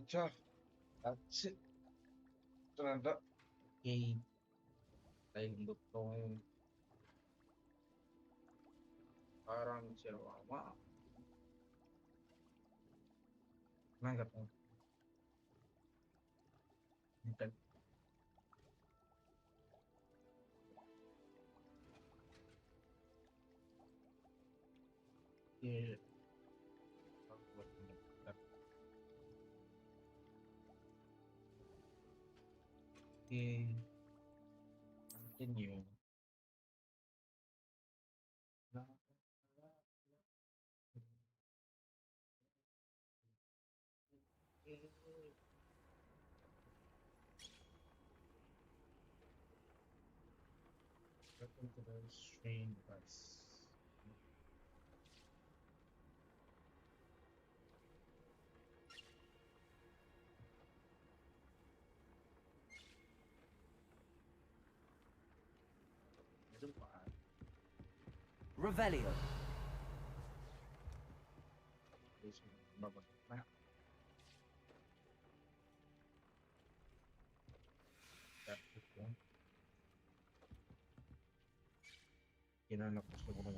Ciao, grazie. Tornando. E dai un bottone arancione, ma non capisco. Perché continue. Welcome to the stream, guys. Revelio. Non ho questo come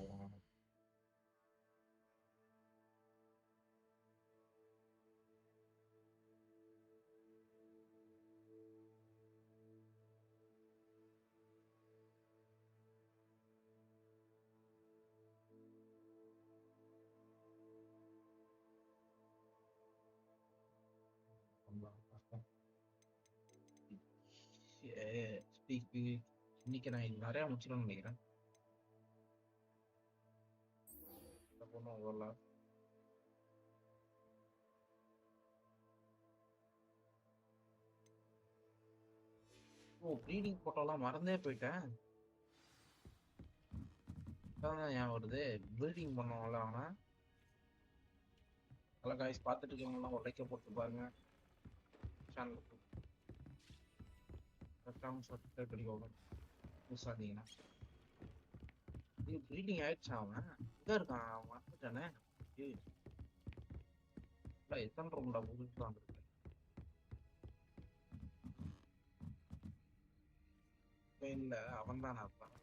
இன்னைக்கு நான் நிறைய முடிச்சிடணும்னு நினைக்கிறேன். ஓ breeding போட்டோலாம் மறந்தே போயிட்டேன். அதான் ஞாபகம் வருது. ப்ரீடிங் பண்ணோம்ல அவனை. நல்லா காய்ஸ் பார்த்துட்டு இருக்கவங்கலாம் உடைக்க போட்டு பாருங்க. சேனலுக்கு சப்ஸ்கிரைப் பண்ணிக்கோங்க. புதுசாக இருந்தீங்கன்னா இது ப்ரீடிங் ஆயிடுச்சான் அவன். இங்கே இருக்கான் அவன் வந்துட்டானே. எத்தனை ரூம்டா புதுசு தான் இருக்கு. இல்லை அவன் தானே இருப்பான்.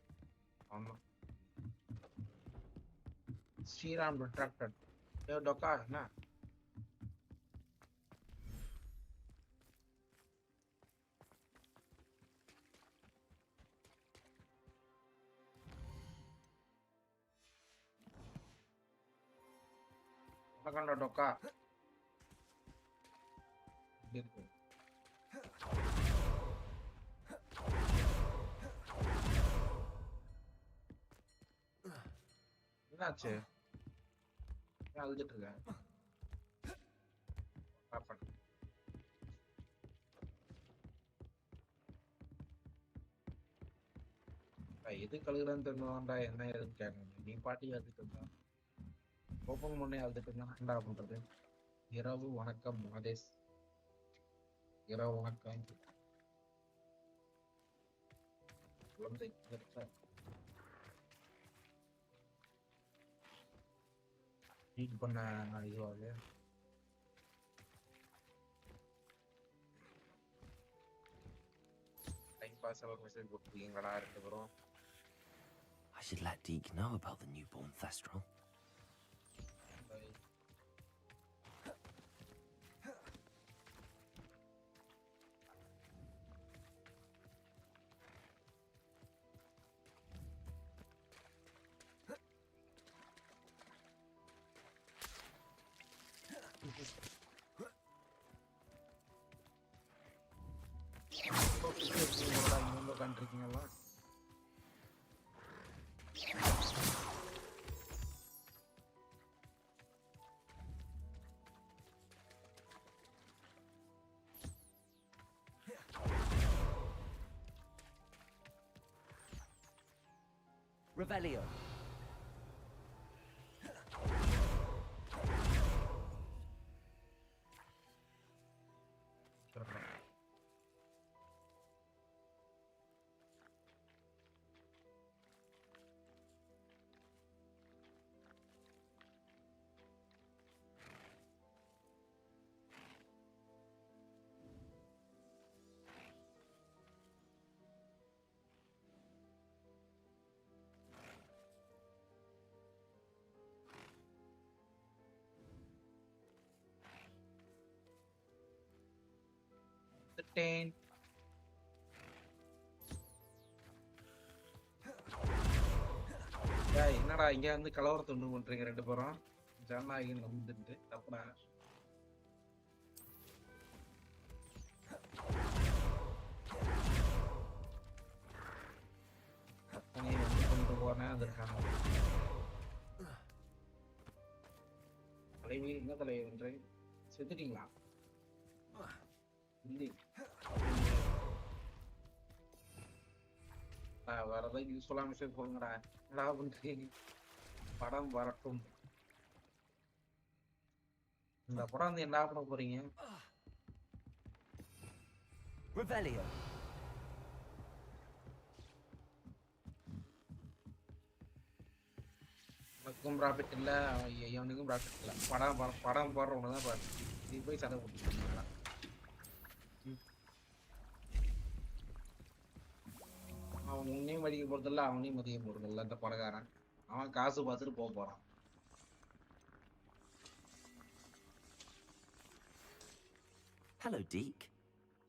அவன் தான் ஸ்ரீராம் ரிட்ராக்டட். டொக்கா என்ன உனக்காண்டா டொக்கா இருக்கு. என்னாச்சு? ஏன் அழுதுட்டு இருக்கேன்? எது கழுகுறான்னு தெரிஞ்சுதான்டா என்ன எதுன்னு கேட்கணும். நீ பாட்டி அழுதுட்டு இருந்தா ஓப்பன் பண்ணி அழுதுட்டு இருந்தா என்னடா பண்றது? இரவு வணக்கம் மாதேஷ். இரவு வணக்கம் குழந்தை. ட்ரீட் பண்ண இதுவாக டைம் பாஸ் ஒரு மெசேஜ் போட்டுருக்கீங்களா ரெண்டு பேரும்? I should let Deke know about the newborn Thestral. உட்காந்துருக்கீங்களா? Revelio. வந்துட்டேன். ஏய், என்னடா இங்க வந்து கலவரத்தை உண்டு பண்றீங்க ரெண்டு பேரும்? ஜனநாயகம் வந்துட்டு தப்புடா. அப்பனே வந்து கொண்டு போனேன் அதற்கான தலைவி என்ன தலைவி என்று செத்துட்டீங்களா? இல்லை. வேற ஏதாவது யூஸ்ஃபுல்லா மெசேஜ் போடுங்கடா. என்னடா பண்றீங்க? படம் வரட்டும். இந்த படம் வந்து என்ன பண்ண போறீங்க? Revelio. உனக்கும் ப்ராஃபிட் இல்ல, எவனுக்கும் ப்ராஃபிட் இல்ல. படம் போடுறவங்க தான் ப்ராஃபிட். நீ போய் சண்டை போட்டுருக்கீங்களா? அவன் உன்னையும் மதிக்க போறதில்ல, அவனையும் மதிக்க போறதில்ல. இந்த படக்காரன் அவன் காசு பார்த்துட்டு போக போறான். Hello, Deke.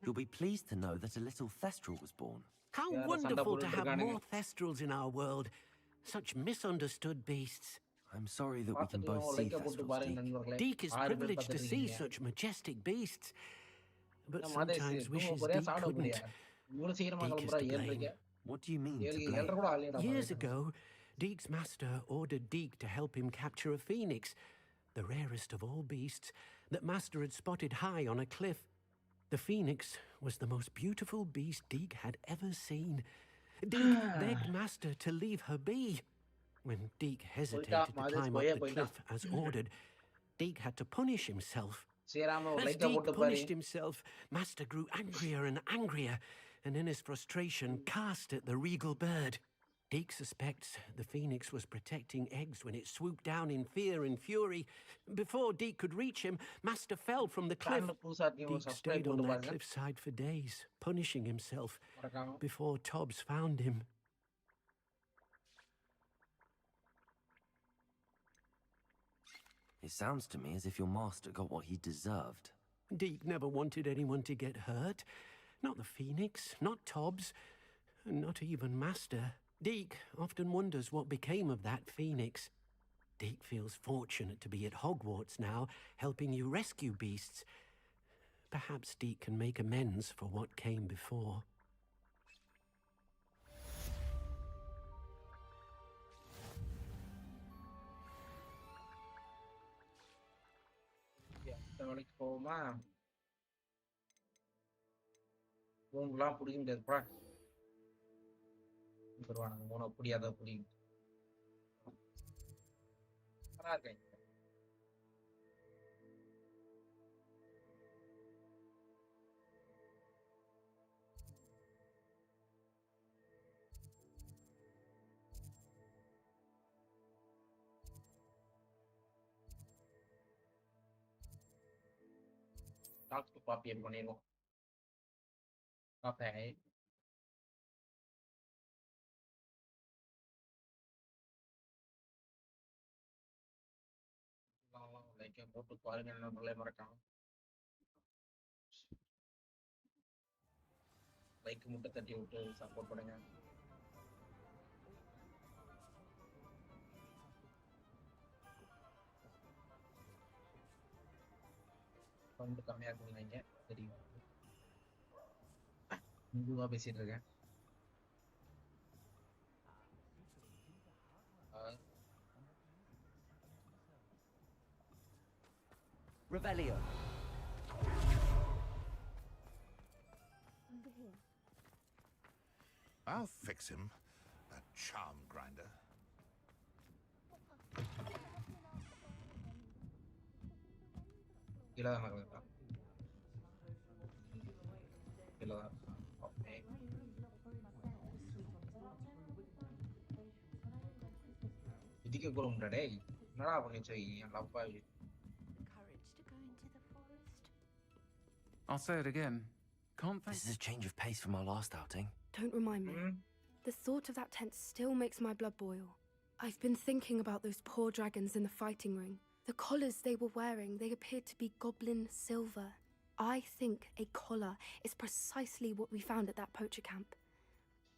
You'll be pleased to know that a little Thestral was born. How Yeah, wonderful to have Sandapur more Thestrals in our world. Such misunderstood beasts. I'm sorry that we can both see Thestrals, Deke. Deke is privileged to see such majestic beasts, but sometimes wishes Deke couldn't. Deke is to blame. What do you mean, to blame? Years ago, Deke's master ordered Deke to help him capture a phoenix, the rarest of all beasts, that master had spotted high on a cliff. The phoenix was the most beautiful beast Deke had ever seen. Deke begged master to leave her be. When Deke hesitated to climb up the cliff as ordered, Deke had to punish himself. As Deke punished himself, master grew angrier and angrier, and in his frustration cast at the regal bird. Deke suspects the phoenix was protecting eggs when it swooped down in fear and fury. Before Deke could reach him, master fell from the cliff. Deke stayed on that cliffside for days, punishing himself, before Tobbs found him. It sounds to me as if your master got what he deserved. Deke never wanted anyone to get hurt. Not the phoenix, not Tobbs, and not even master. Deke often wonders what became of that phoenix. Deke feels fortunate to be at Hogwarts now, helping you rescue beasts. Perhaps Deke can make amends for what came before. வேலைக்கு போவோமா? உங்களாம் பிடிக்க முடியாதுப்பா. தருவானுங்க மூணு புடியாத புடி. நல்லா இருக்கேன். Talk to பாப்பி பண்ணிடுவோம். பாப்பே லைக் போட்டு பாருங்க, நண்பர்களே, மறக்காம லைக் முட்டை தட்டி விட்டு சப்போர்ட் பண்ணுங்க. சவுண்ட் கம்மியா இருக்குங்க, தெரியும். மெதுவா பேசிட்டு இருக்கேன். Revelio. I'll fix him, a charm grinder. இதுக்கு கூட உண்டாடே என்னடா பண்ணிச்சு என் லப்பா. I'll say it again. Can't think. This is a change of pace from our last outing. Don't remind me. The thought of that tent still makes my blood boil. I've been thinking about those poor dragons in the fighting ring. The collars they were wearing, they appeared to be goblin silver. I think a collar is precisely what we found at that poacher camp.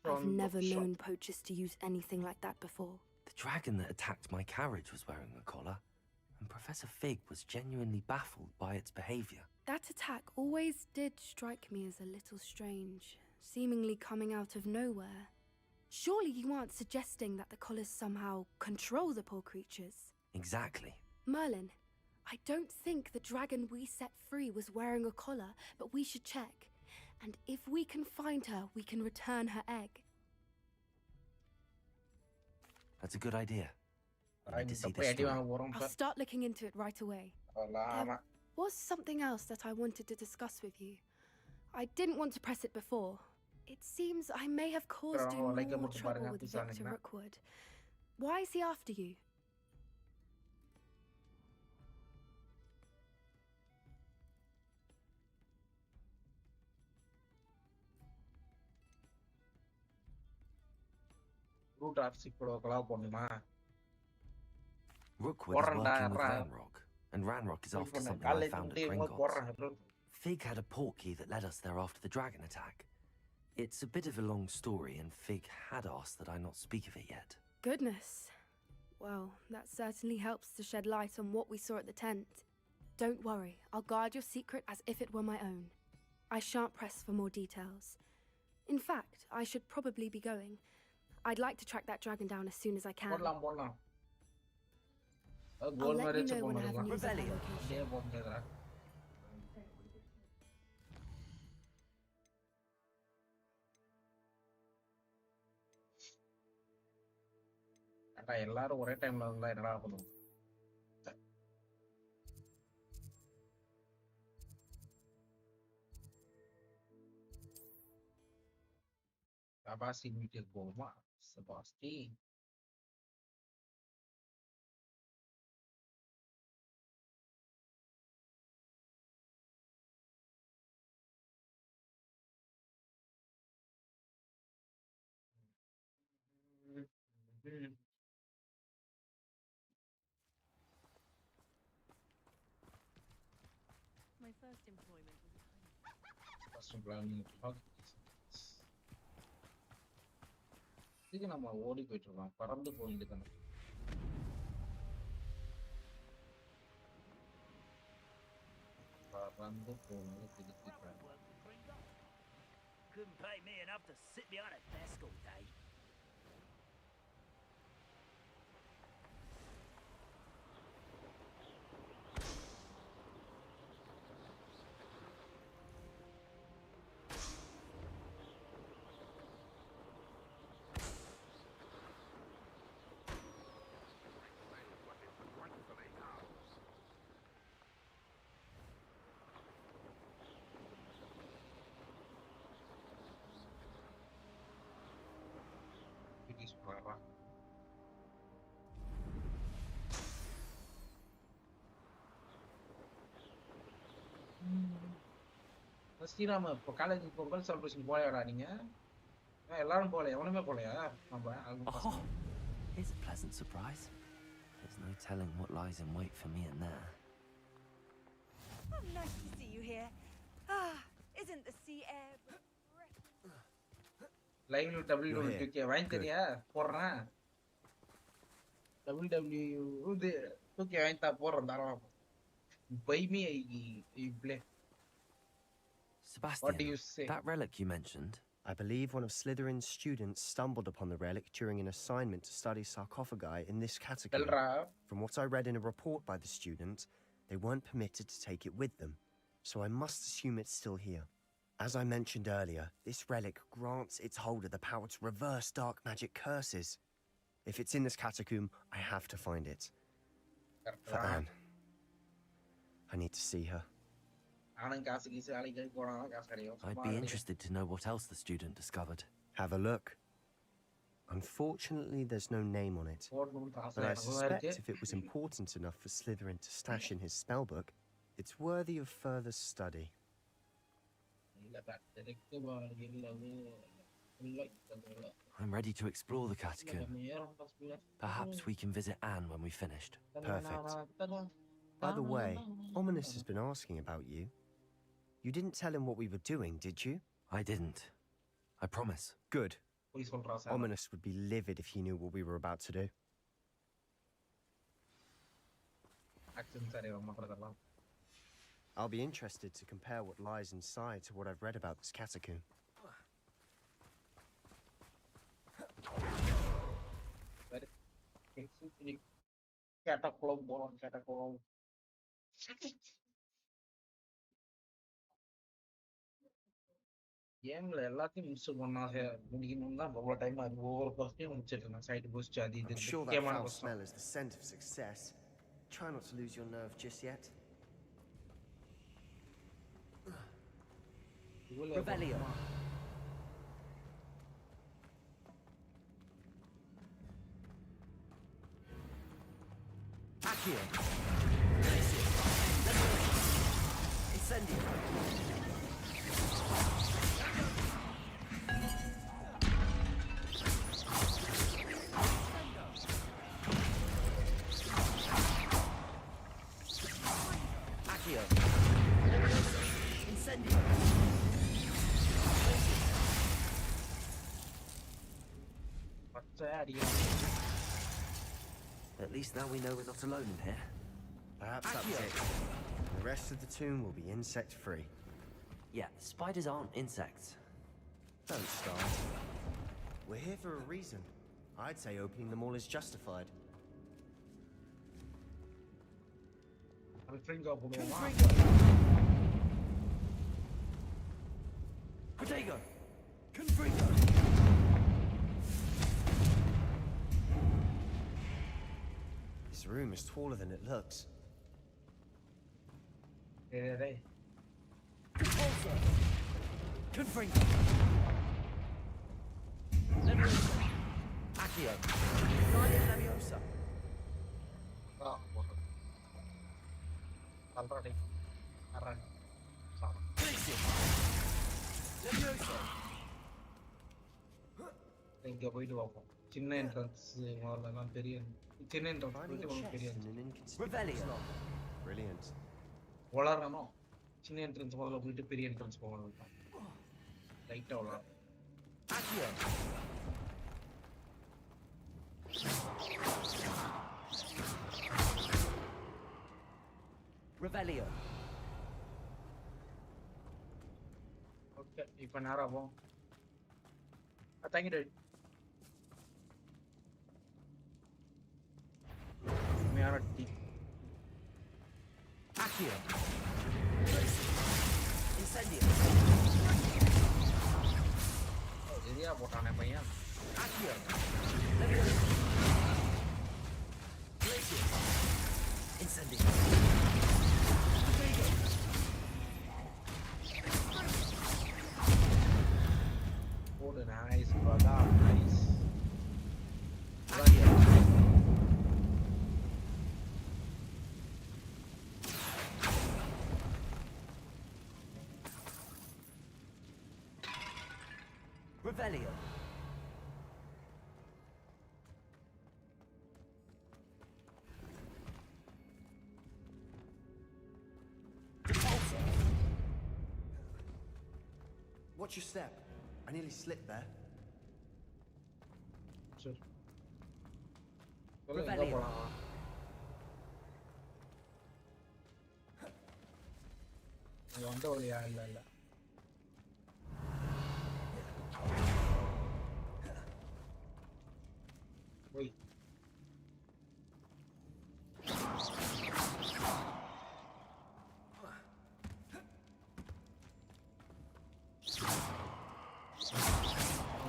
I've From never bookshop. known poachers to use anything like that before. The dragon that attacked my carriage was wearing a collar, and Professor Fig was genuinely baffled by its behavior. That attack always did strike me as a little strange, seemingly coming out of nowhere. Surely you aren't suggesting that the collars somehow control the poor creatures? Exactly. Merlin, I don't think the dragon we set free was wearing a collar, but we should check. And if we can find her, we can return her egg. That's a good idea. I need to see Tapi this Adi story. வாங்க போறோம் I'll start looking into it right away. lama. Was something else that I wanted to discuss with you. I didn't want to press it before. It seems I may have caused you Pero, like, more kamu trouble kemarin with tulisan Victor na. Rookwood. Why is he after you? Root RC கூட allow பண்ணுமா? Rookwood is Warren working with Ra- Ranrock, and Ranrock is after பண்ண something I college found at முடியும் போது Gringotts. போடுறேன். Fig had a portkey that led us there after the dragon attack. It's a bit of a long story, and Fig had asked that I not speak of it yet. Goodness. Well, that certainly helps to shed light on what we saw at the tent. Don't worry, I'll guard your secret as if it were my own. I shan't press for more details. In fact, I should probably be going. I'd like to track that dragon down as soon as I can. போடலாம். I'll goal let you marriage know when I have news of her Rebellion. location. இதே போக முடியாதுடா. அடா எல்லாரும் ஒரே டைம்ல வந்தா என்னடா பண்ணுவோம்? Sebastian வீட்டுக்கு போவோமா? Sebastian My first employment was first plan இதுக்கு நம்ம ஓடி போயிட்டு இருக்கோம். பறந்து போயிட்டு தானே. பறந்து போனது திருப்பி Couldn't pay me enough to sit behind a desk all day. சொல்றான். ஸ்ரீராம இப்போ காலேஜ் பொங்கல் செலிப்ரேஷன் போலையாடா நீங்க? எல்லாரும் போல, எவனுமே போலையா? நம்ம Oh, it's a pleasant surprise. There's no telling what lies in wait for me in there. Oh, nice to see you here. Ah, isn't the sea air லைவ்ல WWE வாங்கி தெரியா போடுறேன். WWE இது தூக்கி வாங்கிட்டா போடுறேன் தாராளமா. Buy me a play. Sebastian, What do you say? that relic you mentioned, I believe one of Slytherin's students stumbled upon the relic during an assignment to study sarcophagi in this catacomb. Telra From what I read in a report by the student, they weren't permitted to take it with them, so I must assume it's still here. As I mentioned earlier, this relic grants its holder the power to reverse dark magic curses. If it's in this catacomb, I have to find it. For Anne. I need to see her. அவனுக்கு காசு கீசு வேலைக்கு போனா காசு கிடைக்கும். I'd be interested to know what else the student discovered. Have a look. Unfortunately, there's no name on it. போடணும்னு ஆசை But I எனக்கும் suspect இருக்கு. if it was important enough for Slytherin to stash in his spellbook, it's worthy of further study. இல்ல correct பாரு இல்லவே இல்லை. I'm ready to explore the catacomb. Perhaps we can visit Anne when we've finished. Perfect. By the way, Ominous has been asking about you. You didn't tell him what we were doing, did you? I didn't. I promise. Good. போய் சொல்றா sir. Ominous would be livid if he knew what we were about to do. Action sir இவன் பண்றதெல்லாம். I'll be interested to compare what lies inside to what I've read about this catacomb. சரி. கேட்டக்குளம் போறோம் கேட்டக்குளம். கேம்ல எல்லாத்தையும் miss பண்ணாத முடிக்கணும்னு தான் அவ்வளோ டைம் அது ஒவ்வொரு கொஸ்டியும் முடிச்சிட்டு இருந்தேன் சைடு கொஸ்ட் அது இது I'm sure that முக்கியமான foul question. smell is the scent of success. Try not to lose your nerve just yet. Revelio. Accio. Incendio. Accio. Incendio. பச்சை அடிக்கலாம். At least now we know we're not alone in here. Perhaps that's it. The rest of the tomb will be insect-free. Yeah, spiders aren't insects. Don't start. We're here for a reason. I'd say opening them all is justified. அது ஃப்ரிங்கா போடுவோமா? Protego! Confringo! This room is taller than it looks. டேய் Compulso! Confringo! Leviosa! Accio! Guardia Leviosa! போடுறேன். Already அரன் sir. Glacier! Leviosa! இங்க போயிட்டு பார்ப்போம். சின்ன entrance முதல்லலாம் பெரிய சின்ன என்ட்ரன்ஸ் Finding போயிட்டு a உங்களுக்கு பெரிய chest in an inconspicuous Revelio. lock. Brilliant. வளரணும். சின்ன என்ட்ரன்ஸ் முதல்ல போயிட்டு பெரிய என்ட்ரன்ஸ் போகணும். லைட்டா வளரும். Accio! Revelio. ஓகே இப்போ நேரா போவோம். தேங்க்யூ. நேரா டீ. Accio. Incendio. எரியா போட்டானே பையன். Accio. Leviosa. Glacier. Incendio. Protego. போடு nice brother nice. Accio. Revelio. Compulso. Watch your step. I nearly slipped there. சரி. சொல்லுங்க எங்க Revelio. போலாம்? இங்க வந்த வழியா இல்ல இல்ல. போய்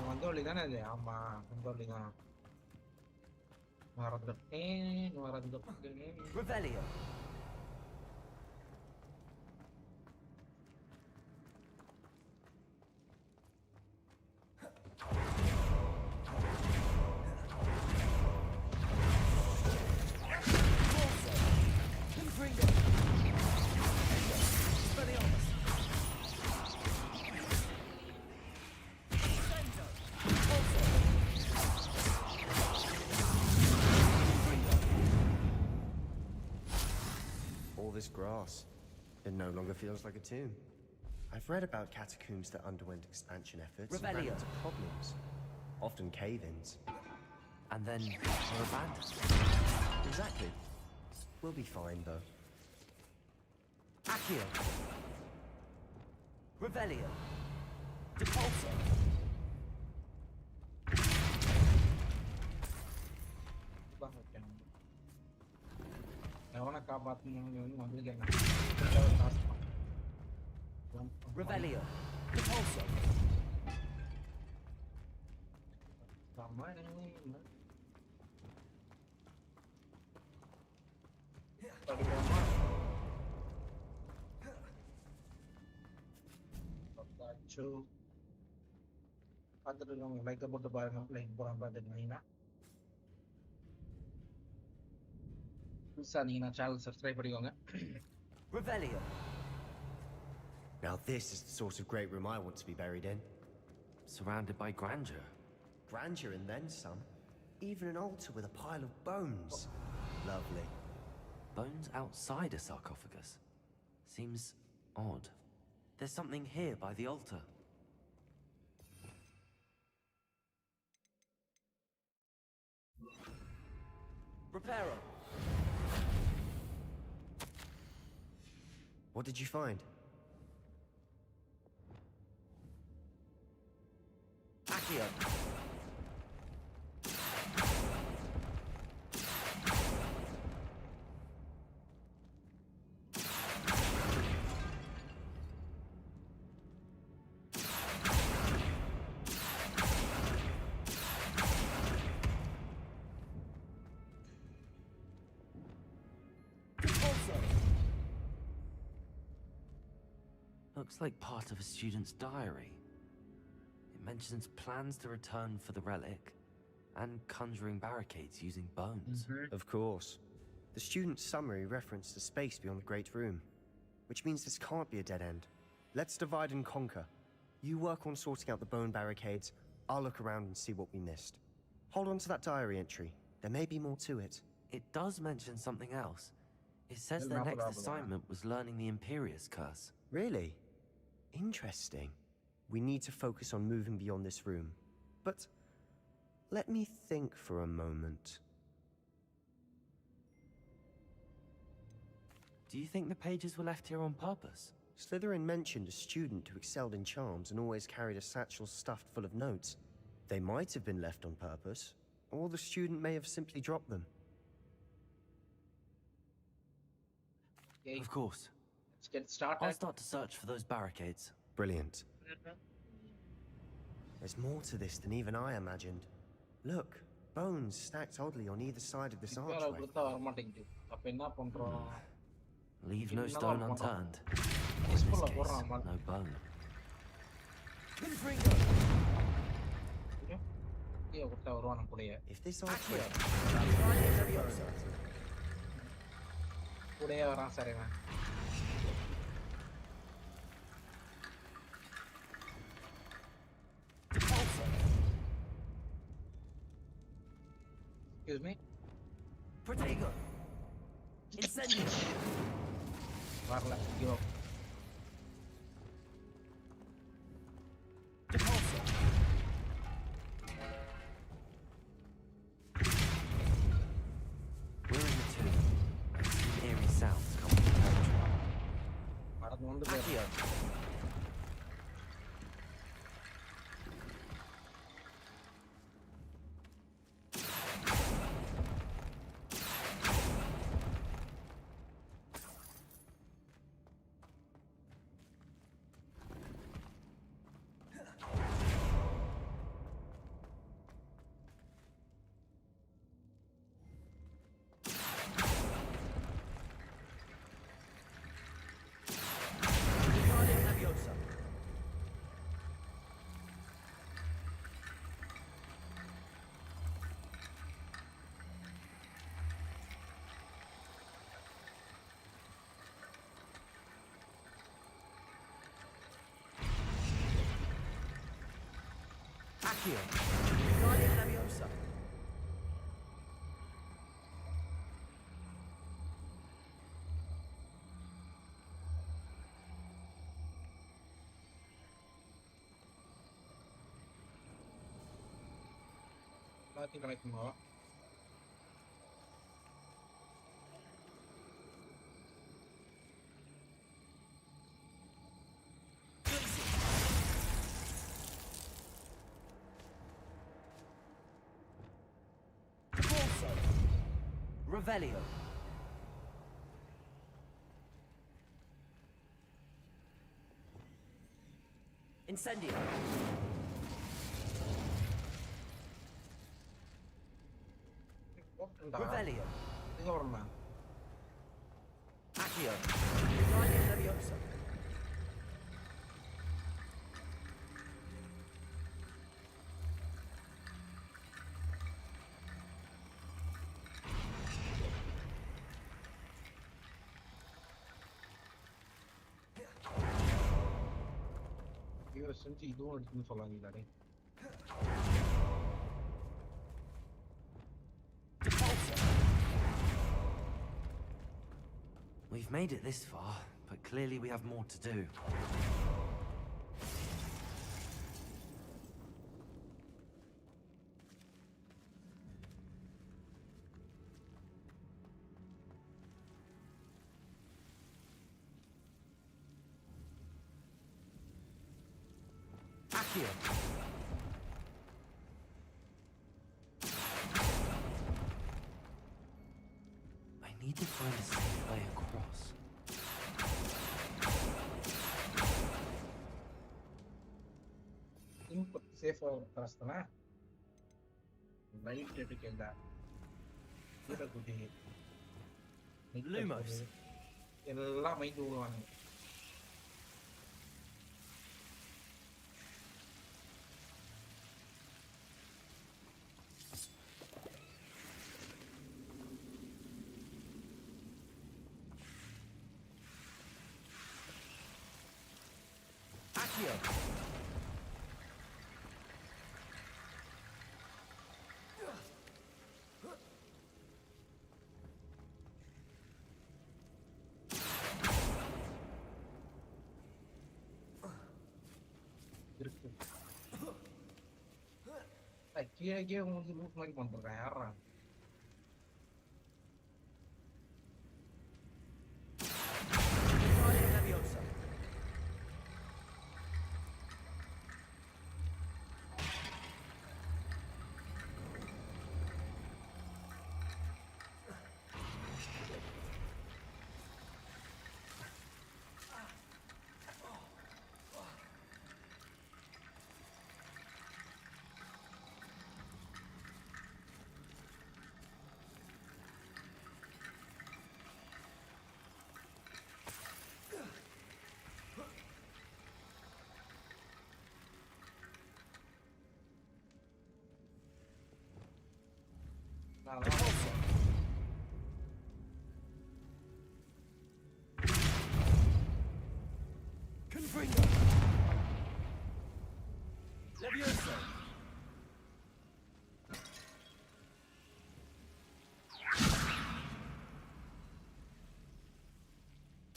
வந்த வழி தானே அது? ஆமா வந்த வழி தான். மறந்துட்டேன். Revelio. Confringo. Expelliarmus. Senzo. Compulso. Confringo. All this grass. It no longer feels like a tomb. I've read about catacombs that underwent expansion efforts and ran Revelio. into problems. Often cave-ins. And then they're abandoned. Exactly. We'll be fine, though. Accio. Revelio. Depulso. ఎవరైనా కాపాడుతున్నాను వదిలిగా Revelio. Depulso. பார்த்துட்டு லைக்கை போட்டு பாருங்க like போகிறான் பார்த்துருந்தீங்கன்னா புதுசாக இருந்தீங்கன்னா channel subscribe பண்ணிக்கோங்க. Revelio. Now this is the sort of great room I want to be buried in. Surrounded by grandeur. Grandeur and then some. Even an altar with a pile of bones. Lovely. Bones outside a sarcophagus. Seems odd. There's something here by the altar. Reparo. What did you find? Accio. Looks like part of a student's diary. It mentions plans to return for the relic and conjuring barricades using bones. Of course. The student's summary referenced a space beyond the Great Room, which means this can't be a dead end. Let's divide and conquer. You work on sorting out the bone barricades, I'll look around and see what we missed. Hold on to that diary entry. There may be more to it. It does mention something else. It says their next assignment was learning the Imperius Curse. Really? Interesting. We need to focus on moving beyond this room. But let me think for a moment. Do you think the pages were left here on purpose? Slytherin mentioned a student who excelled in charms and always carried a satchel stuffed full of notes. They might have been left on purpose, or the student may have simply dropped them. Okay, Of course. let's get started. I'll start to search for those barricades. Brilliant. There's more to this than even I imagined. Look, bones stacked oddly on either side of this archway. கொடுத்தா வர மாட்டேங்குது. அப்ப என்ன பண்றோம்? Leave no stone unturned. In This this full of case, water, no bone. கீழே கொடுத்தா வருவான் நம்ம கூடயே. If this archway... கூடயே வரான் சார் இவன். Excuse me? Protego! Incendio! வரல. Give up. Depulso! We're in the tomb. I've seen eerie sounds coming from the territory. நடந்து வந்து போய் Accio! Accio! Guardian Leviosa! எல்லாத்தையும் கலெக்ட் பண்ணுவோம். Revelio. Incendio. போட்டுண்டா. Revelio. எங்க வரணும்னா? Accio. Guardia Leviosa. இவரை செஞ்சு இதுவும் எடுத்துன்னு சொல்லாங்கடா. We've made it this far, but clearly we have more to do. Accio. I need to find a safe way across. Input சேஃபா தரஸ்தனா. Light எடுக்கல. இறகுடி. Lumos. எல்லாம் மைண்ட் விடுவாங்க. Accio. இருக்கு. கீழே உங்களுக்கு லூட் மாதிரி பண்றேன் யாரா? Guardia Leviosa. Confringo. Leviosa.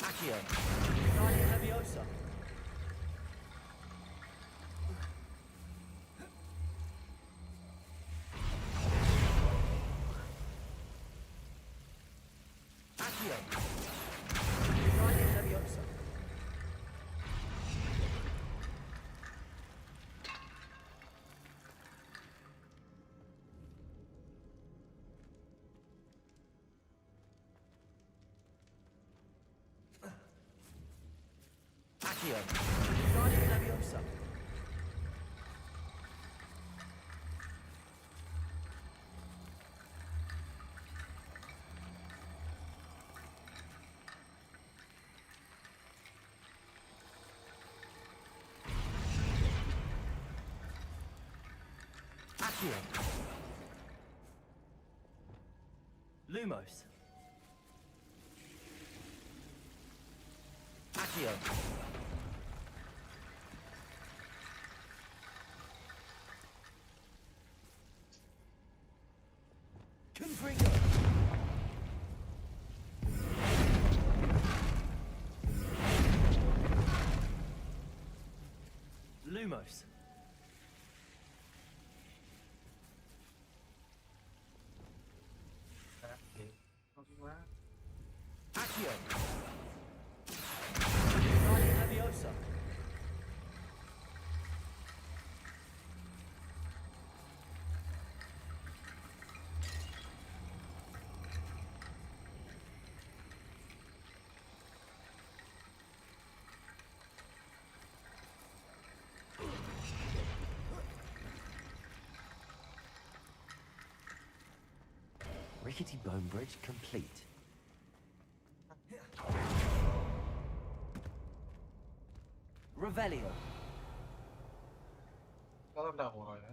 Accio. Guardia Leviosa. Accio. Guardia Leviosa. Accio. Guardia Leviosa. Accio. Lumos. Accio. Confringo. Lumos. Accio. Vale Leviosa. Rickety bone bridge complete. Revelio. அதான்டா போறாங்க.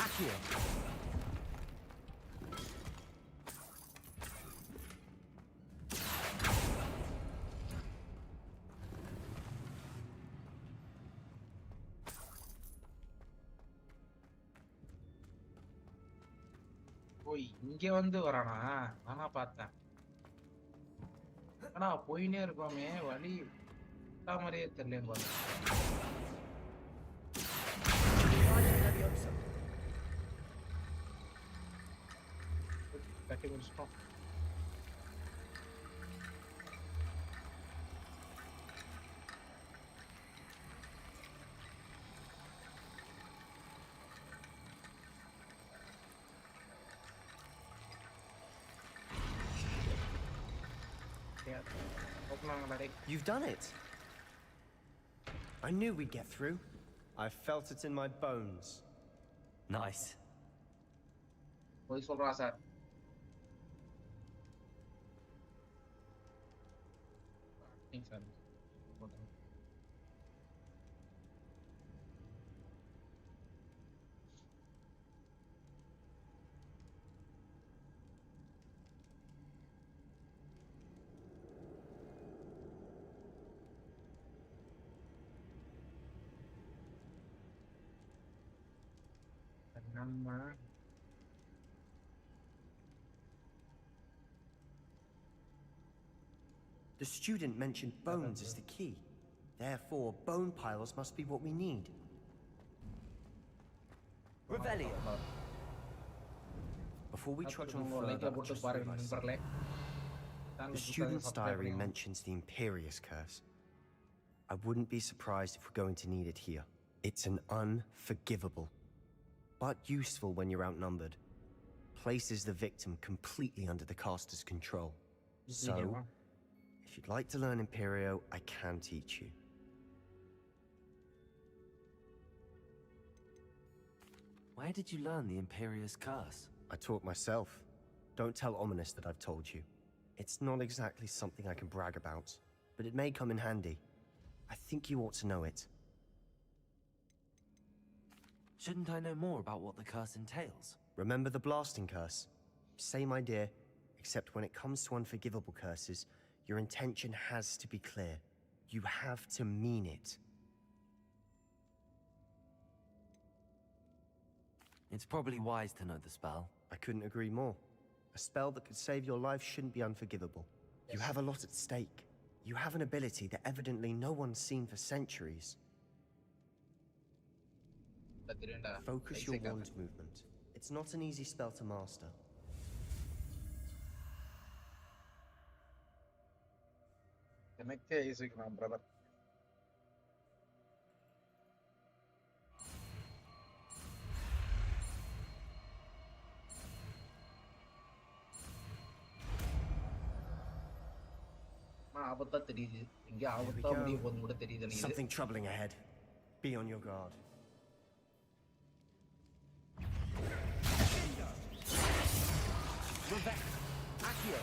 Accio. போய் இங்க வந்து வரானா? நானா பார்த்தேன். ஆனா போயினே இருக்கோமே வழி விட்டா மாதிரியே தெரியலன்னு பார்த்தேன். Vale Leviosa. கட்டி முடிச்சிட்டோம். You've done it! I knew we'd get through. I felt it in my bones. Nice. போய் சொல்றா சார். சார் நம்ம The student mentioned bones as the key. Therefore, bone piles must be what we need. Revelio. Before we trudge on லைக்க further, போட்டு just பாருங்க realized நண்பர்களே. the student's diary mentions the Imperious Curse. I wouldn't be surprised if we're going to need it here. It's an unforgivable, but useful when you're outnumbered. Places the victim completely under the caster's control. So, if you'd like to learn Imperio, I can teach you. Where did you learn the Imperious Curse? I taught myself. Don't tell Ominous that I've told you. It's not exactly something I can brag about, but it may come in handy. I think you ought to know it. Shouldn't I know more about what the curse entails? Remember the blasting curse? Same idea, except when it comes to unforgivable curses, your intention has to be clear. You have to mean it. It's probably wise to know the spell. I couldn't agree more. A spell that could save your life shouldn't be unforgivable. You have a lot at stake. You have an ability that evidently no one's seen for centuries. Focus your wand movement. It's not an easy spell to master. எனக்கே ஈஸிக்கலாம் brother. ஆபத்தா தெரியுது. இங்க ஆபத்தா முடிய போது கூட தெரியுது எனக்கு. Something troubling ahead. Be on your guard. Rebecca. Accio.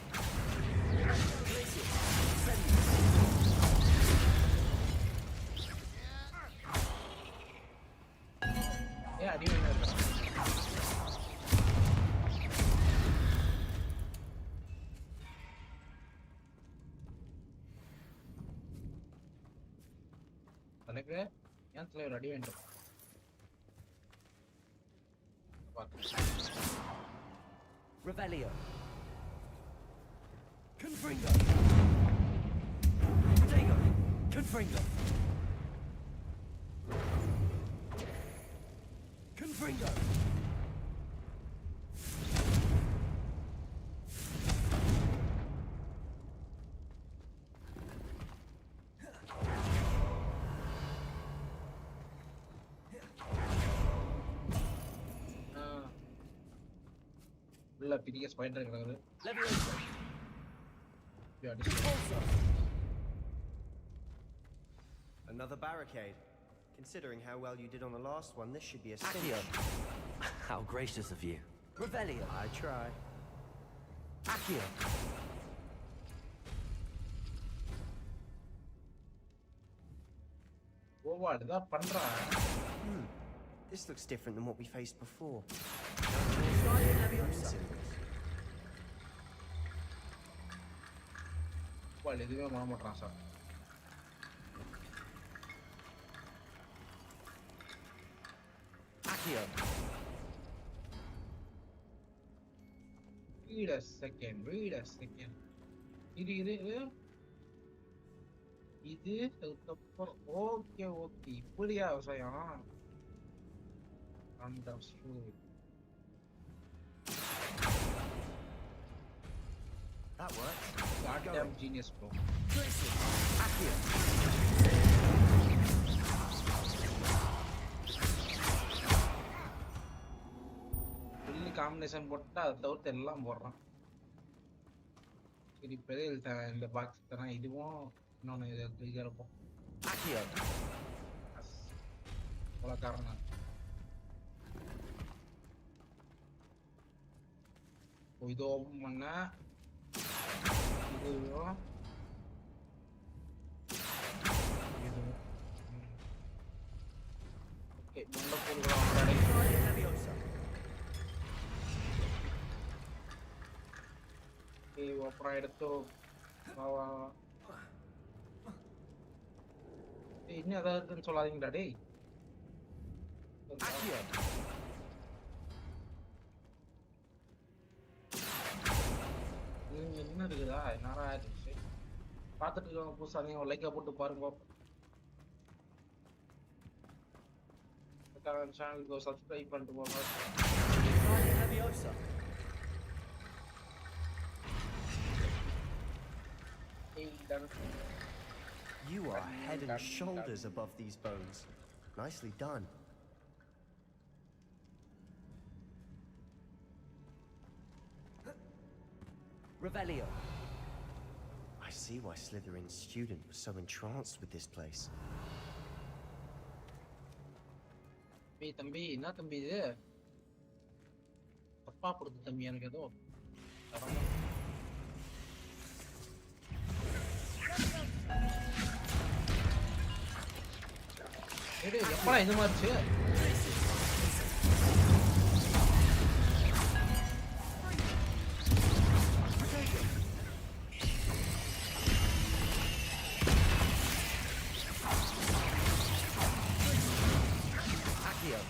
ஏன் அடி வாங்கிட்டு இருக்க? எனக்கு ஏன் தலைவர் அடி வாங்கிட்டு இருக்க? Revelio. Confringo. Dago. Confringo. Confringo. உள்ள பெரிய ஸ்பைடர் கிடக்குது. Leviosa. Another barricade. Considering how well you did on the last one, this should be a Accio. cinch. How gracious of you. Revelio. I try. Accio. ஓவாடு தான் பண்றா. This looks different than what we faced before. ஓவாடு எதுவுமே பண்ண மாட்டான் sir. Accio. Wait a second. இது அதுக்கப்புறம் okay இப்படியா விவசாயம் understood. That works. Goddamn genius bro. Accio. புள்ளி காம்பினேஷன் போட்டா அதை தவிர்த்து எல்லாம் போடுறான். சரி பெரிய இந்த பாக்ஸ் தரேன். இதுவும் இன்னொன்று இது இருக்கும். Accio. அவ்வளோ காரணம். இது ஓப்பன் பண்ண இதுவும் ஓகே நல்ல பொருள். Leviosa. அப்புறம் எடுத்து இன்னும் எதாவது இருக்குன்னு சொல்லாதீங்கடா டேய். Accio. என்ன இருக்குதா என்னடா ஆயிடுச்சு. பார்த்துட்டு இருக்கவங்க புதுசாக நீங்கள் லைக்கை போட்டு பாருங்க. சேனலுக்கு சப்ஸ்கிரைப் பண்ணிட்டு போங்க. Leviosa. You are head and shoulders above these bones. Nicely done. Revelio. I see why Slytherin's student was so entranced with this place. தம்பி என்ன தம்பி இது தப்பா கொடுத்து தம்பி எனக்கு ஏதோ எப்படா இது மாதிரிச்சு. Accio.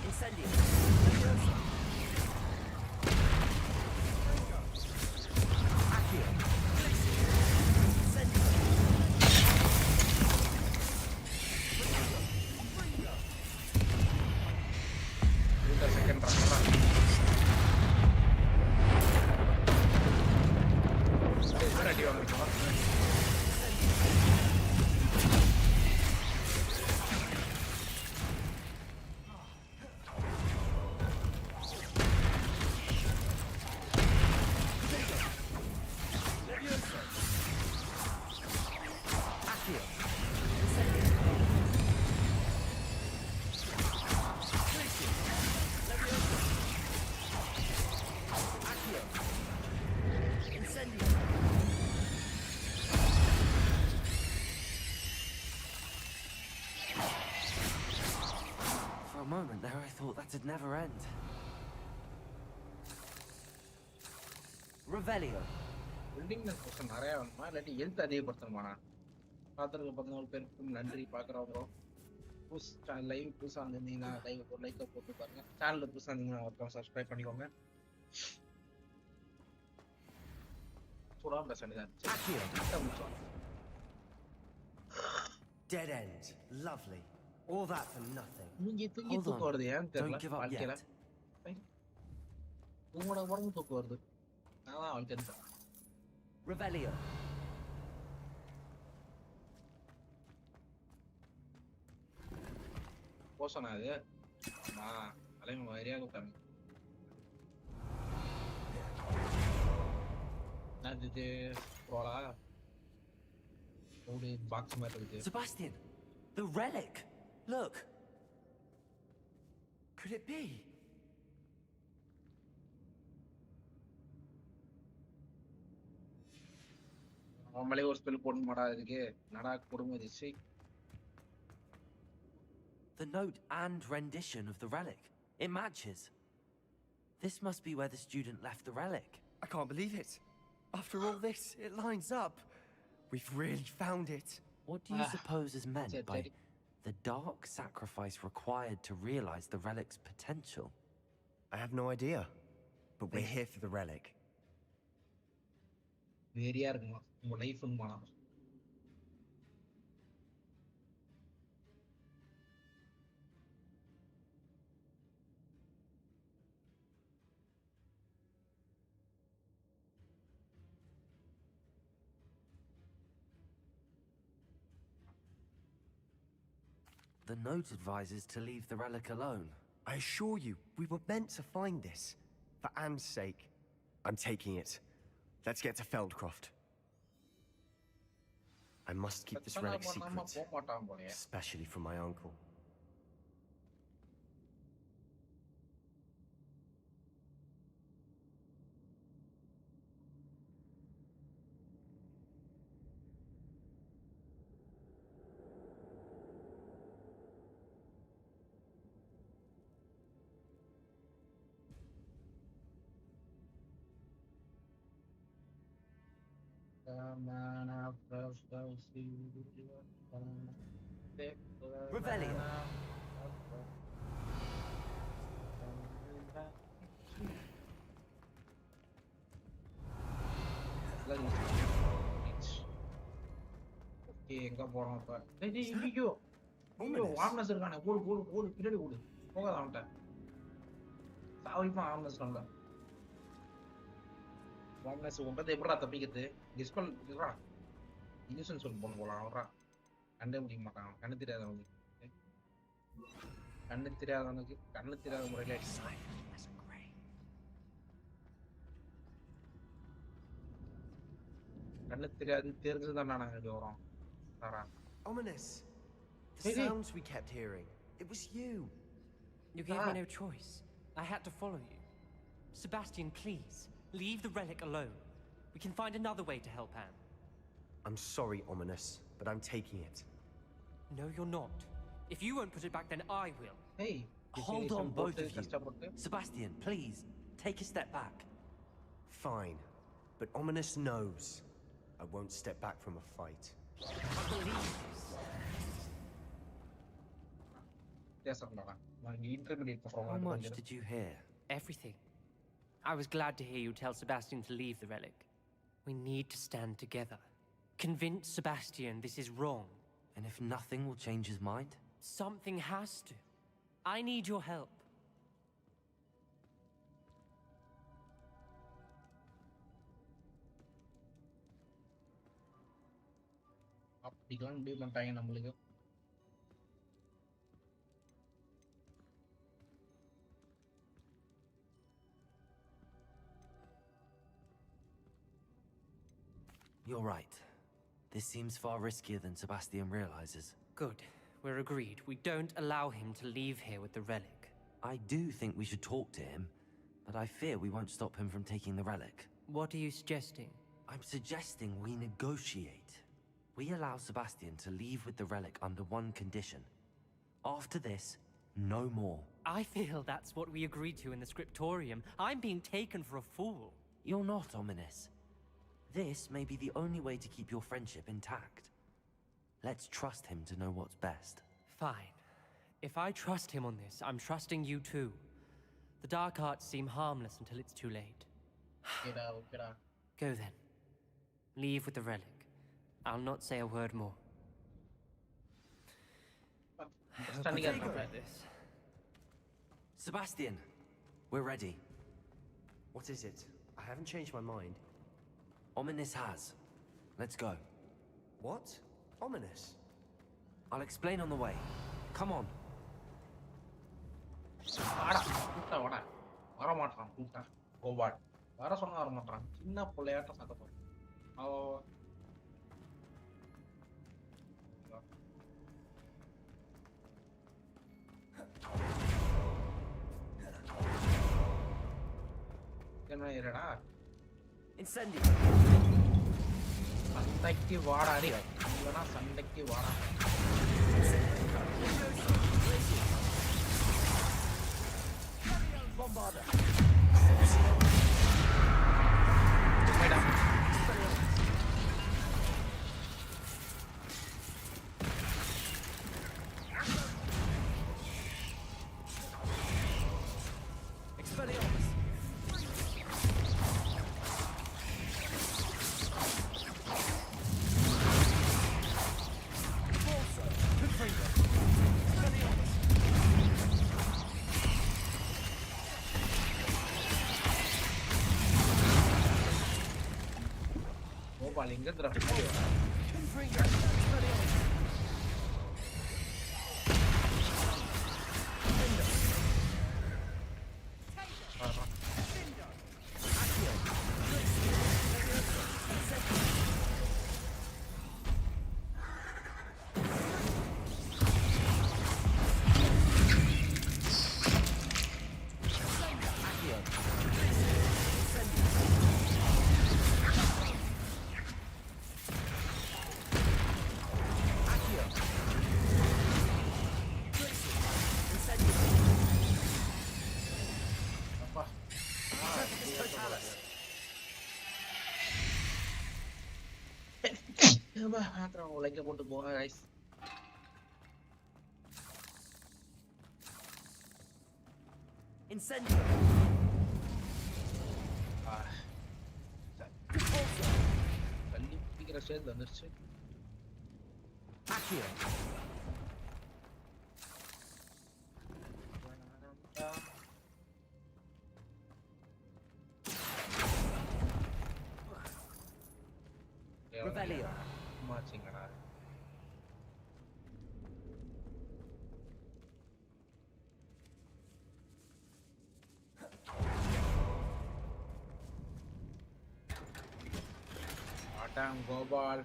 Incendio. Accio. Incendio. இந்த செகண்ட் ரன் அடி வாங்கிருக்கோம். Accio. Accio. Incendio. For a moment there, I thought that'd never end. Revelio. பில்டிங்னஸ் பர்சன் நிறையா வேணுமா இல்லாட்டி ஹெல்த் அதிகப்படுத்தணுமாண்ணா? பார்த்துருக்க 14 பேருக்கும் நன்றி. பார்க்குறவங்க லைவ் புதுசாக வந்திருந்தீங்கன்னா லைக்கை போட்டு பாருங்க. சேனலில் புதுசாக இருந்தீங்கன்னா ஒருத்தவங்க சப்ஸ்கிரைப் பண்ணிக்கோங்க. சூடாக பேச வேண்டியதான். Dead end. Lovely. All that for nothing. நீங்க தூக்கி Hold தூக்கம் on. வருது ஏன்னு Don't தெரியல give up வாழ்க்கையில. yet. உங்களோட உடம்பு தூக்கம் வருது. நான் தான் வாழ்க்கை Revelio. போசனா இது தலைமை வரியாக விட்டாங்க. இது போலா ஒரு பாக்ஸ் மாதிரி இருக்குது. Sebastian, the relic. Look. Could it be? நம்மளே ஒரு ஸ்பெல் போடணுமாடா இதுக்கு? நடா கொடுமை இது. சீ. The note and rendition of the relic. It matches. This must be where the student left the relic. I can't believe it. After all this, it lines up. We've really found it. What do you suppose is meant Said by Teddy. the dark sacrifice required to realize the relic's potential? I have no idea. But we're here for the relic. வெறியா இருக்குமா உங்க லைஃப்னு போனா. The note advises to leave the relic alone. I assure you, we were meant to find this. For Anne's sake. I'm taking it. Let's get to Feldcroft. I must keep this relic secret. போக மாட்டான் போலயே. Especially from my uncle. Revelio. Okay எங்க போறோம் இப்ப? டேய் டேய் ஐயோ. ஐயோ வார்னஸ் இருக்கானே. ஓடு ஓடு ஓடு பின்னாடி ஓடு. போகாத அவன்ட்ட. சாவிப்பா வார்னஸ் வந்தா. வார்னஸ் உங்கட்ட எப்படா தப்பிக்கிறது? டிஸ்பல் இதுடா. இன்னசென்ட் சொல்ல போலாம் அவரா. கண்டே முடிய மாட்டான். கண்ணு தெரியாதவனுக்கு. கண்ணு தெரியாதவனுக்கு கண்ணு தெரியாத முறையில கண்ணு தெரியாது தெரிஞ்சுதான் நாங்க இங்க வரோம். சாரா. Ominous. The sounds we kept hearing. It was you. You gave me no choice. I had to follow you. Sebastian, please, leave the relic alone. We can find another way to help Anne. I'm sorry, Ominous, but I'm taking it. No, you're not. If you won't put it back, then I will. Hey, Hold on, both of you. Sebastian, please, take a step back. Fine, but Ominous knows I won't step back from a fight. I believe this. How much did you hear? Everything. I was glad to hear you tell Sebastian to leave the relic. We need to stand together. Convince Sebastian this is wrong. And if nothing will change his mind? Something has to. I need your help. அப்படிலாம் முடிவு பண்ணிட்டாங்க நம்மளுக்கு. You're right. This seems far riskier than Sebastian realizes. Good. We're agreed. We don't allow him to leave here with the relic. I do think we should talk to him, but I fear we won't stop him from taking the relic. What are you suggesting? I'm suggesting we negotiate. We allow Sebastian to leave with the relic under one condition. After this, no more. I feel that's what we agreed to in the scriptorium. I'm being taken for a fool. You're not, Ominous. This may be the only way to keep your friendship intact. Let's trust him to know what's best. Fine. If I trust him on this, I'm trusting you too. The dark arts seem harmless until it's too late. Go then. Leave with the relic. I'll not say a word more. I regret this. Sebastian, we're ready. What is it? I haven't changed my mind. Ominous has. Let's go. What? Ominous? I'll explain on the way. Come on. வரமாட்டான் கூப்பிட்டா கோபாட் வர சொன்னா வரமாட்டான் சின்ன பிள்ளையாட்டம் சத்தம் Oh. என்ன இருடா Incendio. சண்டைக்கு வாடா அடி இல்லனா சண்டைக்கு வாடா Bombarda. Madam Expelliarmus. Forza. Confringo. Expelliarmus. Gopal எங்க இருந்துடா Confringo. Expelliarmus. Accio. அப்பா மாத்திரம் உழைக்க போட்டு போங்க கைஸ் Incendio. தள்ளி பிடிக்கிற ஸ்டேஜ் வந்துருச்சு Accio. Revelio. மாச்சிங்கடா ஆட்டாம் கோபால்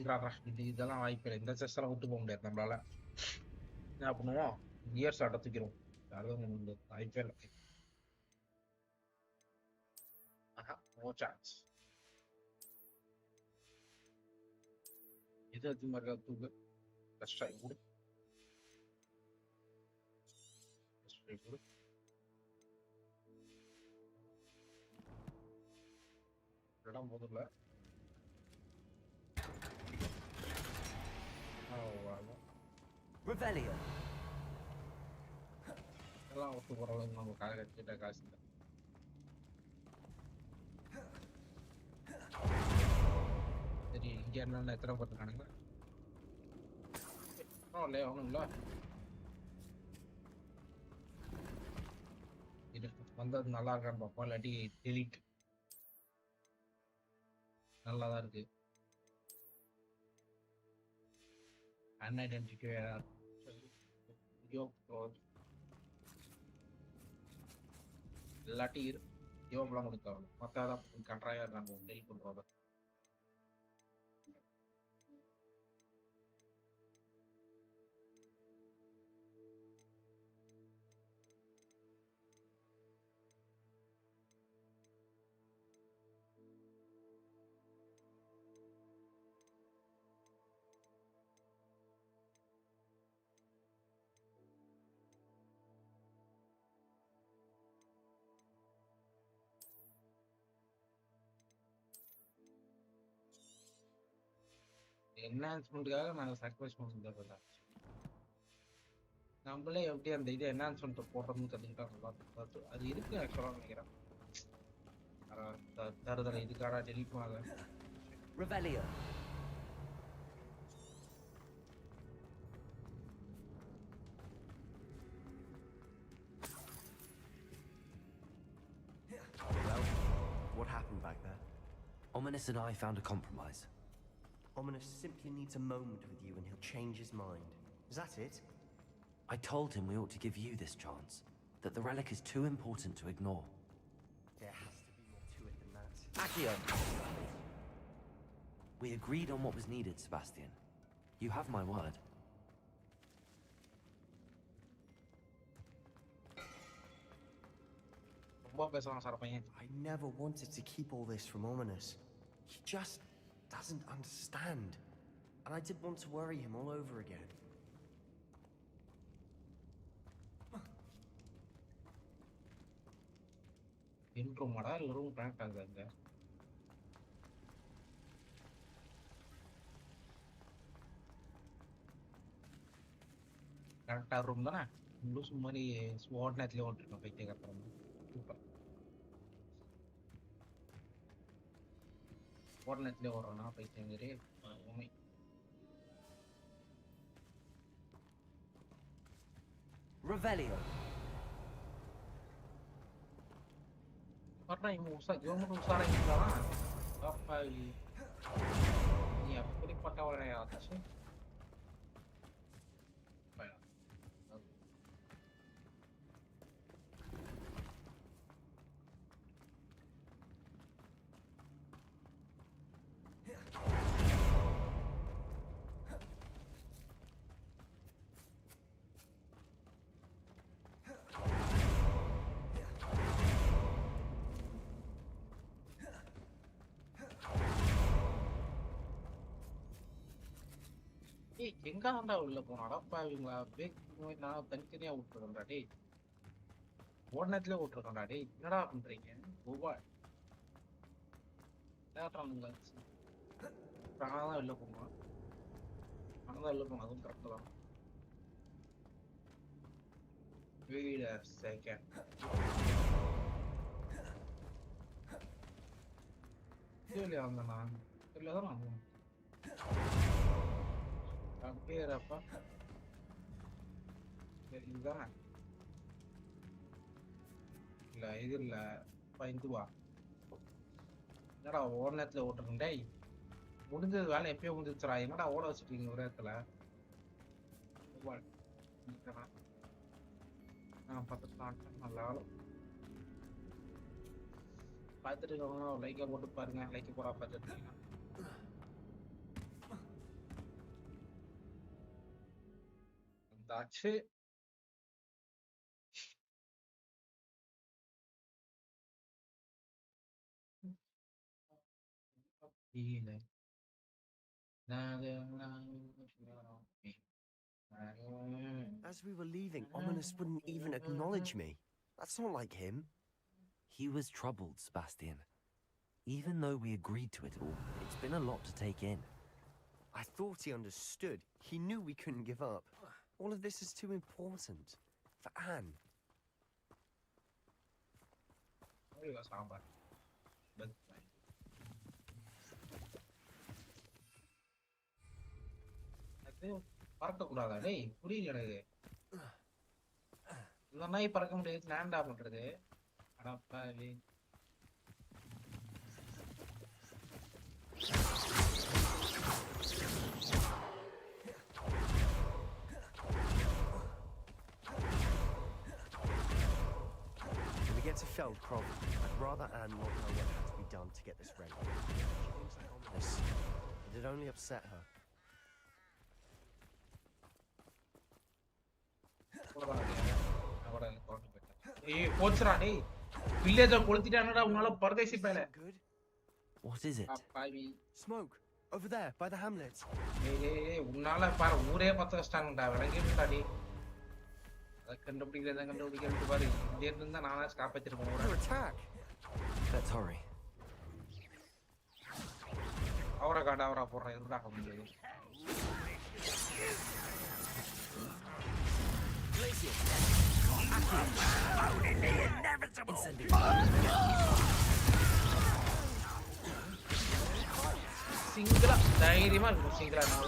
இதெல்லாம் வாய்ப்பில்லை இந்த செஸ் எல்லாம் விட்டு போக முடியாது நம்மளால என்ன பண்ணுவோம் கியர்ஸ் ஆட்ட தூக்கிடுவோம் அதுவும் வாய்ப்பே இல்லை நோ சான்ஸ் இது அதிகமாக இருக்கா தூக்கு கஷ்டம் கொடு கொடு இடம் போதில்ல Revelio. இதெல்லாம் விட்டு போகிற அளவுக்கு நம்ம கிட்ட காசு இல்லை சரி இங்கே என்னென்ன எத்தனை போட்டுருக்கானுங்க இல்லையா ஒன்றும் இல்லை இது வந்தது நல்லா இருக்கான்னு பார்ப்போம் இல்லாட்டி டெலிட் நல்லா தான் இருக்கு அன்ஐடென்டிஃபையர் இல்லாட்டி யோகெல்லாம் கொடுக்க மற்ற கன்றாயாக நாங்கள் டெலிட் பண்ணுறோம் என்ஹான்ஸ்மெண்ட்டுக்காக நாங்கள் சாக்ரிஃபைஸ் பண்ணி நம்மளே எப்படி அந்த இது என்ஹான்ஸ்மெண்ட் போடுறதுன்னு கற்றுக்கிட்டா நல்லா இருக்கும் அது இருக்கு ஆக்சுவலாக நினைக்கிறேன் தருதலை இதுக்காடா டெலிட் பண்ணாத Revelio. Well, what happened back there? Ominous and I found a compromise. Ominous simply needs a moment with you and he'll change his mind. Is that it? I told him we ought to give you this chance, that the relic is too important to ignore. There has to be more to it than that. Accio. We agreed on what was needed, Sebastian. You have my word. ரொம்ப பேசுறான் sir பையன். I never wanted to keep all this from Ominous. He just doesn't understand. And I didn't want to worry him all over again. இன்ட்ரோமாடா இல்ல room connect ஆகுது அங்க. Connect ஆகிற room தானே? லூசு மாதிரி ஸ்வாட் நேரத்துலேயே ஓட்டிருக்கோம் பைத்தியக்காரன். சூப்பர். ஸ்வாட் நேரத்துலேயே ஓடுறோன்னா பைத்தியங்கிறே உண்மை. Revelio. Karena yang usah, gue mau usah lagi salah. Apa ini? Ini apa? Ini patah oleh atas sih. Apa ya? எங்க ஆண்டா உள்ள போனோம்? அடப்பாவீங்களா? பேக் நான் தனித்தனியா விட்டுருக்கேன்டா டேய். ஓடனத்துல விட்டுருக்கேன்டா டேய். என்னடா பண்றீங்க? ஓவா லேட்டானுங்க. நான் தான் வெளில போனோம். நான் தான் வெளில போனோம். அதுவும் கரெக்ட் தான். Wait a second. இல்லையா வந்தேண்ணா? இல்லை தான் நான் பேரப்பா இதுதான் இல்ல இது இல்ல இதுவா? என்னடா ஓட நேரத்துல ஓட்டுறேன் டேய். முடிஞ்சது வேலை எப்பயோ முடிஞ்சிச்சுரா. என்னடா ஓட வச்சுட்டீங்க ஒரு இடத்துல? நல்லா பார்த்துட்டு இருக்கவங்க லைக்கை போட்டு பாருங்க. லைக் போடா பார்த்துட்டு தாச்சு. As we were leaving, Ominous wouldn't even acknowledge me. That's not like him. He was troubled, Sebastian. Even though we agreed to it all, it's been a lot to take in. I thought he understood. He knew we couldn't give up. All of this is too important. For Anne. பறக்கக்கூடாதா டேய்? புரியல எனக்கு. இந்த நாய் பறக்க முடியாது. லேண்டா பண்றது அடப்பாவி. When we get to Feldcroft, I'd rather Anne not know what had to be done to get this ready. She thinks I'm ominous. It'd only upset her. ஏய் போச்சுடா டேய். வில்லேஜ கொளுத்திட்டானடா உன்னால பரதேசி பயல. What is it? அப்பாவி. Smoke over there by the hamlet. ஏய் உன்னால பாரு ஊரே பத்த வச்சிட்டாங்கடா. விளங்கிட்டா டேய். அத கண்டுபிடிக்கிறது பாரு. இங்க இருந்தா நானா ஸ்டாப் வச்சிருக்கேன். Under attack. Let's hurry. அவரா காடா அவரா போறேன். இதுடா முடியாது. Singgah தைரியமா இருக்கும். சிங்கிளா நான்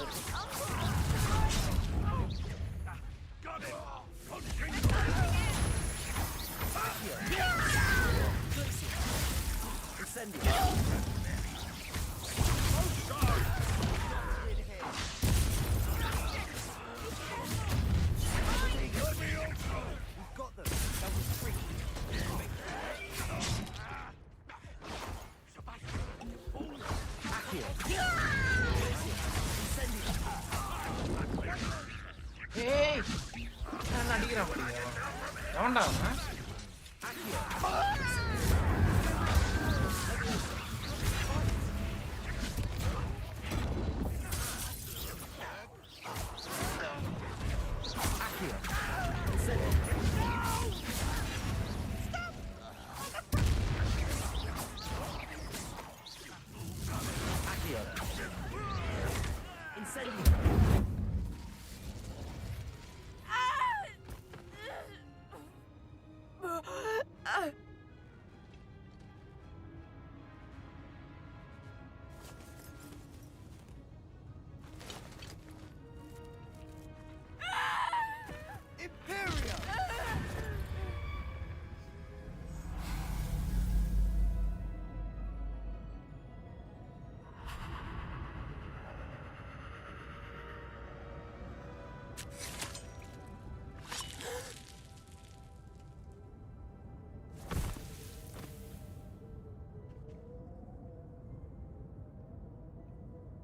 அடிக்கிறான் பாரு எவன்டா அவன்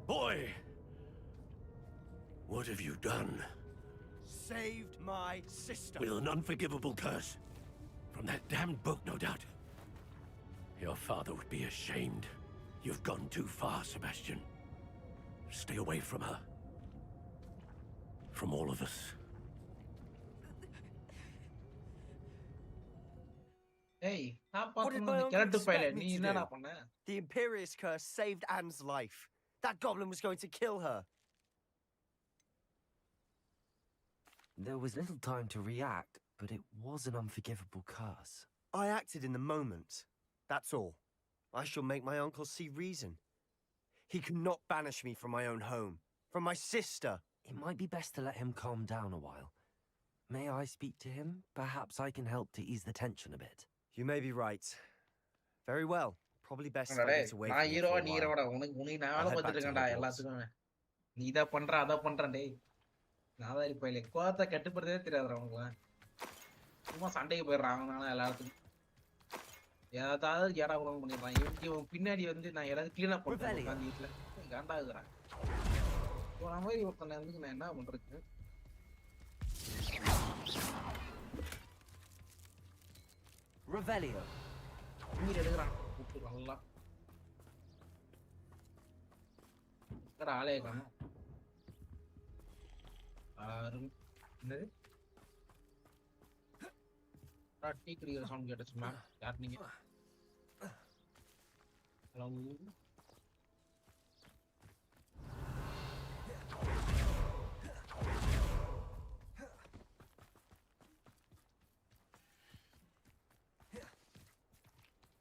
Boy! What have you done? Saved my sister. With an unforgivable curse. From that damned book, no doubt. Your father would be ashamed. You've gone too far, Sebastian. Stay away from her. From all of us. ஏய் நான் What did பார்த்தோம் my அந்த uncle கிழட்டு பையல expect me நீ to என்னடா do? பண்ண The Imperious curse saved Anne's life. That goblin was going to kill her. There was little time to react, but it was an unforgivable curse. I acted in the moment. That's all. I shall make my uncle see reason. He cannot banish me from my own home. From my sister. It might be best to let him calm down a while. May I speak to him? Perhaps I can help to ease the tension a bit. You may be right. Very well. Probably best if I டேய் get away நான் from here ஹீரோவா for a நீ while. ஹீரோடா உனக்கு நான் வேலை I'll head back பார்த்துட்டு to இருக்கேன்டா Hogwarts. எல்லாத்துக்கும் நீ இதை பண்ற அதை பண்றேன் டேய் நாதாரி பையல கோவத்தை கட்டுப்படுறதே தெரியாதுடா அவனுக்குலாம் சும்மா சண்டைக்கு போயிடுறான் அவனால எல்லாத்துக்கும் ஏதாவது ஏடா உடம்பு பண்ணிடுறான் இவன் பின்னாடி வந்து நான் ஏதாவது கிளீன் அப் பண்ணுறேன் உட்காந்து வீட்டில் காண்டாகுதுறான் இவன் மாதிரி ஒருத்தனை வந்து நான் என்ன பண்றது Revelio. நீர் எடுக்கிறான் கூப்பிட்டு நல்லா ஆளே காணும் என்னது டீ குடிக்கிற சவுண்ட் கேட்டுச்சு மேம் யார் நீங்க ஹலோ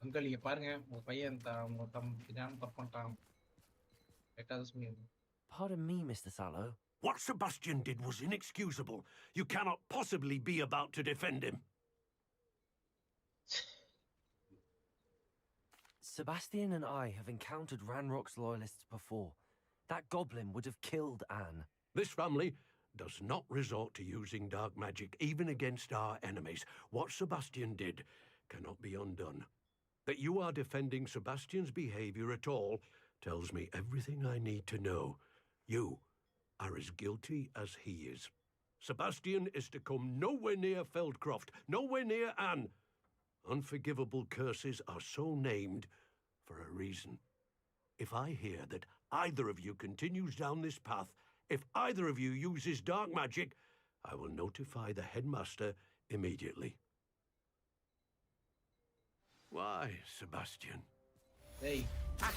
அங்கிள் இங்க பாருங்க உங்க பையன் உங்க தப்பு பண்ணிட்டான் கேட்டாத சொன்னீங்க Pardon me, Mr. Sallow. What Sebastian did was inexcusable. You cannot possibly be about to defend him. Sebastian and I have encountered Ranrock's loyalists before. That goblin would have killed Anne. This family does not resort to using dark magic even against our enemies. What Sebastian did cannot be undone. That you are defending Sebastian's behavior at all tells me everything I need to know. You are as guilty as he is. Sebastian is to come nowhere near Feldcroft, nowhere near Anne. Unforgivable curses are so named for a reason. If I hear that either of you continues down this path, if either of you uses dark magic, I will notify the headmaster immediately. Why, Sebastian? Hey, I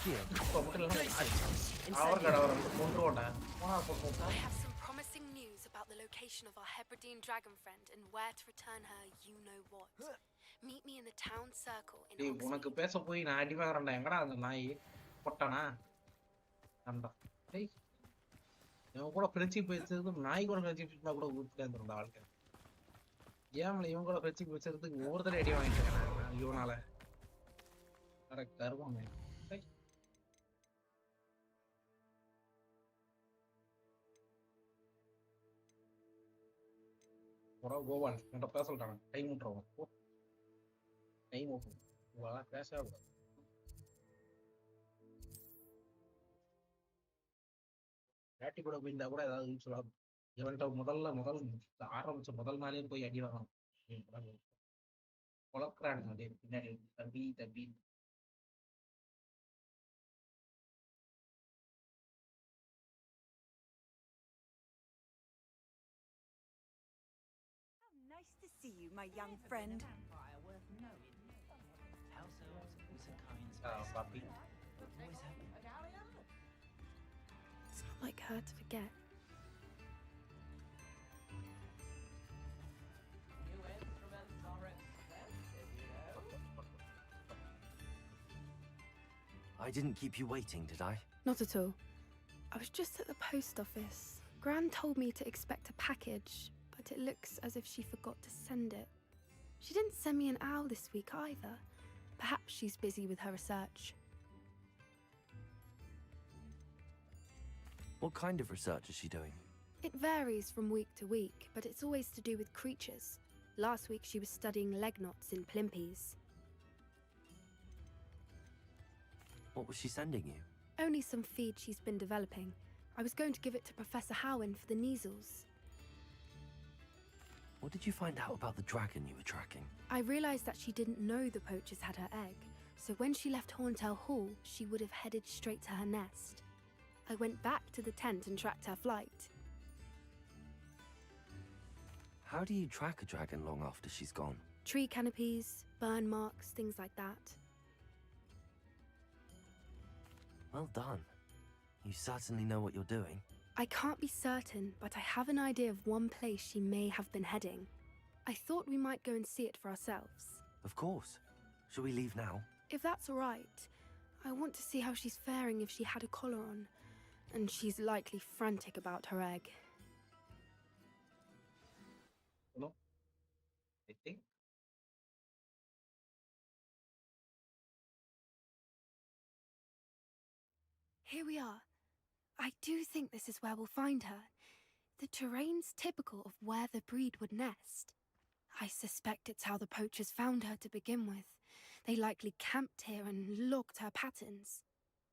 have some promising news about the location of our Hebridean dragon friend and where to return her you-know-what. Meet me in the town circle in Oxford. உனக்கு பேச போய் நான் அடி வாங்குறேன்டா எங்கடா அந்த நாய் பொட்டானா நண்டா டேய் இவன் கூட ஃப்ரெண்ட்ஷிப் வச்சது நாய் கூட ஃப்ரெண்ட்ஷிப் வச்சா கூட ஊத்திட்டே இருந்திருந்தா வாழ்க்கை ஏன்ல இவன் கூட ஃப்ரெண்ட்ஷிப் வச்சதுக்கு ஒவ்வொருத்தர அடி வாங்கிட்டேன் நான் இவனால அட கருவாங்க ஒரு கோவால் என்கிட்ட பேச சொல்லிட்டாங்க டைம் விட்டுருவோம் டைம் ஓப்பன் பேச கூட போயிருந்தா கூட ஏதாவது சொல்லலாம் இவன்ட்ட முதல் ஆரம்பிச்ச முதல் நாளே போய் அடி வாங்கணும். பொழக்கிறானுங்க அப்படியே பின்னாடி தம்பி தம்பி. How nice to see you, my young friend. Poppy It's not like her to forget. I didn't keep you waiting, did I? Not at all. I was just at the post office. Gran told me to expect a package, but it looks as if she forgot to send it. She didn't send me an owl this week either. Perhaps she's busy with her research. What kind of research is she doing? It varies from week to week, but it's always to do with creatures. Last week she was studying leg knots in plimpies. What was she sending you? Only some feed she's been developing. I was going to give it to Professor Howin for the measles. What did you find out about the dragon you were tracking? I realized that she didn't know the poachers had her egg, so when she left Horntail Hall, she would have headed straight to her nest. I went back to the tent and tracked her flight. How do you track a dragon long after she's gone? Tree canopies, burn marks, things like that. Well done. You certainly know what you're doing. I can't be certain, but I have an idea of one place she may have been heading. I thought we might go and see it for ourselves. Of course. Shall we leave now? If that's all right. I want to see how she's faring if she had a collar on. And she's likely frantic about her egg. Hello? I think. Here we are. I do think this is where we'll find her. The terrain's typical of where the breed would nest. I suspect it's how the poachers found her to begin with. They likely camped here and logged her patterns.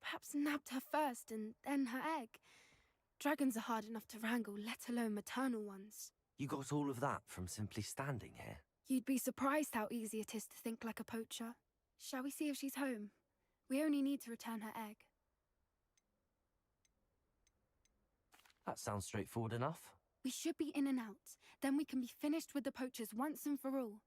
Perhaps nabbed her first and then her egg. Dragons are hard enough to wrangle, let alone maternal ones. You got all of that from simply standing here? You'd be surprised how easy it is to think like a poacher. Shall we see if she's home? We only need to return her egg. That sounds straightforward enough. We should be in and out. Then we can be finished with the poachers once and for all.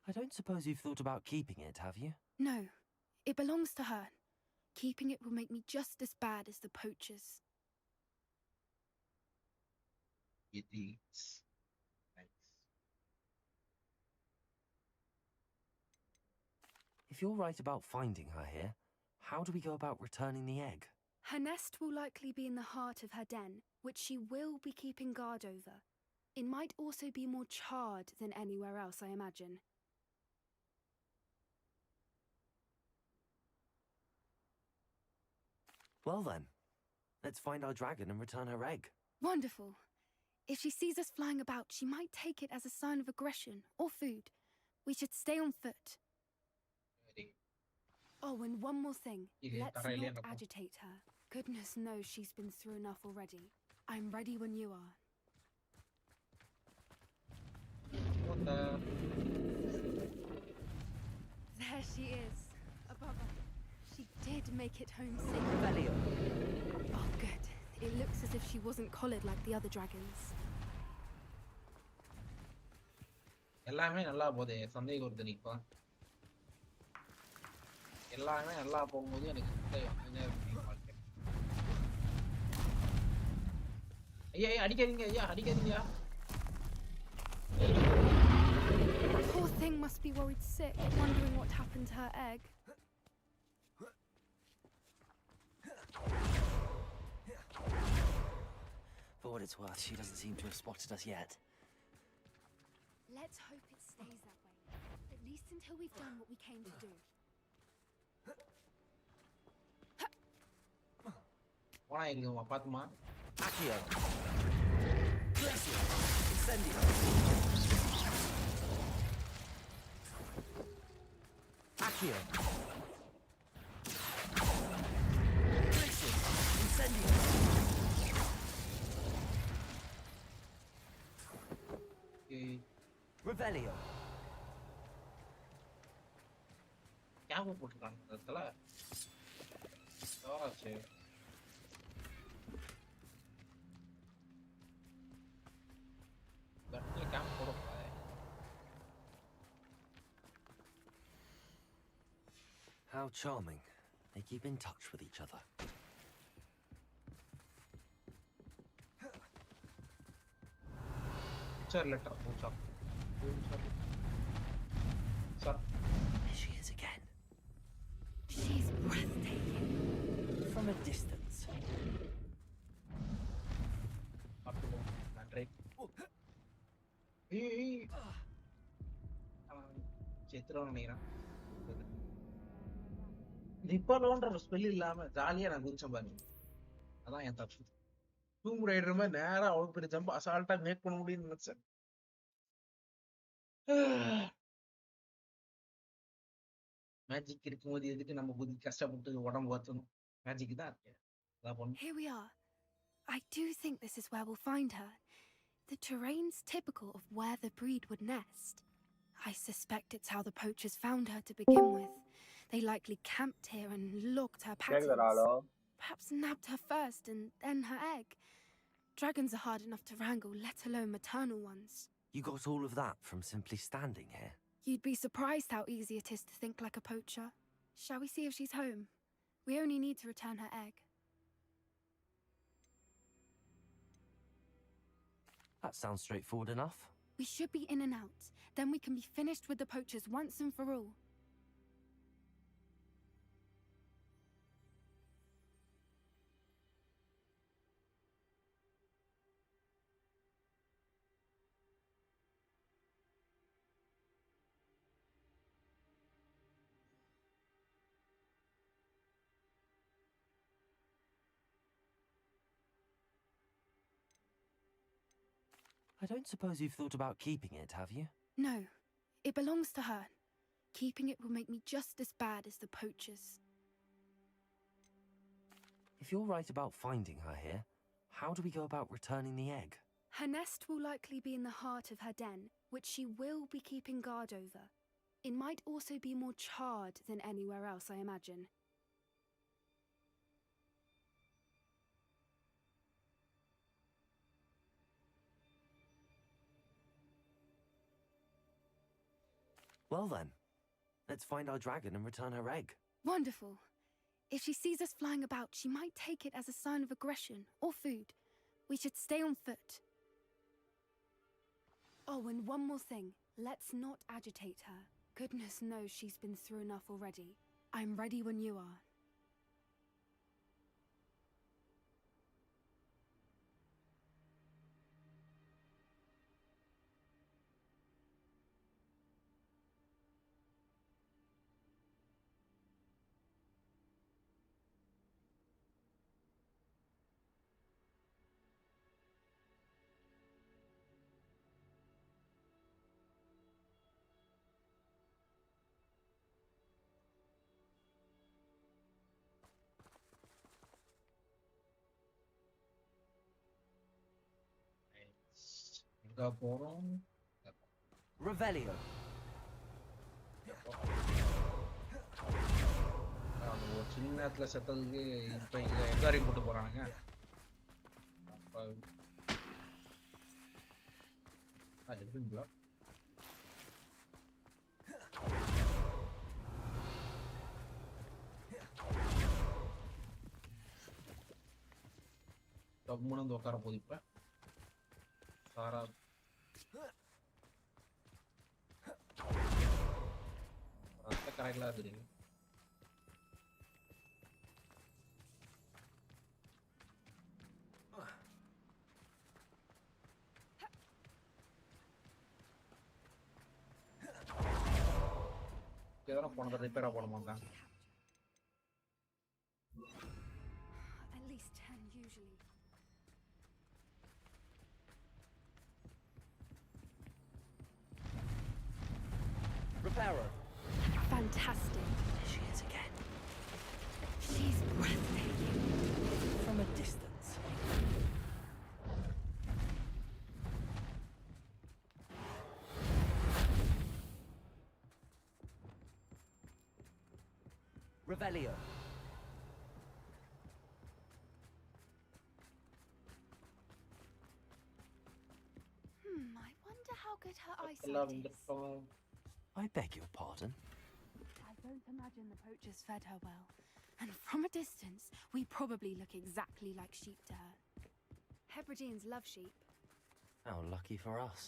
I don't suppose you've thought about keeping it, have you? No, it belongs to her. Keeping it will make me just as bad as the poachers. It is. Nice. If you're right about finding her here, how do we go about returning the egg? Her nest will likely be in the heart of her den, which she will be keeping guard over. It might also be more charred than anywhere else, I imagine. Well then, let's find our dragon and return her egg. Wonderful. If she sees us flying about, she might take it as a sign of aggression or food. We should stay on foot. Oh, and one more thing. Let's not agitate her. Goodness knows she's been through enough already. I'm ready when you are. What the? There she is, above us. She did make it home safe. Oh, good. It looks as if she wasn't collared like the other dragons. எல்லாமே நல்லா போதே சந்தேகம் வருது நீ இப்போ எல்லாமே நல்லா போகும்போது எனக்கு சந்தேகம் வந்துனே இருக்கு வாழ்க்கை ஐயா அடிக்காதீங்க ஐயா அடிக்காதீங்க Poor thing must be worried sick, wondering what happened to her egg. For what it's worth, she doesn't seem to have spotted us yet. Let's hope it stays that way. At least until we've done what we came to do. போனா இருக்குமா பாத்துமா Accio! Bless you! It's Accio. Okay. Revelio. கேம போட்டுருக்காங்க இந்த இடத்துல. யாராச்சு? இந்த இடத்துல camp போடக்கூடாது. How charming. They keep in touch with each other. Picture letter. Sir. There she is again. She's breathtaking. From a distance. நன்றி. சித்திரம் நினைக்கிறேன். நிப்பலோன்ற ஸ்பெல் இல்லாம ஜாலியா நான் குதிச்சேன் பாருங்க. அதான் என் தப்பு. டூம் ரைடர் மாதிரி நேரா அவ்வளவு பெரிய ஜம்ப் அசால்ட்டா மேக் பண்ண முடியும்னு நினைச்சேன். மேஜிக் இருக்கும்போது எதுக்கு நம்ம புத்தி கஷ்டப்பட்டு உடம்பு வச்சணும்? மேஜிக் தான் இருக்கு. அதான் பண்ணு. Here we are. I do think this is where we'll find her. The terrain's typical of where the breed would nest. I suspect it's how the poachers found her to begin with. They likely camped here and logged her patterns. Perhaps nabbed her first and then her egg. Dragons are hard enough to wrangle, let alone maternal ones. You got all of that from simply standing here? You'd be surprised how easy it is to think like a poacher. Shall we see if she's home? We only need to return her egg. That sounds straightforward enough. We should be in and out. Then we can be finished with the poachers once and for all. I don't suppose you've thought about keeping it, have you? No, it belongs to her. Keeping it will make me just as bad as the poachers. If you're right about finding her here, how do we go about returning the egg? Her nest will likely be in the heart of her den, which she will be keeping guard over. It might also be more charred than anywhere else, I imagine. Well then, let's find our dragon and return her egg. Wonderful. If she sees us flying about, she might take it as a sign of aggression or food. We should stay on foot. Oh, and one more thing. Let's not agitate her. Goodness knows she's been through enough already. I'm ready when you are. எங்க போறோம்? Revelio. அது ஒரு சின்ன நேரத்துல செத்ததுக்கு இப்ப இங்க எங்க வரைக்கும் கூட்டு போறானுங்க? அது இருக்குங்களா? கம்முன்னு வந்து உட்கார போகுது இப்ப. சாரா கரெக்டா இருக்குது. எதனா போனதை ரிப்பேரா போட மாட்டாங்க. At least 10 usually. Revelio. I wonder how good her எல்லாம் eyesight is. வந்துட்டோம். I beg your pardon. I don't imagine the poachers fed her well. And from a distance, we probably look exactly like sheep to her. Hebrideans love sheep. How lucky for us.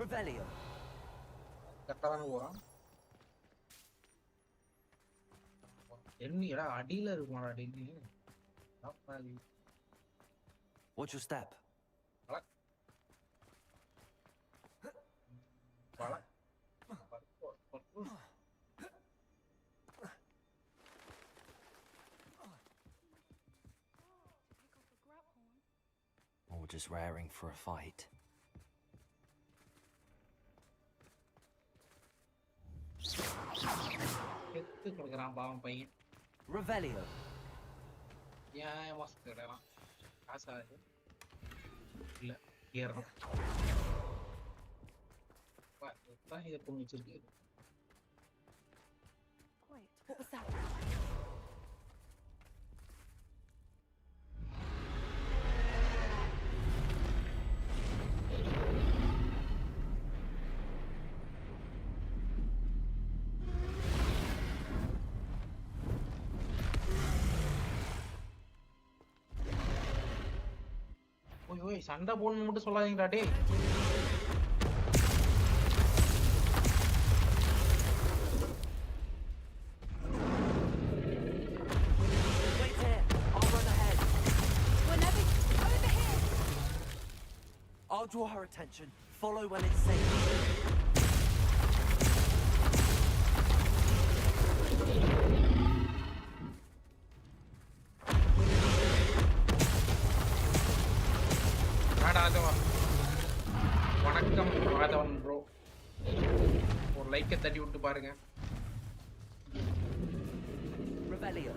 Revelio. கரெக்டாக போகிறான். என்னடா அடியில் இருக்குமாடா அடின்னு. Watch your step. Or just raring for a fight. செத்து கொடுக்குறான் பாவம் பையன். Revelio. ஏன் மாஸ்க் கிடையாது காசா இல்லை ஏறணும் தான் இதை பொண்ணு வச்சிருக்கு. Wait, what was that? ஓய் ஓய் சண்டை போடணும்னு மட்டும் சொல்லாதீங்கடா டேய். Wait here. I'll run ahead. Whenever over here. I'll draw her attention. Follow when it's safe. வணக்கம் ராதவன் ப்ரோ. ஒரு லைக்கை தட்டி விட்டு பாருங்க. Revelio.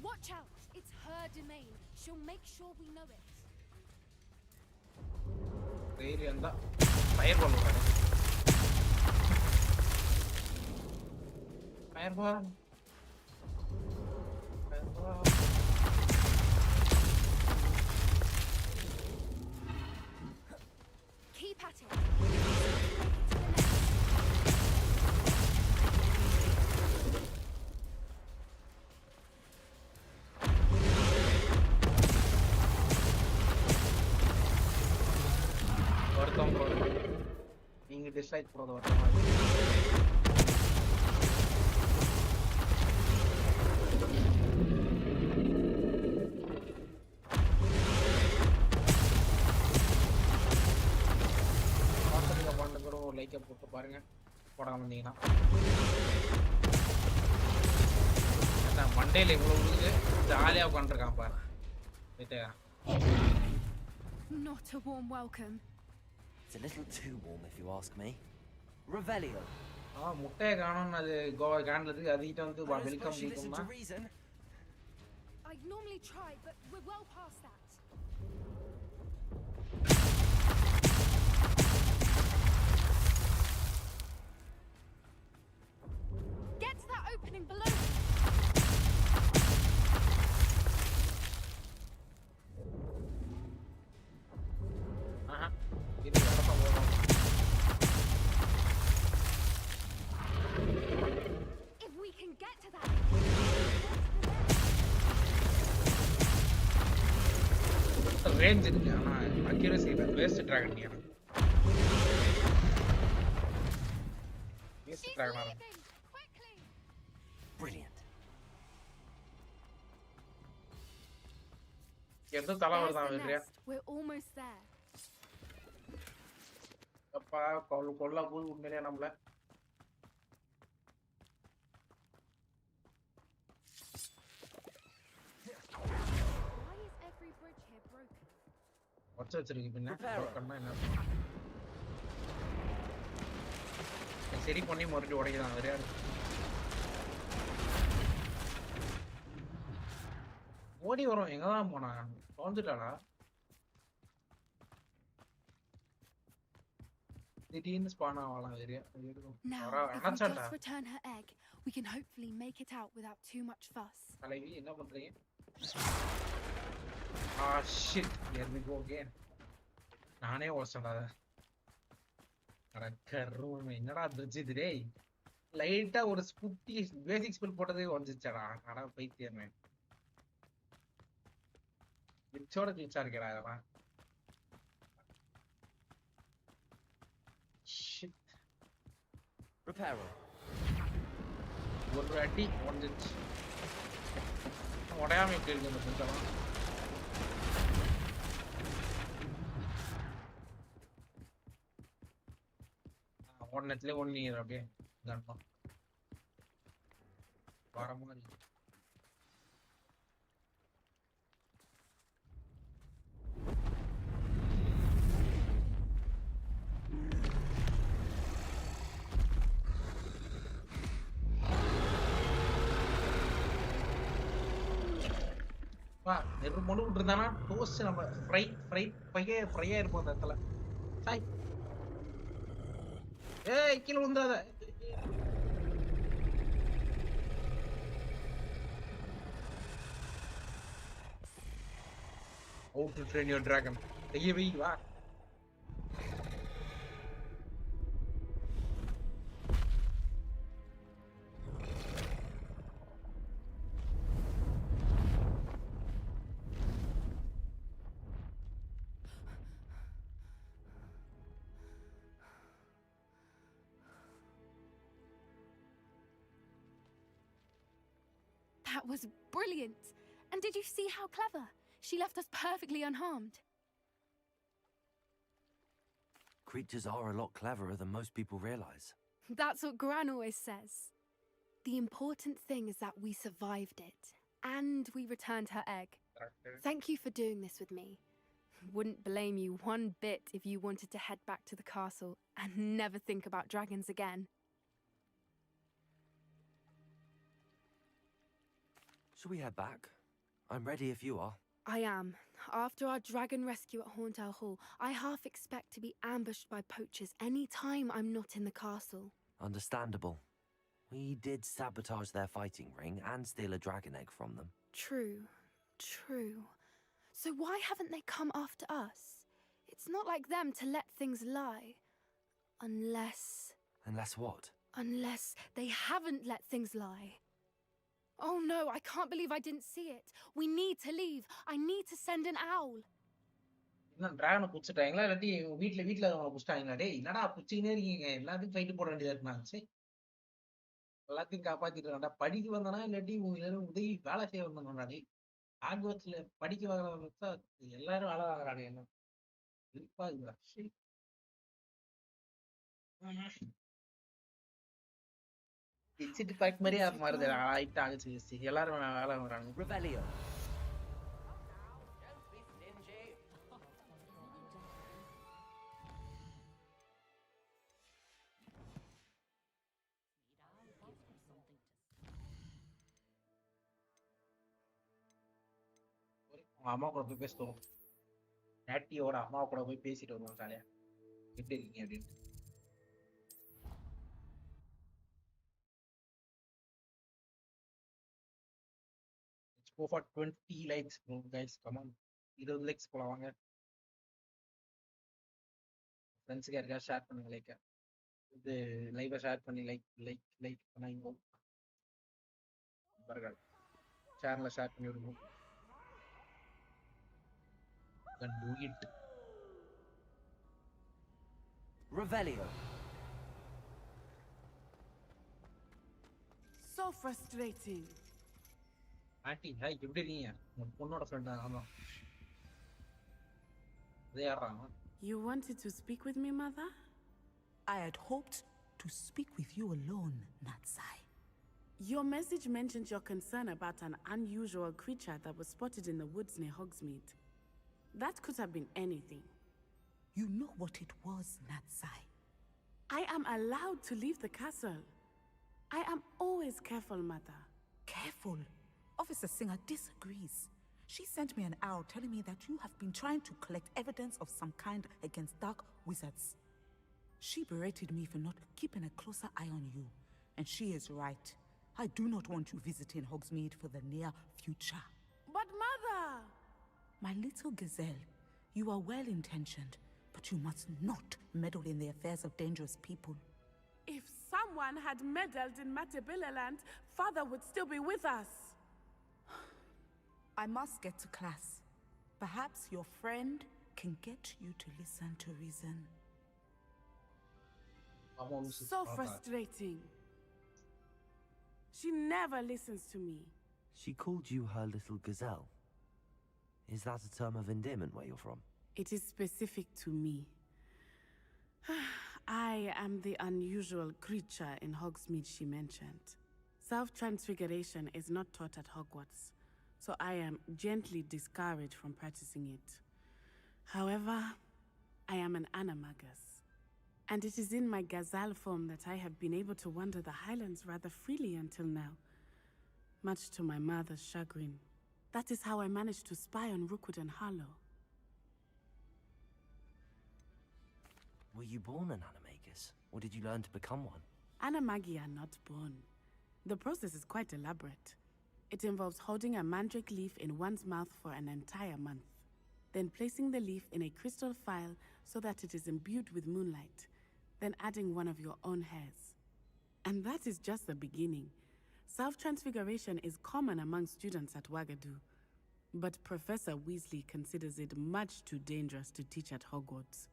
Watch out! It's her domain. She'll make sure we know it. தைரியம் தான் ஃபயர் பால் விடுறாங்க. Ball fire ball பால். Keep at it. வருத்தம் ப்ரோ. நீங்க டிஸ்லைக் போறது வருத்தமா இருக்கு. லைக்கை போட்டு பாருங்க போடாம வந்தீங்கன்னா. மண்டேல இவ்வளவு ஜாலியா உட்காந்துருக்கான் பாரு. Not a warm welcome. It's a little too warm if you ask me. Revelio. முட்டையை காணும்னு அது கோவா காண்டதுக்கு அதுகிட்ட வந்து I don't suppose welcome she listened பண்ணிட்டோம்னா to reason. I'd normally try, but we're well past that. Get to that opening below. இது நடத்த போதும். If we can get to that. Range இருக்கு ஆனா அக்யூரசி இல்ல. வேஸ்ட் டிராகன் நீ. Waste dragon. Quickly. Brilliant. எந்த தலை There's வருதான் the வெறியா. nest. We're almost there. அப்பா கொல்ல போய் உண்மையிலே நம்மள. Why is every bridge here broken? வச்சு வச்சிருக்கு பின்ன. Prepare. broken-னா என்ன? சரி பண்ணி மறுபடியும் உடைக்கிறான் வேற யாரு ஓடி வரும் எங்கதான் போனா வந்துட்டாளா திடீர்னு ஸ்பான் ஆகலாம் வேற Now, if we just return her egg, we can hopefully make it out without too much fuss. தலைவி என்ன பண்றீங்க shit here we go again நானே ஓசடாத அட கருமமே என்னடா பிரிட்ஜ் டேய் லைட்டா ஒரு குட்டி பேசிக் ஸ்பெல் போட்டதே வந்துச்சடா அட பைத்தியமே கிச்சோட கிச்சா இருக்கடா இதெல்லாம் shit Reparo. ஒரு அடி வந்துச்சு உடையாம எப்படி இருக்கு இந்த பிரிட்ஜெல்லாம் ஒன்னத்துல ஒன்னு அப்படியே கண்டம் வர மாதிரி நெருப்பு மட்டும் விட்டுருந்தானா டோஸ்ட் நம்ம ஃப்ரையா இருப்போம் அந்த இடத்துல சாய் ஏய் கீழே விழுந்துடாத How to train your dragon கையை வை வா That was brilliant. And did you see how clever? She left us perfectly unharmed. Creatures are a lot cleverer than most people realize. That's what Gran always says. The important thing is that we survived it. And we returned her egg. Thank you for doing this with me. Wouldn't blame you one bit if you wanted to head back to the castle and never think about dragons again. Shall we head back? I'm ready if you are. I am. After our dragon rescue at Hauntow Hall, I half expect to be ambushed by poachers any time I'm not in the castle. Understandable. We did sabotage their fighting ring and steal a dragon egg from them. True. So why haven't they come after us? It's not like them to let things lie. Unless what? Unless they haven't let things lie. Oh no, I can't believe I didn't see it. We need to leave. I need to send an owl. இன்னும் டிராகனை புடிச்சிட்டாங்களா இல்லாட்டி வீட்டுல புடிச்சிட்டாங்களா டேய் என்னடா புடிச்சிக்கினே இருக்கீங்க எல்லாத்தையும் fight போட வேண்டியதா இருக்குனாச்சு எல்லாத்தையும் காப்பாத்திட்டு இருக்காண்டா படிக்க வந்தானா இல்லாட்டி உதவி வேலை செய்ய வந்தானா டேய் ஆக்வர்ட்ஸ்ல படிக்க வர எல்லாரும் வேலை வாங்குறாங்க என்ன இருப்பா இதுடா டிபார்ட் மாதிரியே மாறுது ஆயிட்டு ஆகிச்சு எல்லாரும் வேலை வாங்குறாங்க Revelio. உங்க அம்மா கூட போய் பேசுவோம் நேட்டியோட அம்மா கூட போய் பேசிட்டு வருவோம் ஜாலியா எப்படி இருக்கீங்க அப்படின்ட்டு Let's go for 20 likes bro guys come on 20 likes போலாம் வாங்க ஃப்ரெண்ட்ஸ்க்கு யாருக்கா ஷேர் பண்ணுங்க லைக் இது லைவா ஷேர் பண்ணி லைக் பண்ணாங்க பர்கர் சேனலை ஷேர் பண்ணி விடுங்க can do it. Revelio. So frustrating. Auntie, hi, எப்படி இருக்கீங்க? உங்க பொண்ணோட ஃப்ரெண்டா ஆமா. They are wrong. You wanted to speak with me, mother? I had hoped to speak with you alone, Natsai. Your message mentioned your concern about an unusual creature that was spotted in the woods near Hogsmeade. That could have been anything. You know what it was, Natsai. I am allowed to leave the castle. I am always careful, Mother. Careful. Officer Singer disagrees. She sent me an owl telling me that you have been trying to collect evidence of some kind against dark wizards. She berated me for not keeping a closer eye on you. And she is right. I do not want you visiting Hogsmeade for the near future. But Mother! My little gazelle, you are well-intentioned, but you must not meddle in the affairs of dangerous people. If someone had meddled in Matabeleland, Father would still be with us. I must get to class. Perhaps your friend can get you to listen to reason. So frustrating. She never listens to me. She called you her little gazelle. Is that a term of endearment where you're from? It is specific to me. I am the unusual creature in Hogsmeade she mentioned. Self-transfiguration is not taught at Hogwarts, so I am gently discouraged from practicing it. However, I am an animagus, and it is in my gazelle form that I have been able to wander the Highlands rather freely until now, much to my mother's chagrin. That is how I managed to spy on Rookwood and Harlow. Were you born an animagus, or did you learn to become one? Animagi are not born. The process is quite elaborate. It involves holding a mandrake leaf in one's mouth for an entire month, then placing the leaf in a crystal phial so that it is imbued with moonlight, then adding one of your own hairs. And that is just the beginning. Self-transfiguration is common among students at Wagadu, but Professor Weasley considers it much too dangerous to teach at Hogwarts.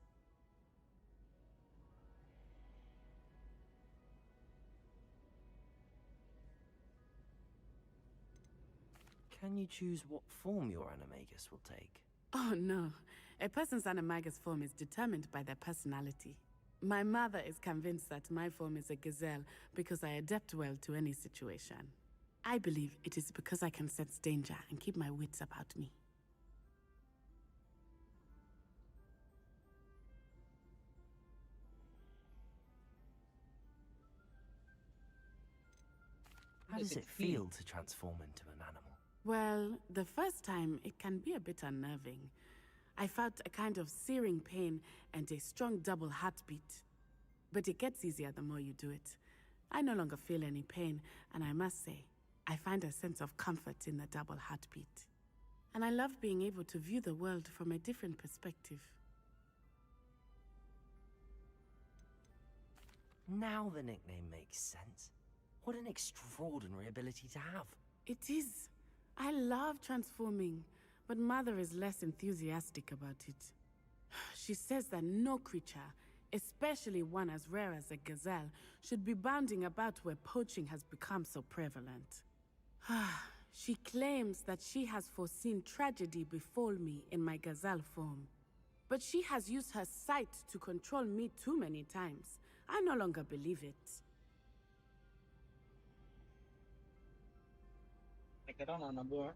Can you choose what form your animagus will take? Oh no, a person's animagus form is determined by their personality. My mother is convinced that my form is a gazelle because I adapt well to any situation. I believe it is because I can sense danger and keep my wits about me. How does it feel to transform into an animal? Well, the first time, it can be a bit unnerving. I felt a kind of searing pain and a strong double heartbeat. But it gets easier the more you do it. I no longer feel any pain, and I must say, I find a sense of comfort in the double heartbeat. And I love being able to view the world from a different perspective. Now the nickname makes sense. What an extraordinary ability to have. It is. I love transforming, but Mother is less enthusiastic about it. She says that no creature, especially one as rare as a gazelle, should be bounding about where poaching has become so prevalent. She claims that she has foreseen tragedy befall me in my gazelle form. But she has used her sight to control me too many times. I no longer believe it. நான் நம்புவேன்.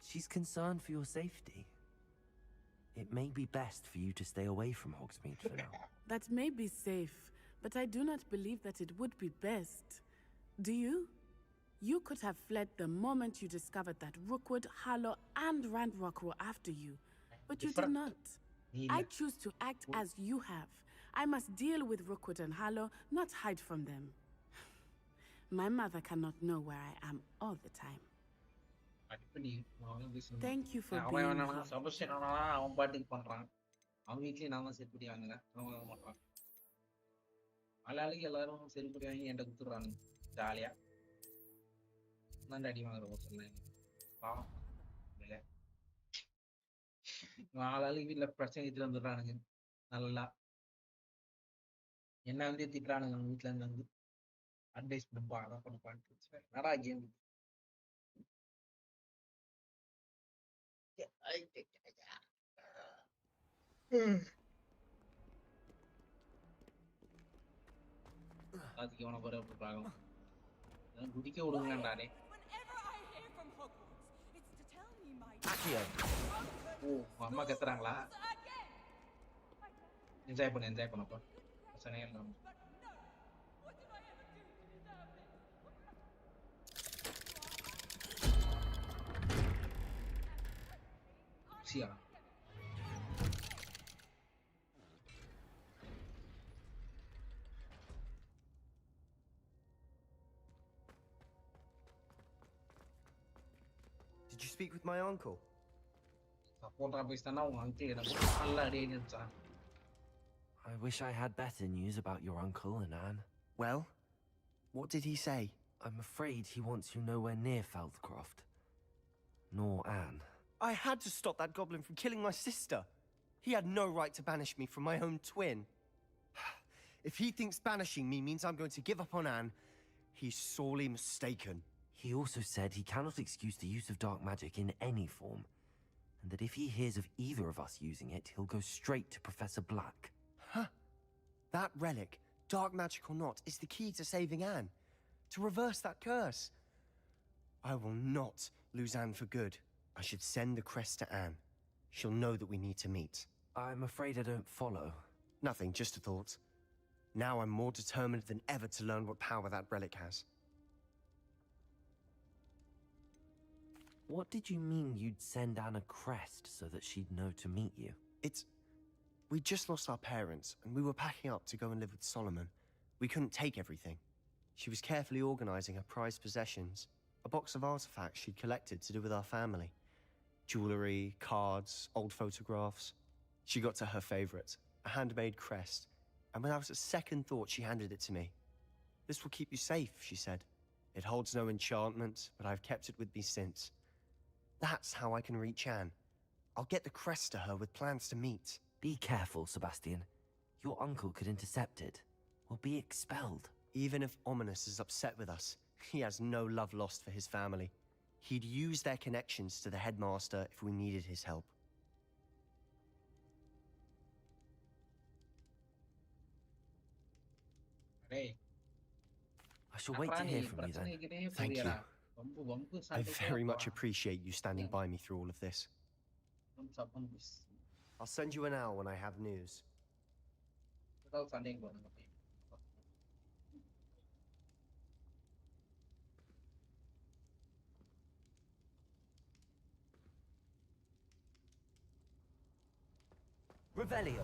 She's concerned for your safety. It may be best for you to stay away from Hogsmeade for now. That may be safe, but I do not believe that it would be best. Do you? You could have fled the moment you discovered that Rookwood, Harlow, and Ranrock were after you. But you did not. I choose to act as you have. I must deal with Rookwood and Harlow, not hide from them. My mother cannot know where I am all the time. Thank you for being here. அவன் பாட்டுக்கு பண்றான். அவன் வீட்லயும் நான் தான் செருப்படி வாங்கல. அவன் மாட்டான். ஆளாளுக்கு எல்லாரும் செருப்படி வாங்கி என்கிட்ட குடுத்துறானுங்க. ஜாலியா. நான் அடி வாங்குற சொன்னேன். பாவம். இல்ல. ஆளாளுக்கு வீட்டுல பிரச்சனை எடுத்துட்டு வந்துடுறானுங்க. நல்லா. என்ன வந்து திட்டுறானுங்க வீட்டுல இருந்து வந்து. அட்வைஸ் பண்ணுப்பா அதான் பண்ணுப்பான்னு. என்னடா கேம் அதுக்கு இவனை பாரு அப்படி பார்க்கலாம். குதிக்க விடுங்கடா டே. Whenever I hear from Hogwarts, it's to tell me my Accio. ஓ உங்க அம்மா கத்துறாங்களா? again. என்ஜாய் பண்ணப்பா. பிரச்சனையே இல்லாம. But no, what did I ever do to deserve this? Chia. Did you speak with my uncle? சப்போர்ட்டா பேசினா உங்க அங்கிள் எனக்கு நல்லா அடி அடிச்சான். I wish I had better news about your uncle and Anne. Well, what did he say? I'm afraid he wants you nowhere near Feldcroft. Nor Anne. I had to stop that goblin from killing my sister. He had no right to banish me from my own twin. If he thinks banishing me means I'm going to give up on Anne, he's sorely mistaken. He also said he cannot excuse the use of dark magic in any form, and that if he hears of either of us using it, he'll go straight to Professor Black. Huh? That relic, dark magic or not, is the key to saving Anne. To reverse that curse. I will not lose Anne for good. I should send the crest to Anne. She'll know that we need to meet. I'm afraid I don't follow. Nothing, just a thought. Now I'm more determined than ever to learn what power that relic has. What did you mean you'd send Anne a crest so that she'd know to meet you? We just lost our parents, and we were packing up to go and live with Solomon. We couldn't take everything. She was carefully organizing her prized possessions, a box of artifacts she'd collected to do with our family. Jewelry, cards, old photographs. She got to her favorite, a handmade crest, and without a second thought she handed it to me. This will keep you safe, she said. It holds no enchantment, but I've kept it with me since. That's how I can reach Anne. I'll get the crest to her with plans to meet. Be careful, Sebastian. Your uncle could intercept it, or be expelled. Even if Ominous is upset with us, he has no love lost for his family. He'd use their connections to the headmaster if we needed his help. டேய். I shall wait to hear from you then. Thank you. I very much appreciate you standing by me through all of this. I'll send you an owl when I have news. Revelio.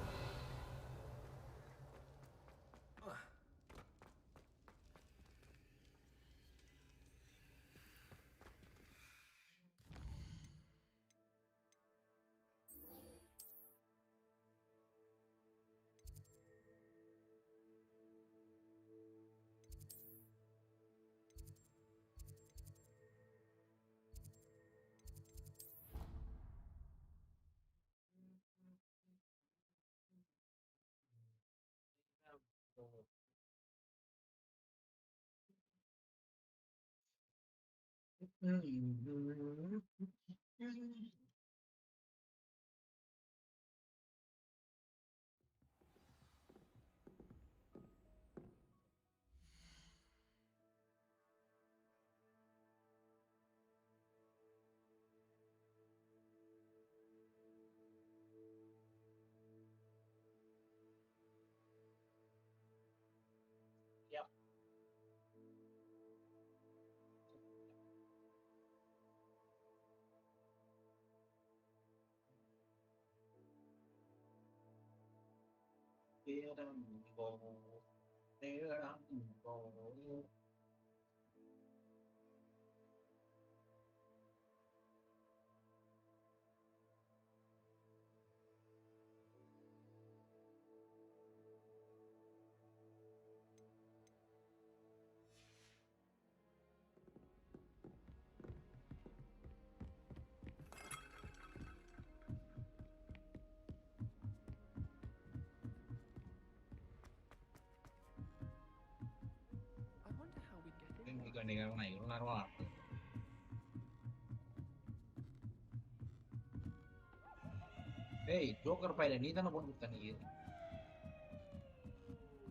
ஏய் joker பையல நீ தான போட்டு கொடுத்த நீ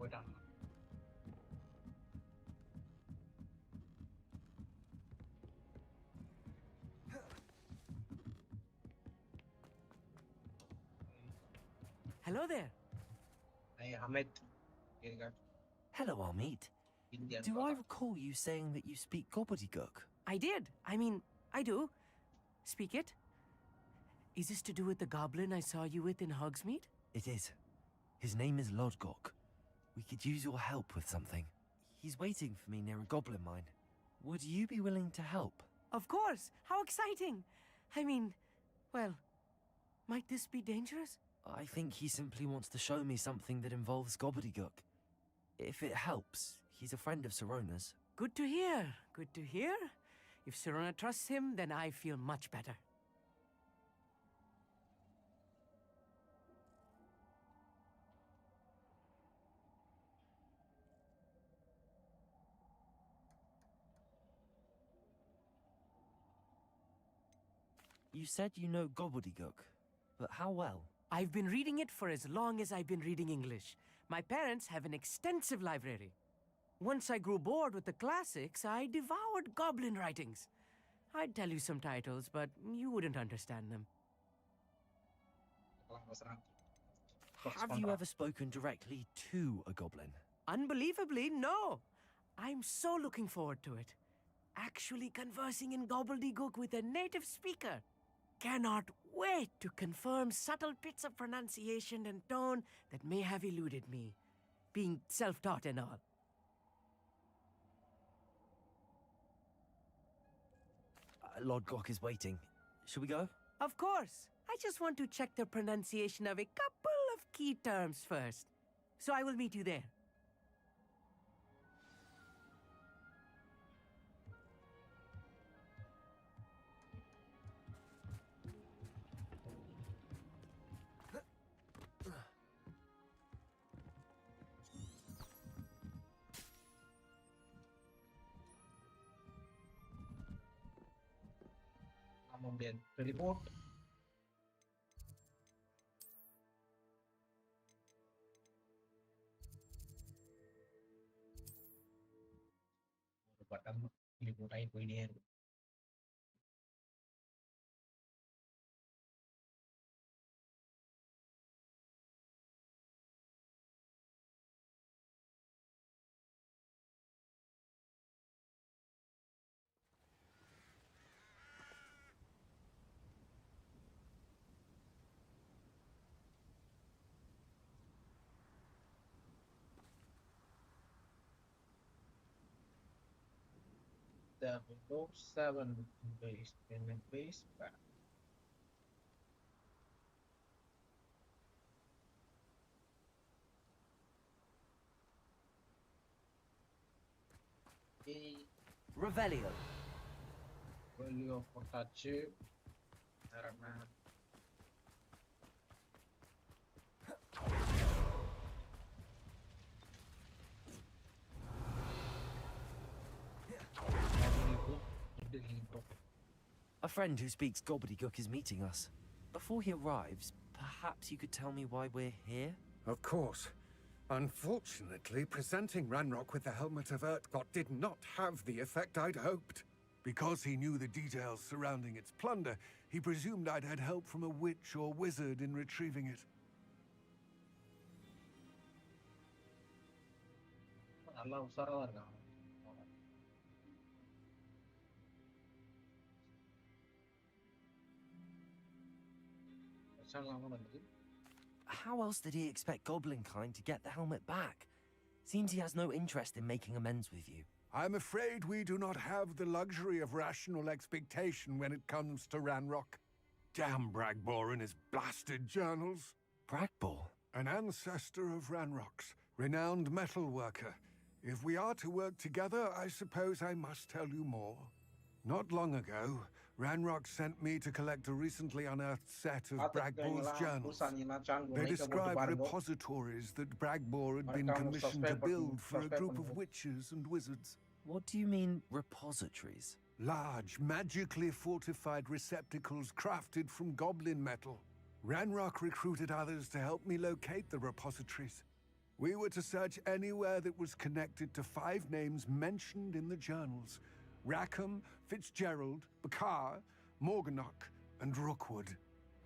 போய்ட்டான் Hello there. Hey, Hamid. Here you go. Hello, Amit. Indian. Do I recall you saying that you speak gobbledygook? I did. I mean, I do. Speak it. Is this to do with the goblin I saw you with in Hogsmeade? It is. His name is Lodgok. We could use your help with something. He's waiting for me near a goblin mine. Would you be willing to help? Of course. How exciting. I mean, well, might this be dangerous? I think he simply wants to show me something that involves gobbledygook. If it helps, he's a friend of Sirona's. Good to hear. Good to hear. If Sirona trusts him, then I feel much better. You said you know gobbledygook, but how well? I've been reading it for as long as I've been reading English. My parents have an extensive library. Once I grew bored with the classics, I devoured goblin writings. I'd tell you some titles, but you wouldn't understand them. Have you ever spoken directly to a goblin? Unbelievably, no. I'm so looking forward to it. Actually conversing in gobbledygook with a native speaker. Cannot wait to confirm subtle bits of pronunciation and tone that may have eluded me, being self-taught and all. Lodgok is waiting. Shall we go? Of course. I just want to check the pronunciation of a couple of key terms first. So I will meet you there. Kemudian report. Buatan liputan ini. The Windows 7 based payment base back. Revelio. Revelio portace. Karena A friend who speaks gobbledygook is meeting us. Before he arrives, perhaps you could tell me why we're here? Of course. Unfortunately, presenting Ranrock with the Helmet of Urtkot did not have the effect I'd hoped. Because he knew the details surrounding its plunder, he presumed I'd had help from a witch or wizard in retrieving it. Allah usahawan kamu. How else did he expect Goblinkind to get the helmet back? Seems he has no interest in making amends with you. I'm afraid we do not have the luxury of rational expectation when it comes to Ranrock. Damn Bragbor and his blasted journals. Bragbor? An ancestor of Ranrock's, renowned metalworker. If we are to work together, I suppose I must tell you more. Not long ago, Ranrock sent me to collect a recently unearthed set of Bragbor's journals. They describe repositories that Bragbor had been commissioned to build for a group of witches and wizards. What do you mean, repositories? Large, magically fortified receptacles crafted from goblin metal. Ranrock recruited others to help me locate the repositories. We were to search anywhere that was connected to 5 names mentioned in the journals. Rackham, Fitzgerald, Bakar, Morganach, and Rookwood.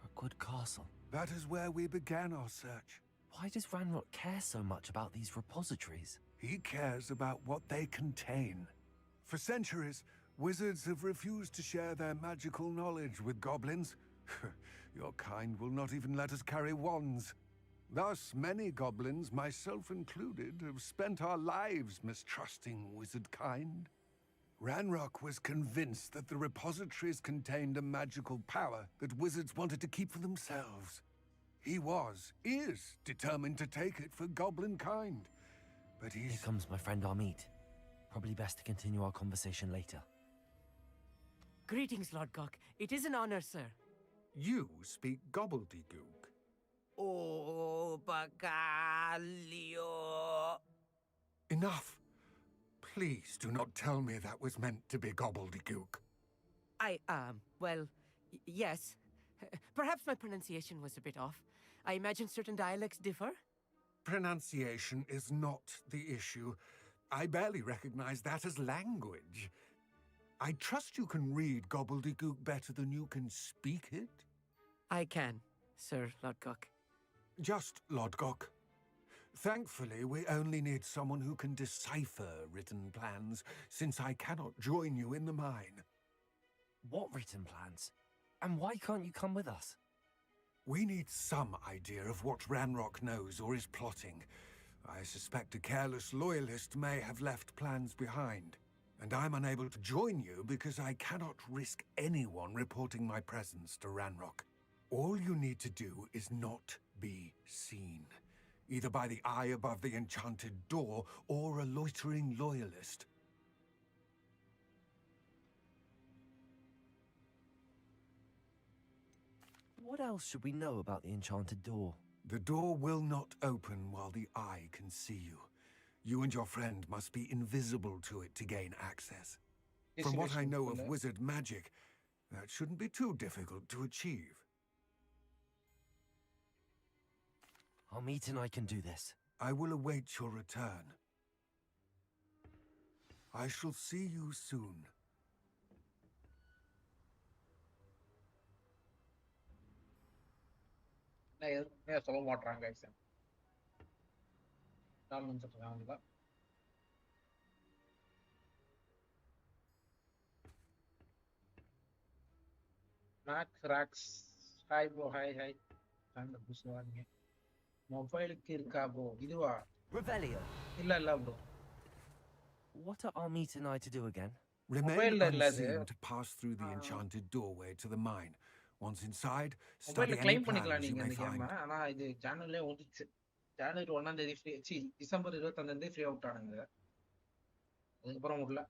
A Rookwood Castle. That is where we began our search. Why does Ranrock care so much about these repositories? He cares about what they contain. For centuries, wizards have refused to share their magical knowledge with goblins. Your kind will not even let us carry wands. Thus, many goblins, myself included, have spent our lives mistrusting wizard kind. Ranrock was convinced that the repositories contained a magical power that wizards wanted to keep for themselves. He is determined to take it for goblin kind. But Here comes my friend Amit. Probably best to continue our conversation later. Greetings, Lord Gok. It is an honor, sir. You speak gobbledygook. Oh, Bacalio. Enough. Please do not tell me that was meant to be gobbledygook. Well, yes. Perhaps my pronunciation was a bit off. I imagine certain dialects differ? Pronunciation is not the issue. I barely recognize that as language. I trust you can read gobbledygook better than you can speak it? I can, Sir Lodgok. Just Lodgok. Thankfully, we only need someone who can decipher written plans, since I cannot join you in the mine. What written plans? And why can't you come with us? We need some idea of what Ranrock knows or is plotting. I suspect a careless loyalist may have left plans behind. And I'm unable to join you because I cannot risk anyone reporting my presence to Ranrock. All you need to do is not be seen, either by the eye above the enchanted door or a loitering loyalist. What else should we know about the enchanted door? The door will not open while the eye can see you. You and your friend must be invisible to it to gain access. From what I know of wizard magic, that shouldn't be too difficult to achieve. Amit and I can do this. I will await your return. I shall see you soon. சொல்ல மாட்டாங்க exam 4 நிமிஷம் அவ்வளோதான். Max rocks hi bro hi அந்த புஷ்வாங்க மொபைலுக்கு இருக்கா bro இதுவா Revelio. இல்ல ப்ரோ. What are Amit and I to do again? Remain unseen to pass through the enchanted doorway to the mine. Once inside, study any plans you may find. ஆனா இது ஜனவரில ஓடிச்சு. ஜனவரி 1ஆம் தேதி ஃப்ரீ டிசம்பர் 25ஆம் தேதி free out ஆனாங்க. அதுக்கப்புறம் முடியல.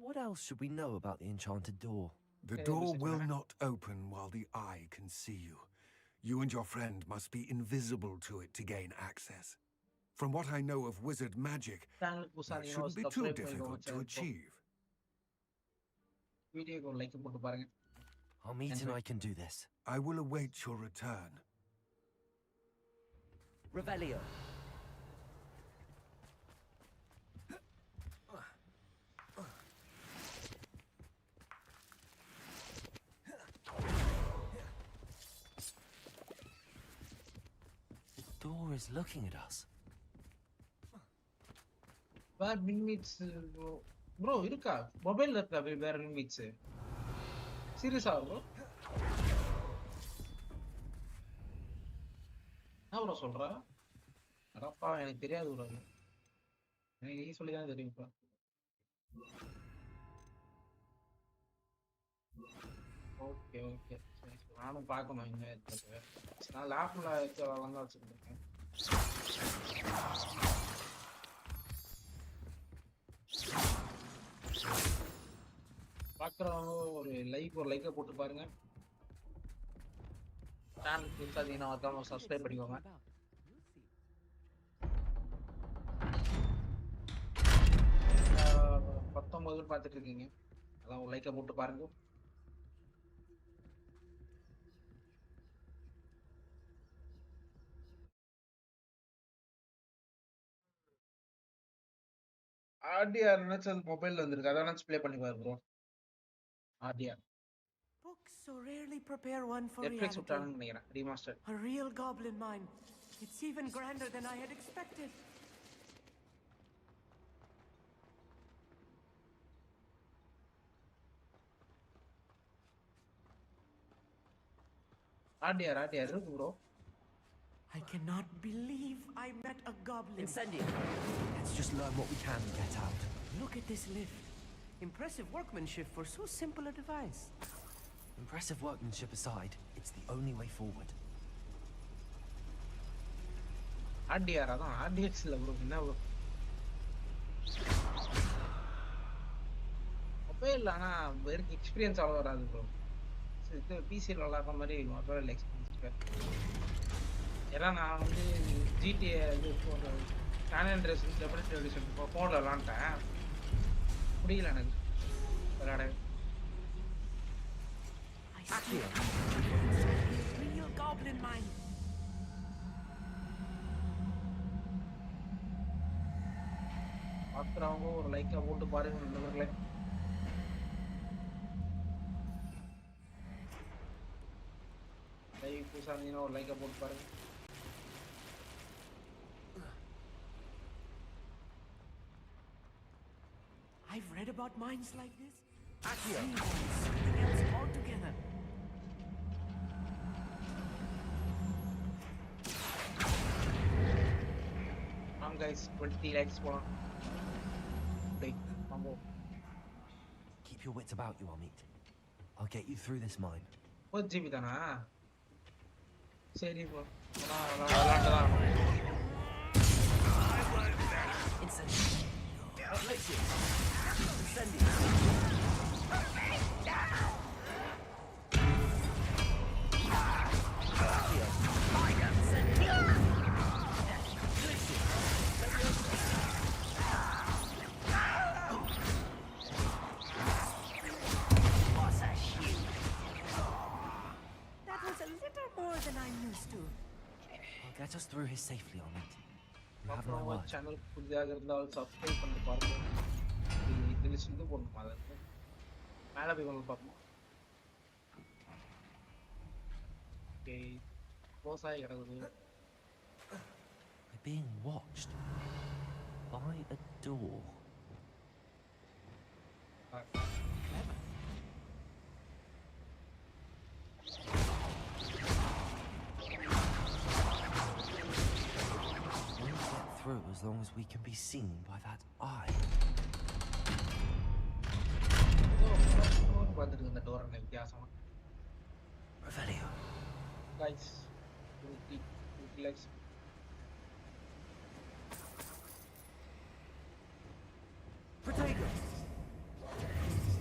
What else should we know about the enchanted door? The door will not open while the eye can see you. You and your friend must be invisible to it to gain access. From what I know of wizard magic, that shouldn't be too difficult to achieve. வீடியோக்கு ஒரு like போட்டு பாருங்க. Amit and I can do this. I will await your return. Revelio. The door is looking at us. வேற மின்மீட்ஸ் bro இருக்கா? மொபைல்ல இருக்கா வேற மின்மீட்ஸ்? சீரியஸா ப்ரோ? நான் ப்ரோ சொல்றேன். அடப்பா எனக்கு தெரியாது ப்ரோ. எனக்கு நீ சொல்லி தான் தெரியும் ப்ரோ. ஓகே நானும் பார்க்கணும் இங்க இருக்கு. நான் லேப்ல வந்து வச்சிருக்கேன். பார்க்குறவங்க ஒரு லைக்கை போட்டு பாருங்க. சேனல் புதுசாதீங்கன்னா மறக்காம சப்ஸ்கிரைப் பண்ணிக்கோங்க. பத்தொன்பது பார்த்துட்டு இருக்கீங்க, அதான் ஒரு லைக்கை போட்டு பாருங்க. ஆர்டிஆர் நினைச்சு அது மொபைல்ல வந்திருக்கு, அதான் ப்ளே பண்ணி பாரு bro. RTR Books so rarely prepare one for Netflix reality. விட்டானுன்னு நினைக்கிறேன் remaster. A real goblin mine. It's even grander than I had expected. ஆடியார் இருக்கு bro. I cannot believe I met a goblin. Incendio. Let's just learn what we can and get out. Look at this lift. Impressive workmanship for so simple a device. Impressive workmanship aside, it's the only way forward. ஆடியார் அதான் RTX இல்லை bro. என்ன bro அப்பவே இல்லை, ஆனால் வெறும் experience அவ்வளோ வராது bro. இது பிசியில் விளாட்ற மாதிரி அவ்வளோ இல்லை எக்ஸ்பீரியன்ஸ். ஏன்னா நான் வந்து ஜிடிஏ இது சான் ட்ரெஸ் டெபினட் எடிஷன் இப்போ ஃபோனில் விளாண்டேன், முடியல எனக்கு விளையாட. Real goblin mine. பார்க்குறவங்க ஒரு லைக்கை போட்டு பாருங்க நண்பர்களே. லைக் புதுசாக இருந்தீங்கன்னா ஒரு லைக்கை போட்டு பாருங்க. I've read about mines like this. Something else altogether. Come guys, 20 likes போலாம். Combo. Keep your wits about you, Amit. I'll get you through this mine. ஒரு ஜிபி தானா? சரி bro. விளாண்டதான். That was a little more than I'm used to. I'll get us through here safely, Amit. You have my word. Channel புதிதாக இருந்தால் subscribe பண்ணி பாருங்க. இதில் சிந்து போடணும், அதை மேலே போய் வந்து பார்ப்போம். ஓகே, க்ளோஸ் ஆகி கிடக்குது. We're being watched by a door. Through as long as we can be seen by that eye. பார்த்துட்டு இந்த டோர் என்ன வித்தியாசமா. Revelio. Guys, 20 likes. Potato.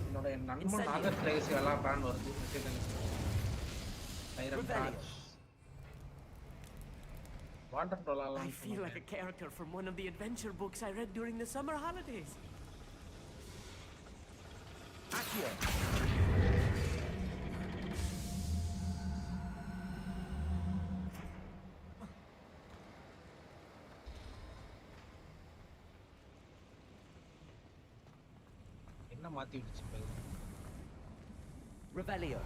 என்னோட நண்பன் நாகர் பிளேஸ் எல்லாம் பிளான் வருது. I feel like a character from one of the adventure books I read during the summer holidays. Accio. என்ன மாத்தி விட்டுச்சு பாரு. Revelio.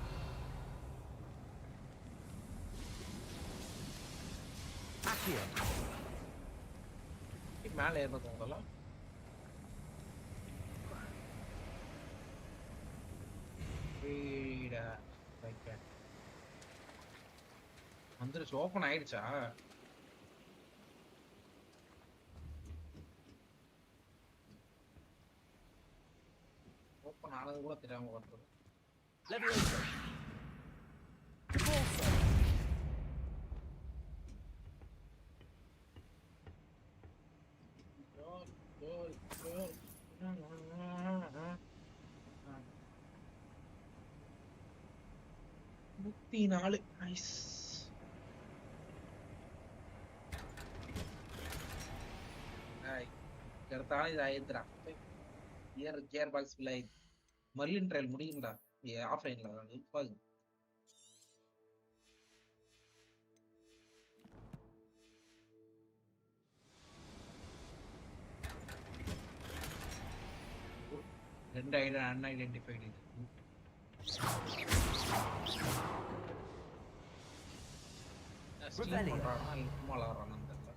Accio. மேலே ஏறது உங்களா? வீடா ரைட். வந்துருச்சு, ஓப்பன் ஆயிடுச்சா? ஓப்பன் ஆனது கூட தெரியாம வருது. Leviosa. நூத்தி 4 நைஸ். எடுத்தாலும் இது ஆயிடுறா. கியர் பாக்ஸ் ஃபுல் ஆயிடுது. மர்லின் ட்ரையல் முடியுங்கடா ஆஃப்லைன்ல. இருப்பாங்க ரெண்டு அன்ஐடென்டிஃபைடு. Steam Revelio. பண்றானா இல்ல சும்மா விளாடுறானான்னு தெரியல.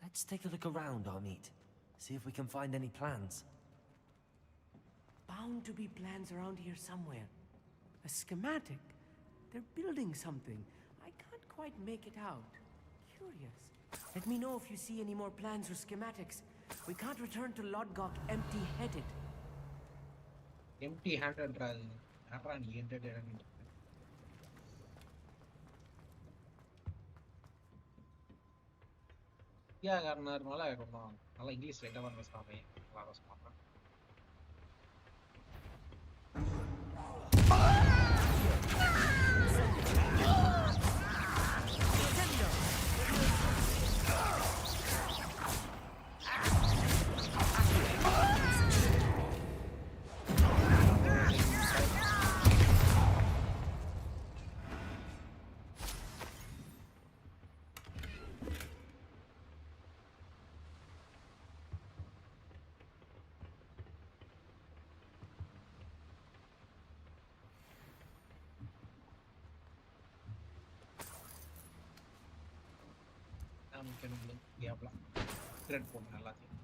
Let's take a look around, Amit. See if we can find any plans. Bound to be plans around here somewhere. A schematic. They're building something. I can't quite make it out. Curious. Let me know if you see any more plans or schematics. We can't return to Lodgok empty-headed. Empty ஹேண்டட்ரா அது. யாரா நீ entertainment. காரணனால கொஞ்சம் நல்லா English லைட்டா தான் பேசுறாங்க. நல்லா பேச மாட்டான். கேப்லாம் கிரெட் போட்டு எல்லாத்தையும்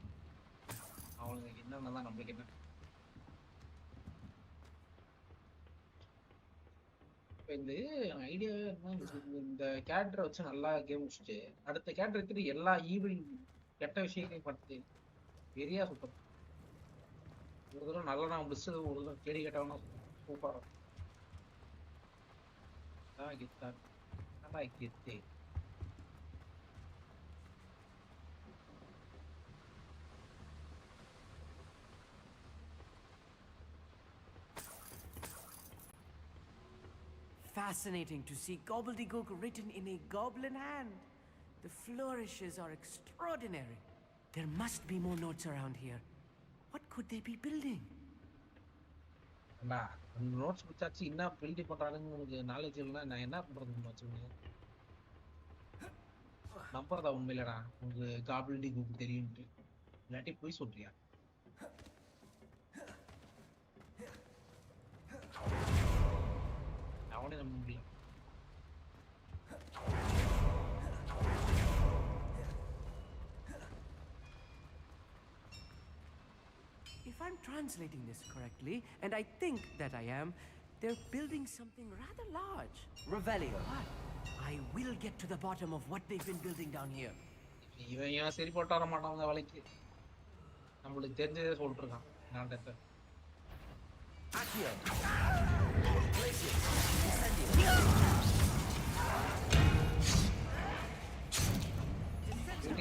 அவனுக்கு என்னன்னா நம்மளுக்கு என்ன இப்போ இந்த ஐடியா என்ன இந்த கேரக்டரை வச்சு நல்லா கேம் முடிச்சுட்டு அடுத்த கேரக்டர் எடுத்துட்டு எல்லா ஈவில் கெட்ட விஷயங்களையும் பார்த்து வெறியா சுத்தம் ஒரு தடவை நல்லா நான் முடிச்சது ஒரு தடவை கேடி கேட்டவனா சூப்பராக கெத்தான் நல்லா கெத்தே Fascinating to see gobbledygook written in a goblin hand. The flourishes are extraordinary. There must be more notes around here. What could they be building? அண்ணா அந்த நோட்ஸ் பிடிச்சாச்சு என்ன பில்டி பண்றாங்கன்னு உங்களுக்கு நாலேஜ் இல்லைன்னா நான் என்ன பண்றதுன்னு வச்சுக்கோங்க நம்புறதா உண்மையிலடா உங்களுக்கு காபிலிட்டி குரூப் தெரியும்ட்டு இல்லாட்டி போய் சொல்றியா அவனே நம்ப முடியல If I'm translating this correctly, and I think that I am, they're building something rather large. Revelio. But I will get to the bottom of what they've been building down here. இவன் ஏன் சரி போட்டு வர மாட்டான் அந்த வேலைக்கு நம்மளுக்கு தெரிஞ்சதே சொல்லிட்டு இருக்கான் நான் Accio.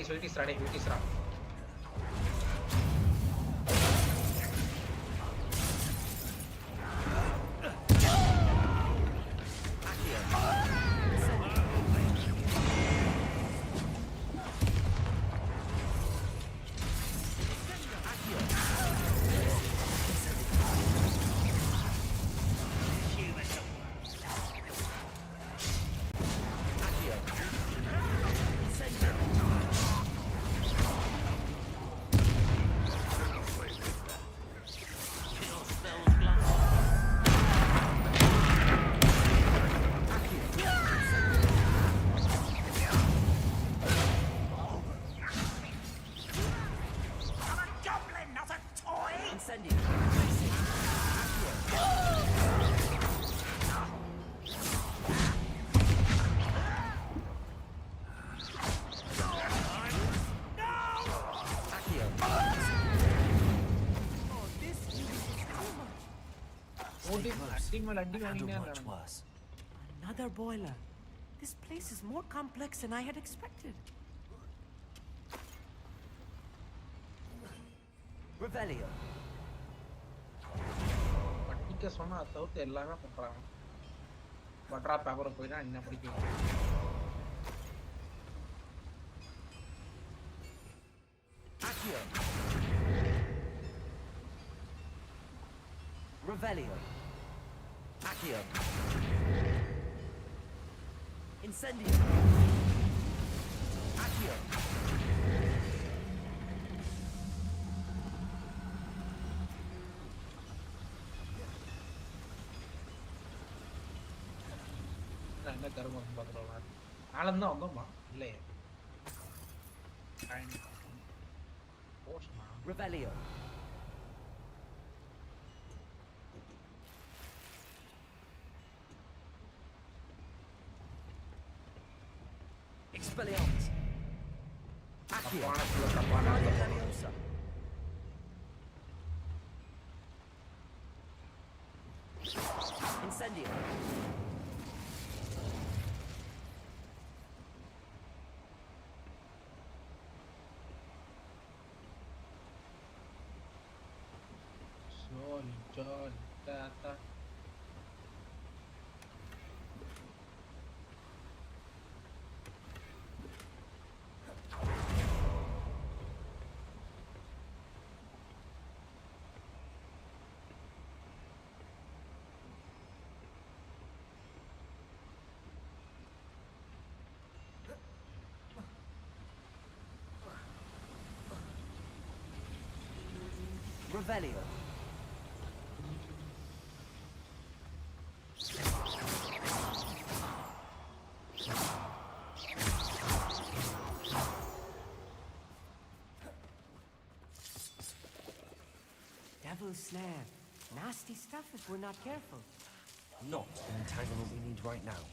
Waitis ready, Waitis ready. Another boiler. This place is more complex than I had expected. Revelio. படிக்க சொன்னா தவிர்த்து எல்லாமே பண்றாங்க பட்ரா பேப்பரை போய் தான் என்ன படிக்கலாம் Accio. Revelio. Accio. Incendio. Accio. என்ன கருமம் பார்த்துருவாங்க. நாளம் தான் வந்தோமா இல்லையே. Revelio. Expelliarmus. Accio. Leviosa. Incendio. John, Tata. Revelio. Devil's snare. Nasty stuff if we're not careful. Not the entanglement we need right now.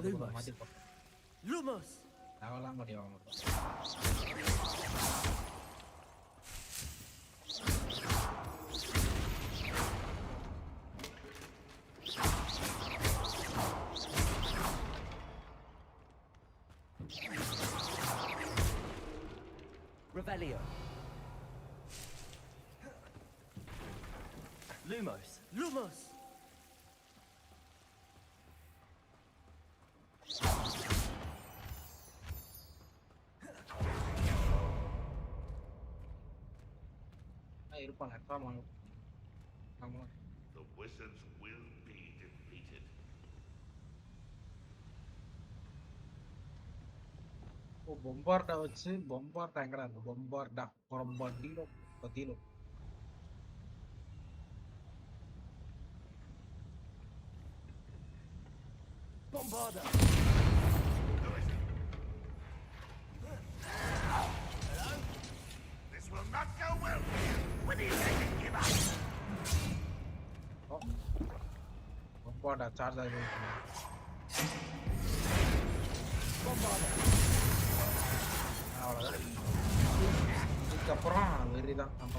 Lumos. Lumos. Revelio. Lumos. Lumos. The wizards will be defeated. Bombarda வச்சு bombarda எங்கடா இருக்கு bombarda bombardino patino Bombarda. Hello? This will not go well. When are you going to give up? Oh. Bombarda charge ஆகி Bombarda. அவ்வளவுதான். இதுக்கப்புறம் வெறிதான் நம்ம.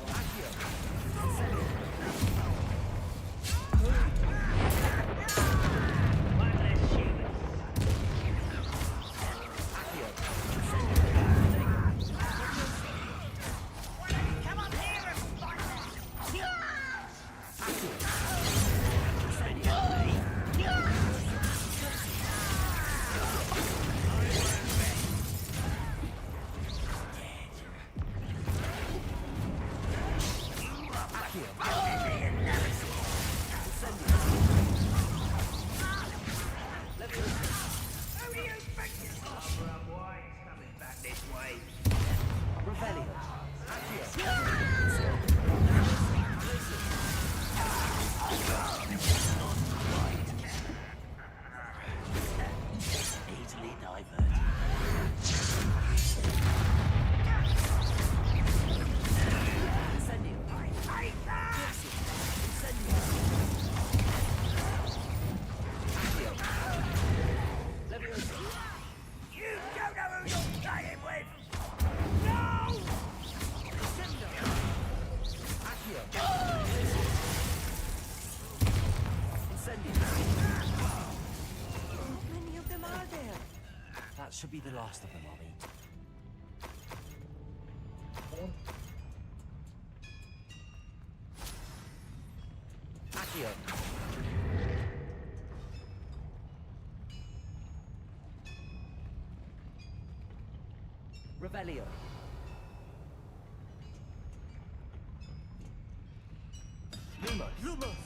That should be the last of them, Mommy. Accio. Revelio. Lumos. Lumos.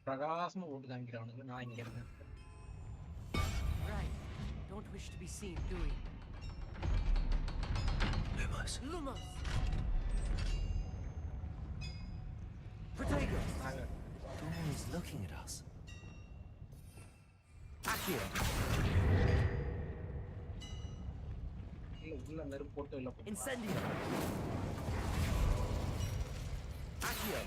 பிரகாசமா ஓட்டு காமிக்கிறானுங்க நான் இங்க இருக்கேன். Right. Don't wish to be seen, do we? Lumos. Lumos. Protego! Dawn is looking at us. Accio! உள்ள நெருப்பு போட்டு உள்ள போறா. Incendio! Accio!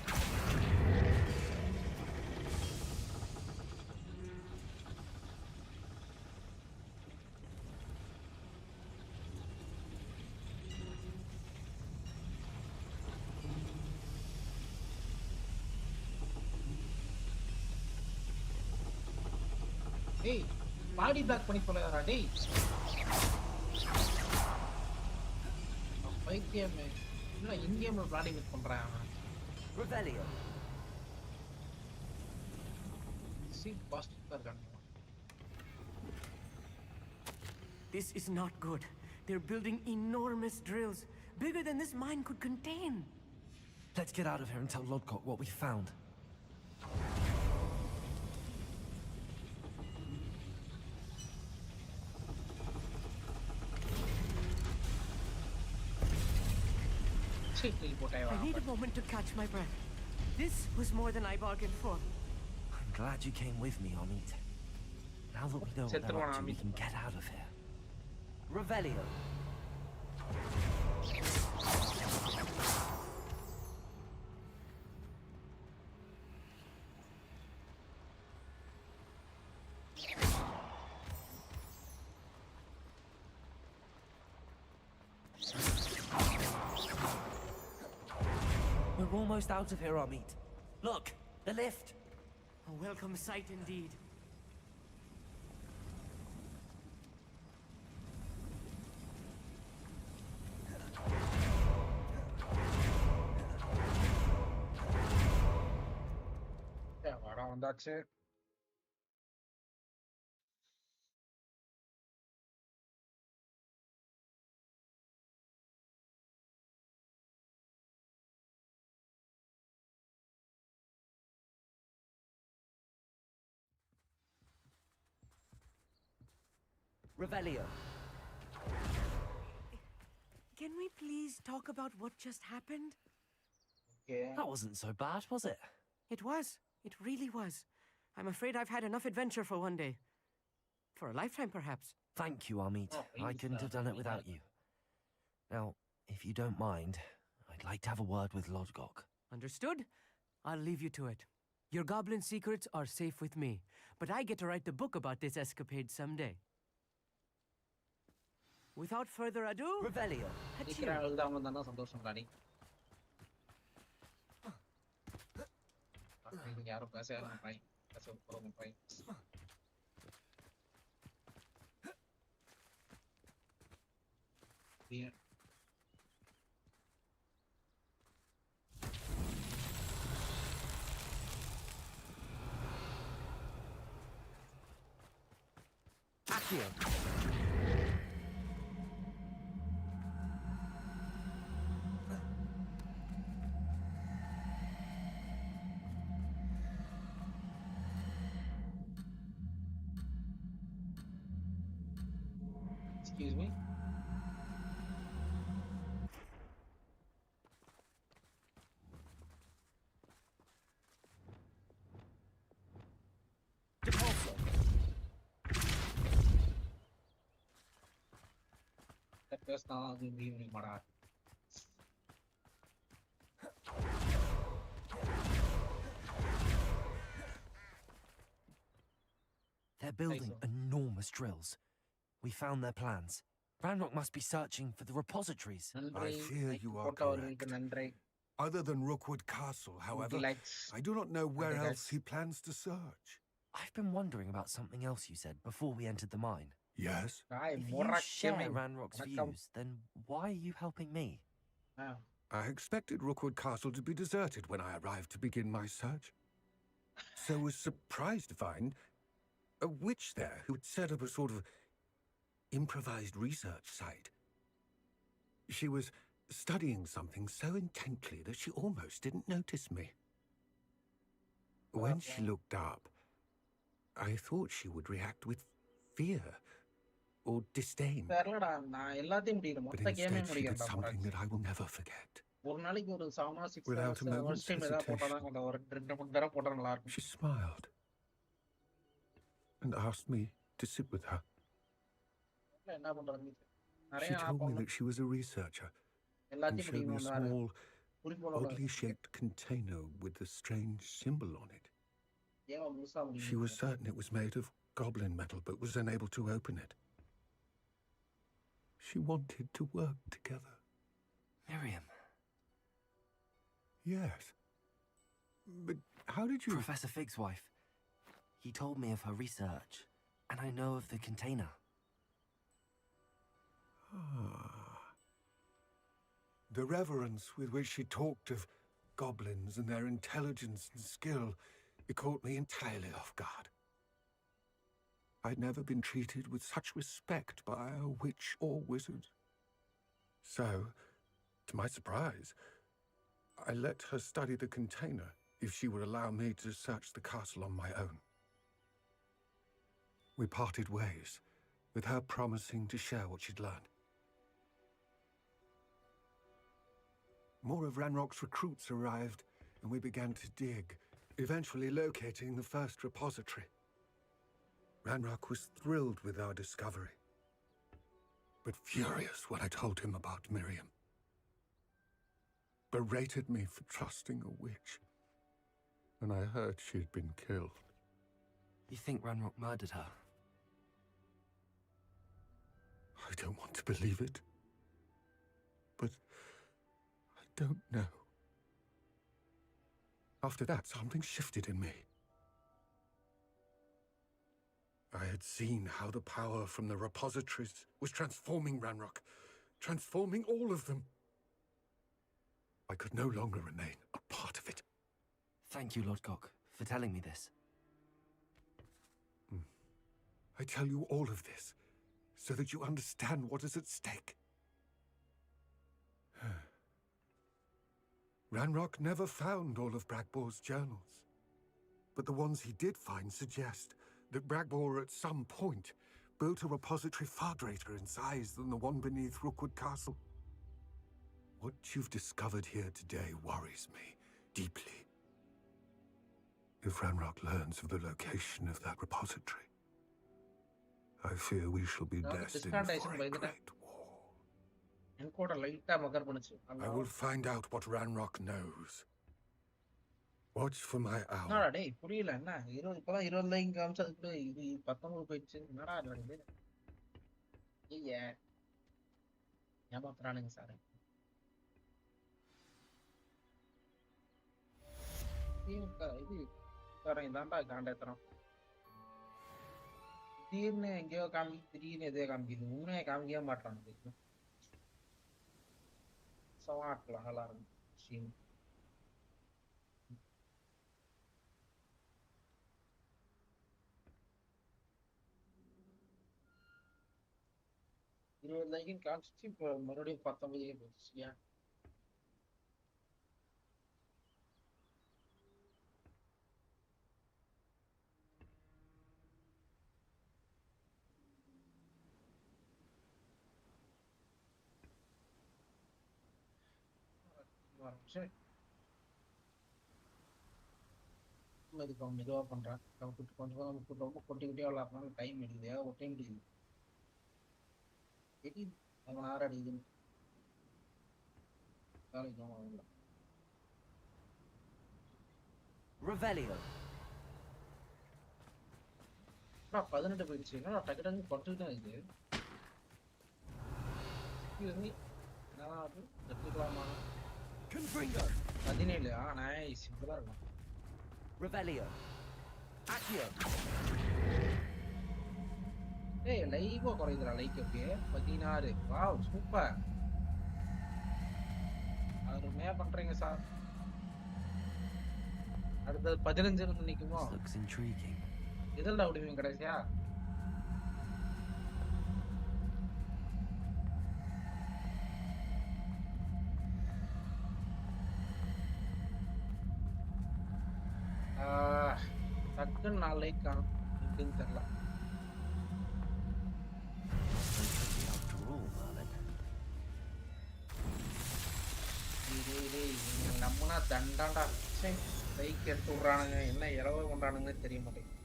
டேய் பாடி பேக் பண்ணி போலடா டேய். பைத்தியமே. இல்ல இங்கேயும் பாடி பேக் பண்றான் அவன். Revelio! சி பாஸ்டா இருக்கான். This is not good. They're building enormous drills, bigger than this mine could contain. Let's get out of here and tell Lodgok what we found. I need a moment to catch my breath. This was more than I bargained for. I'm glad you came with me, Amit. Now that we know what they're up to, we can get out of here. Revelio. We're almost out of here, Amit. Look, the lift. A welcome sight indeed. வாடா வந்தாச்சு. Revelio. Can we please talk about what just happened? Okay. That wasn't so bad, was it? It was. It really was. I'm afraid I've had enough adventure for one day. For a lifetime, perhaps. Thank you, Amit. I couldn't have done it without you. Now, if you don't mind, I'd like to have a word with Lodgok. Understood? I'll leave you to it. Your goblin secrets are safe with me, but I get to write the book about this escapade someday. Without further ado, Revelio. சீக்கிரம் எழுதாம இருந்தா சந்தோஷம் ராணி. நீங்க யாரும் பேசாம பாய். பேச போறோம் பாய். Bien. Accio. Excuse me. Depulso. That's not the evening, Mara. They're building enormous drills. We found their plans. Ranrock must be searching for the repositories. I fear you are correct. Other than Rookwood Castle, however, I do not know where else he plans to search. I've been wondering about something else you said before we entered the mine. Yes? If you share Ranrock's views, then why are you helping me? I expected Rookwood Castle to be deserted when I arrived to begin my search. So was surprised to find a witch there who had set up a sort of improvised research site. She was studying something so intently that she almost didn't notice me. When she looked up, I thought she would react with fear or disdain. But instead she did something that I will never forget. ஒரு நாளைக்கு ஒரு 7 hours 6 Without hours a moment's first time ஏதாவது போட்டா hesitation, தான் அந்த ஒரு 2 தடவை போட்டா நல்லா இருக்கும். she smiled and asked me to sit with her. என்ன பண்றது? She நிறைய told me that she was a researcher and எல்லாத்தையும் showed me a படிக்கணும் தான் small, குறிக்கோளோட oddly shaped container with a strange symbol on it. ஏன் முழுசா She was certain it was made of goblin metal, but was unable to open it. She wanted to work together. Miriam. Yes. But how did you... Professor Fig's wife. He told me of her research, and I know of the container. The reverence with which she talked of goblins and their intelligence and skill, it caught me entirely off guard. I'd never been treated with such respect by a witch or wizard. So, to my surprise, I let her study the container if she would allow me to search the castle on my own. We parted ways, with her promising to share what she'd learned. More of Ranrock's recruits arrived, and we began to dig, eventually locating the first repository. Ranrock was thrilled with our discovery, but furious when I told him about Miriam. Berated me for trusting a witch, and I heard she'd been killed. You think Ranrock murdered her? I don't want to believe it, but I don't know. After that, something shifted in me. I had seen how the power from the repositories was transforming Ranrock, transforming all of them. I could no longer remain a part of it. Thank you, Lord Cock, for telling me this. I tell you all of this so that you understand what is at stake. Ranrock never found all of Bragbor's journals, but the ones he did find suggest that Bragbor at some point built a repository far greater in size than the one beneath Rookwood Castle. What you've discovered here today worries me deeply. If Ranrock learns of the location of that repository, I fear we shall be destined for a great war. I will find out what Ranrock knows. Watch for my hour. என்னடா டேய் புரியல என்ன 20 இப்பதான் 20 line காமிச்சதுக்கு இது 19 போயிடுச்சு என்னடா நடக்குது ஐயா ஏமாத்துறானுங்க சார் இது சார் இதாண்டா காண்டேத்துறோம் திடீர்னு எங்கேயோ காமி திடீர்னு எதையோ காமிக்குது உண்மையை காமிக்கவே மாட்டானுங்க சவாட்லாம் நல்லா இருக்கும் சீன் இருபது லைக்கும் காமிச்சிச்சு இப்போ மறுபடியும் 19 போச்சு ஏன் சரி இதுக்கு அவன் மெதுவாக பண்ணுறான் கொஞ்சம் ரொம்ப கொட்டி கொட்டியாக விளாட்றனால டைம் எடுக்குது ஒரு டைம் எடுக்குது தெரியுது அவன் ஆறு அடிக்குதுன்னு வேலைக்கு அவங்கள Revelio. 18 போயிடுச்சு என்னடா டக்கு டக்கு பட்டுட்டு தான் இது என்னதான் அது எடுத்துக்கலாமா 17 நைஸ் இப்பதான் இருக்கும் Revelio. Accio. ஏய் லைவா குறையுதுடா லைக் அப்படியே 16 வாவ் சூப்பர் அருமையா பண்றீங்க சார் அடுத்து 15 இருந்து நிக்குமோ Looks intriguing. இதெல்லாம் விடுவீங்க கடைசியா டக்குன்னு 4 லைக் காணும் எப்படின்னு தெரியல After all, Merlin. டேய் நம்மனா தண்டாண்டா. சே லைக் எடுத்து விடுறானுங்க, என்ன இலவ பண்றானுங்கன்னு தெரிய மாட்டேங்குது.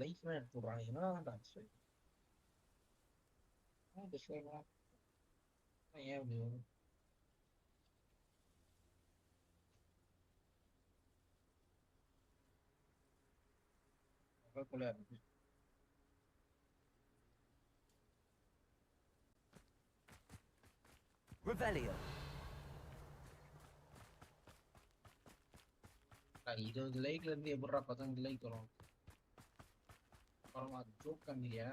லைஃப்லாம் எடுத்து விடுறாங்க, என்னடா சரி விஷயம்லாம் ஏன் இப்படி வருது? அவளுக்குள்ள இருக்கு. Revelio. 20 லைக்ல இருந்து எப்படிடா 15 லைக் வரும்? பரமா ஜோக் பண்ணியா?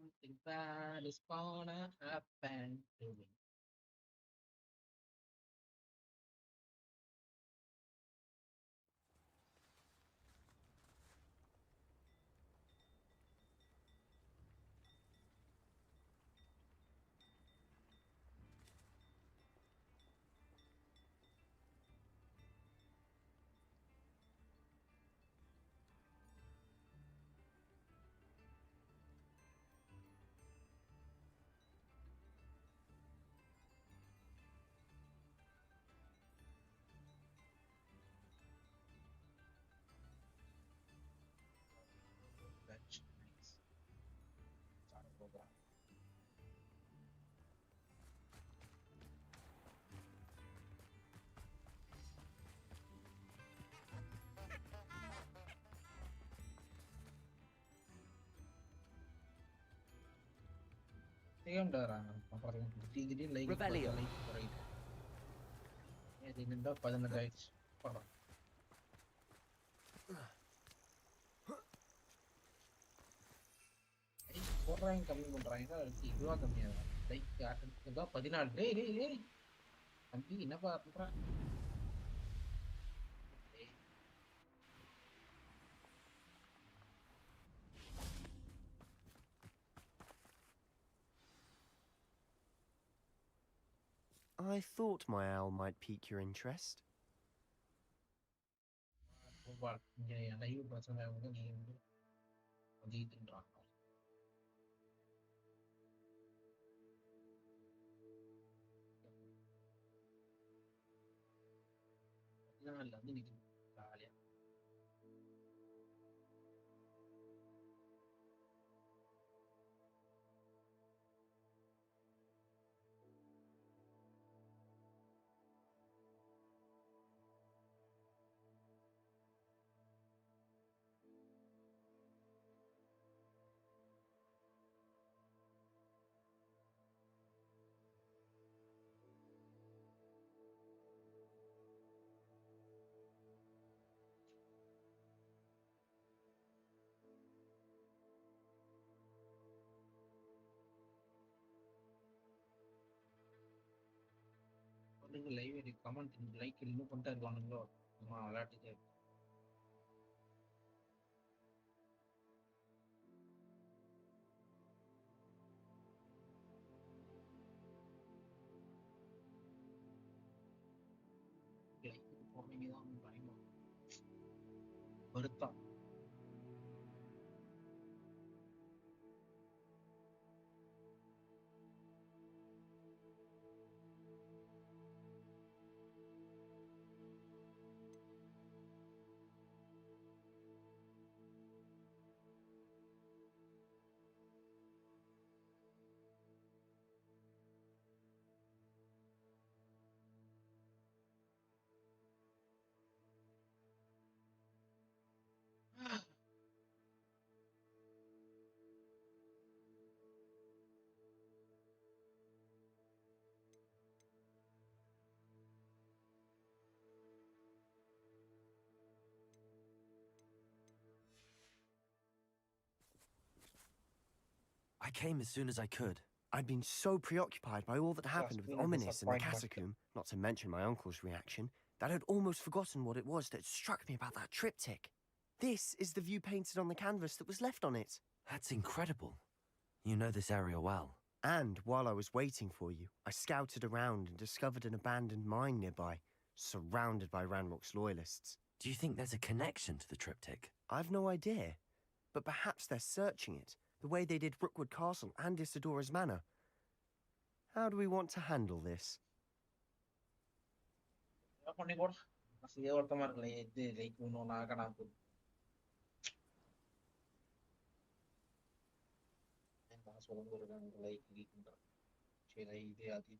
Something bad is gonna happen to me. That's nice. Start a program. செய்யண்டாராங்க அப்புறம் திடீர்னு லைக் Revelio. லைக் குறையுது. இது நின்றா 18 ஆயிடுச்சு. படம் லைக் போடுறாங்க கம்மி பண்றாங்க, இதுவா கம்மியாகும் லைக். இதான் 14. டேய் டேய் டேய் தம்பி என்னப்பா பண்ற? I thought my owl might pique your interest. இங்க லைவ் பசங்க வந்து நீ வந்து அதிகன்றாங்க. இல்ல வந்து நீ ஜாலியா லைவ் கமெண்ட் லைக் இன்னும் பண்ணிட்டே இருக்கானுங்களோ விளையாட்டுக்கு. போறீங்கதான் பயமா வருத்தம். I came as soon as I could. I'd been so preoccupied by all that happened with been a Ominis and the disappointment. Catacomb, not to mention my uncle's reaction, that I'd almost forgotten what it was that struck me about that triptych. This is the view painted on the canvas that was left on it. That's incredible. You know this area well. And while I was waiting for you, I scouted around and discovered an abandoned mine nearby, surrounded by Ranrock's loyalists. Do you think there's a connection to the triptych? I've no idea, but perhaps they're searching it, the way they did Rookwood Castle and Isidora's Manor. How do we want to handle this? masih ஒருத்தமா இருக்குல்ல இது like இன்னொன்னு ஆகனா போகுது நான் சொல்லுங்க ஒரு like இருக்குன்ற சரி இது அது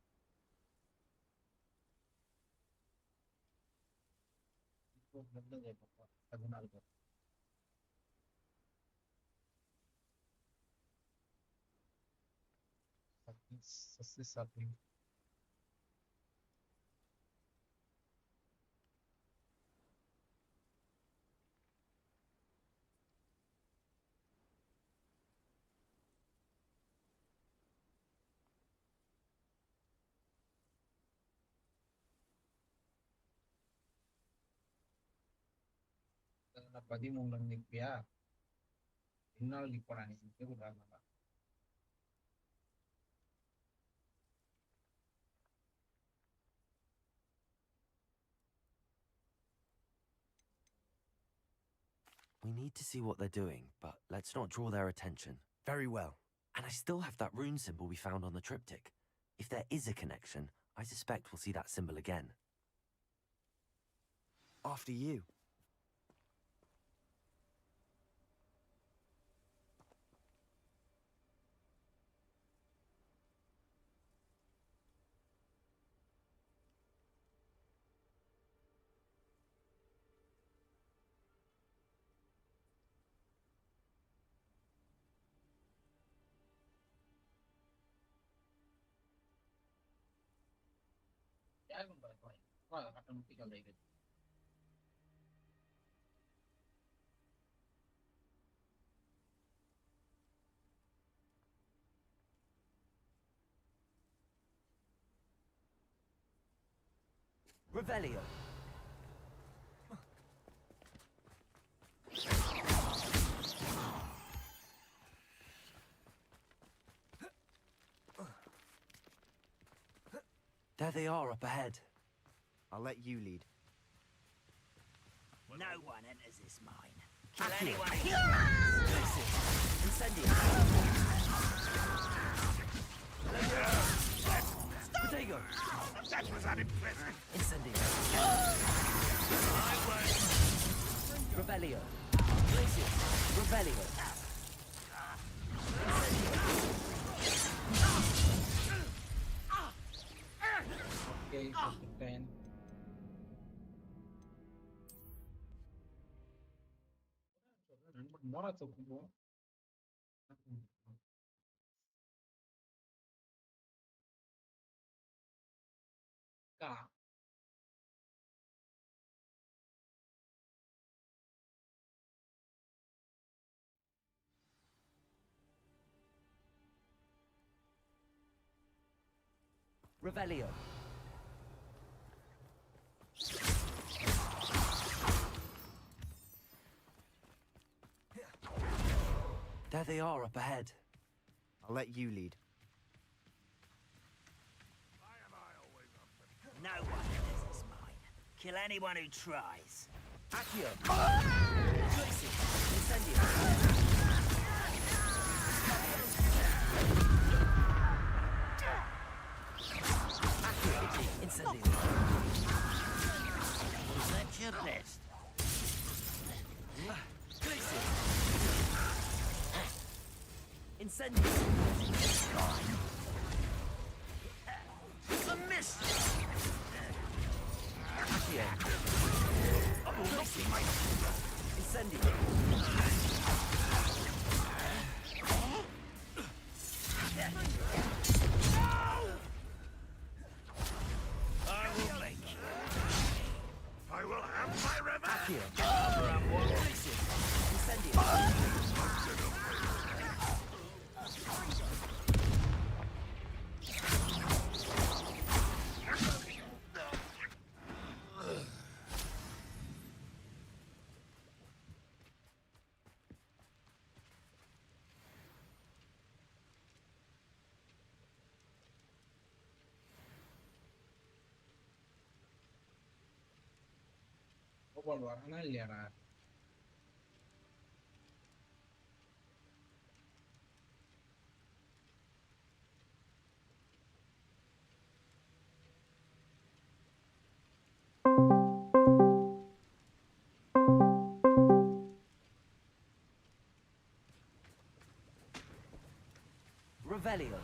இப்போ நல்லது பாப்பா அதனால success happening. நான் 13 நிற்பியா என்னால் நிற்பா நீ நிற்க கூடாது We need to see what they're doing, but let's not draw their attention. Very well. And I still have that rune symbol we found on the triptych. If there is a connection, I suspect we'll see that symbol again. After you. Revelio. There they are up ahead. I'll let you lead. No one enters this mine. Kill anyone who tries. Incendio. Potato. That was unimpressive. Incendio. I won't. Revelio. Glacius. Revelio. Okay, then. Mora tokubo. Ka. Revelio. There they are up ahead. I'll let you lead. No one enters this mine. Kill anyone who tries. Accio. Glacius. Incendio. Accio. Incendio. Was that your best? Glacius. Incendio. The mist! Accio. Incendio. I will make you. I will have my revenge! Glacius. Incendio. Gopal வரானா இல்லையாடா? Revelio.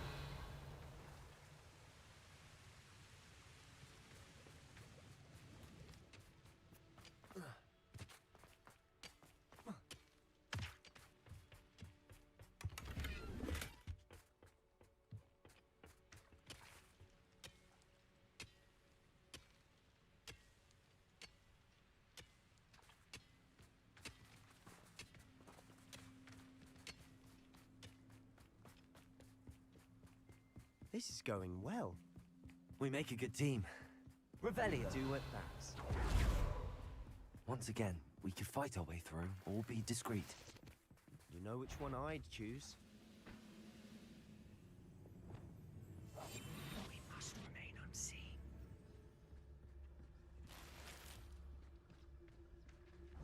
This is going well. We make a good team. Revelio. Do at that. Once again, we could fight our way through, or be discreet. You know which one I'd choose? We must remain unseen.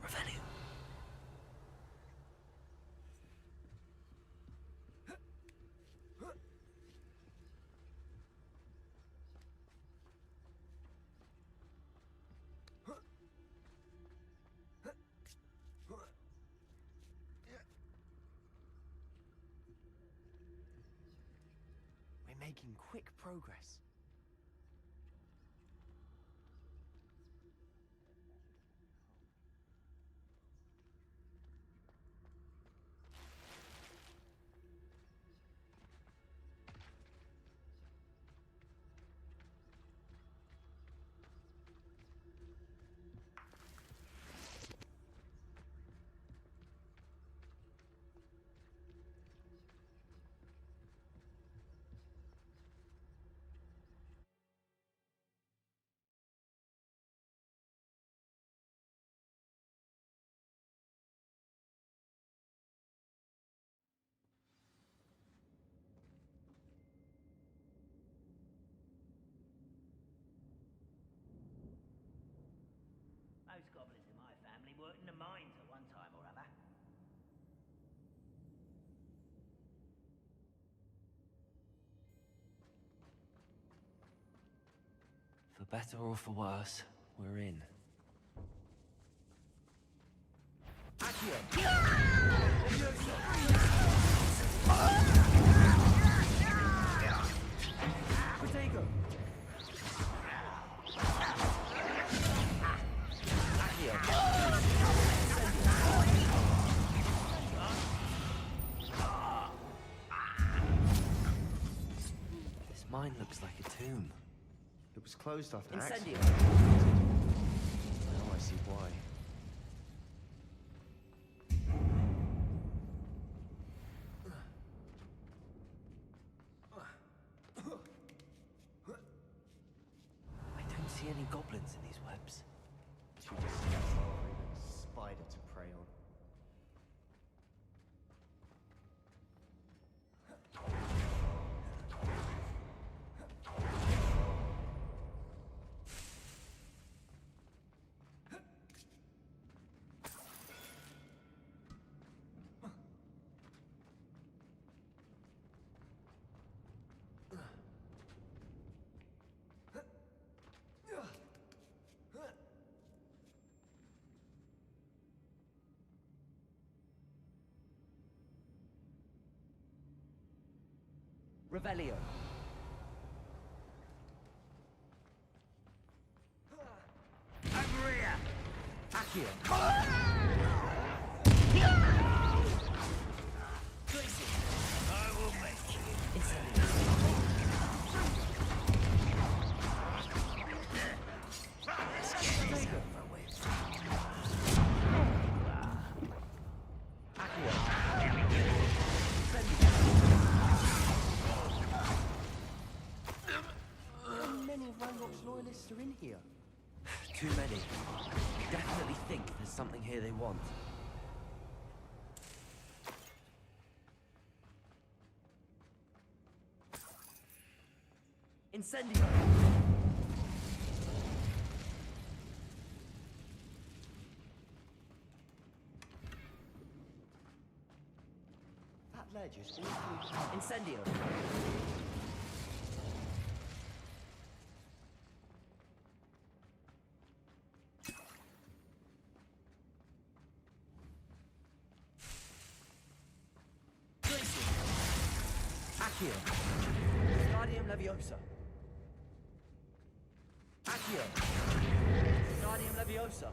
Revelio. We're making quick progress. Most goblins in my family worked in the mines at one time or other. For better or for worse, we're in. Potato! This mine looks like a tomb. It was closed after Incendio. accident. Now I see why. I don't see any goblins in these webs. Too disgusting for even a spider to prey on. Revelio. Maria! Accio. I will make you. How many of Ranrock's loyalists are in here? Too many. Definitely think there's something here they want. Incendio! ledges all through. Incendio. Accio. Guardium Leviosa. Accio. Guardium Leviosa.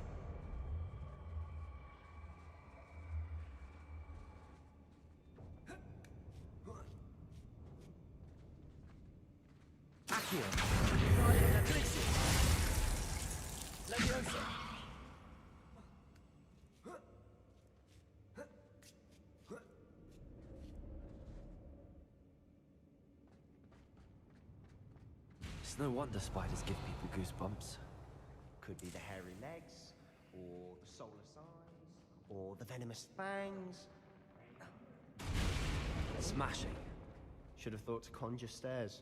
Accio. Guardium Leviosa. Leviosa. It's no wonder spiders give people goosebumps. Could be the hairy legs, or the soulless eyes, or the venomous fangs. Smashing. Should have thought to conjure stairs.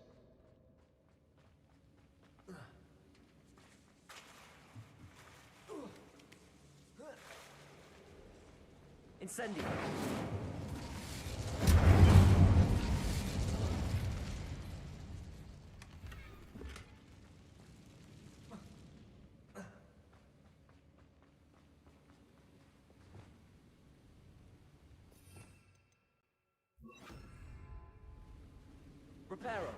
Incendio. Reparo.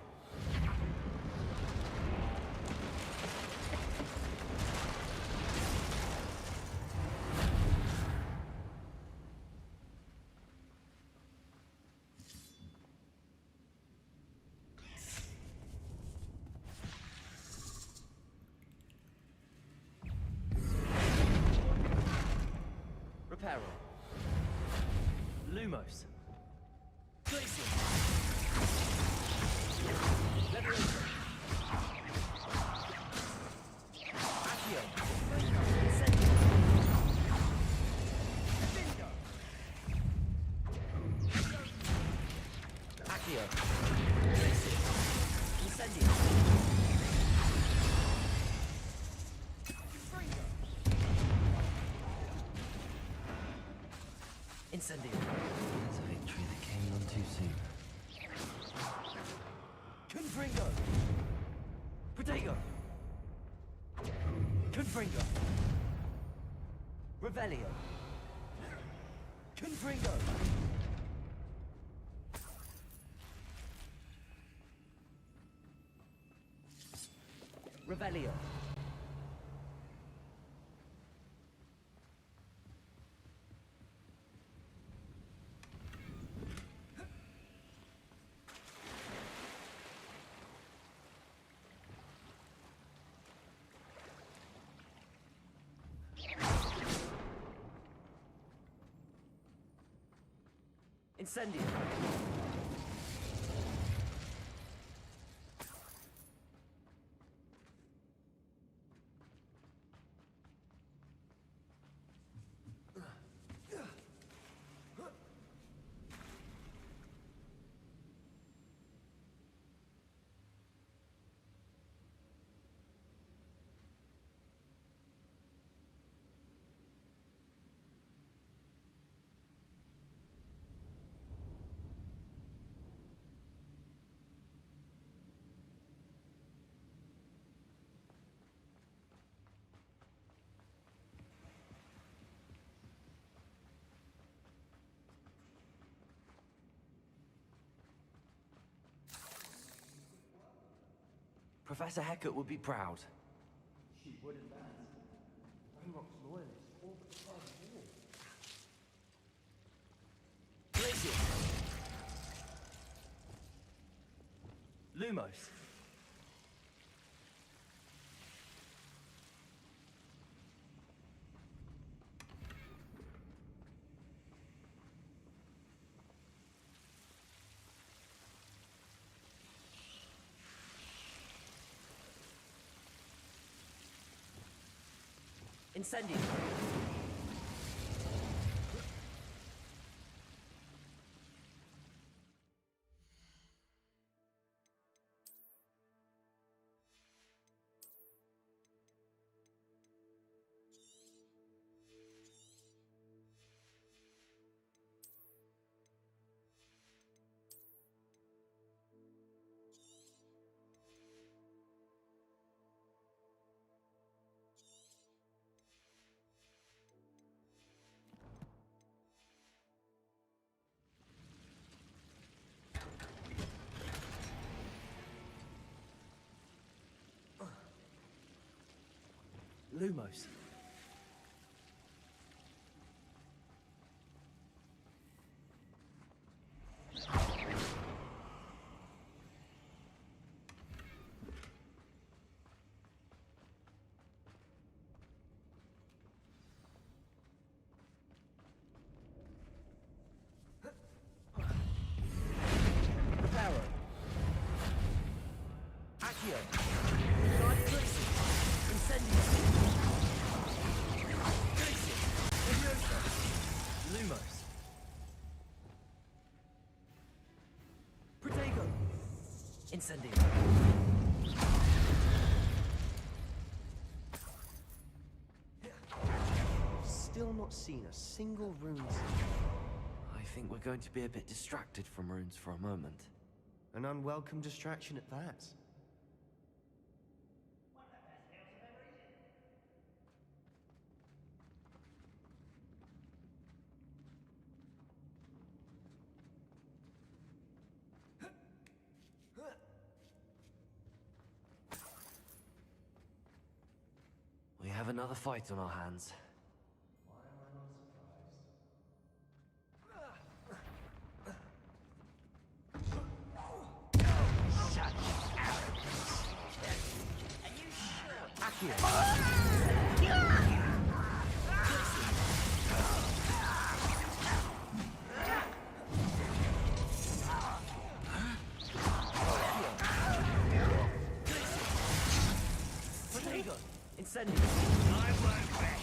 Reparo. Lumos. Glacier. Liberation. Accio. Incendio. Accio. Glacier. Incendio. Incendio. It's a victory that came on too soon. Confringo! Protego! Confringo! Revelio! Confringo! Revelio! Incendio. Professor Hecat would be proud. She wouldn't that. Ranrock's loyalists all but started war. Glacier. Lumos. Incendio. Lumos. Reparo. Accio. Guardian Incendio. Gracie. Leviosa. Lumos. Protego. Incendio. Still not seen a single rune. I think we're going to be a bit distracted from runes for a moment. An unwelcome distraction at that. We have another fight on our hands. Protego. Incendio. I won't bet.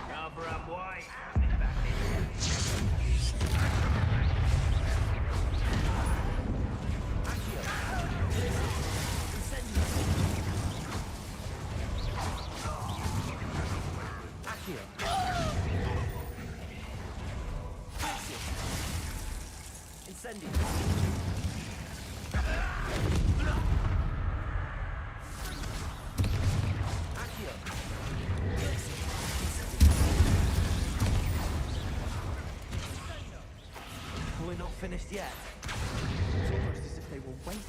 Cover up white. Incendio. We're not finished yet. It's almost as if they were waiting.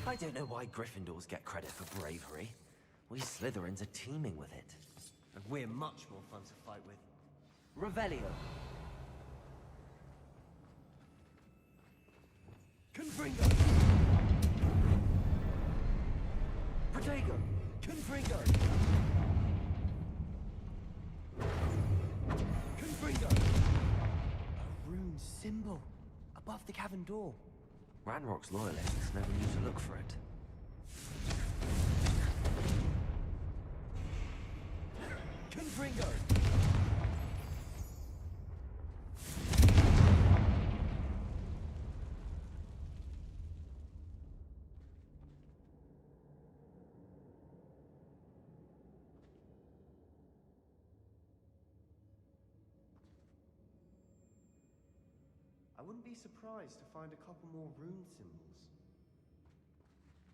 I don't know why Gryffindors get credit for bravery. We Slytherins are teeming with it. And we're much more fun to fight with. Revelio. Confringo! Protego. Confringo! Confringo! A rune symbol above the cavern door. Ranrock's loyalists never knew to look for it. Confringo! I wouldn't be surprised to find a couple more rune symbols.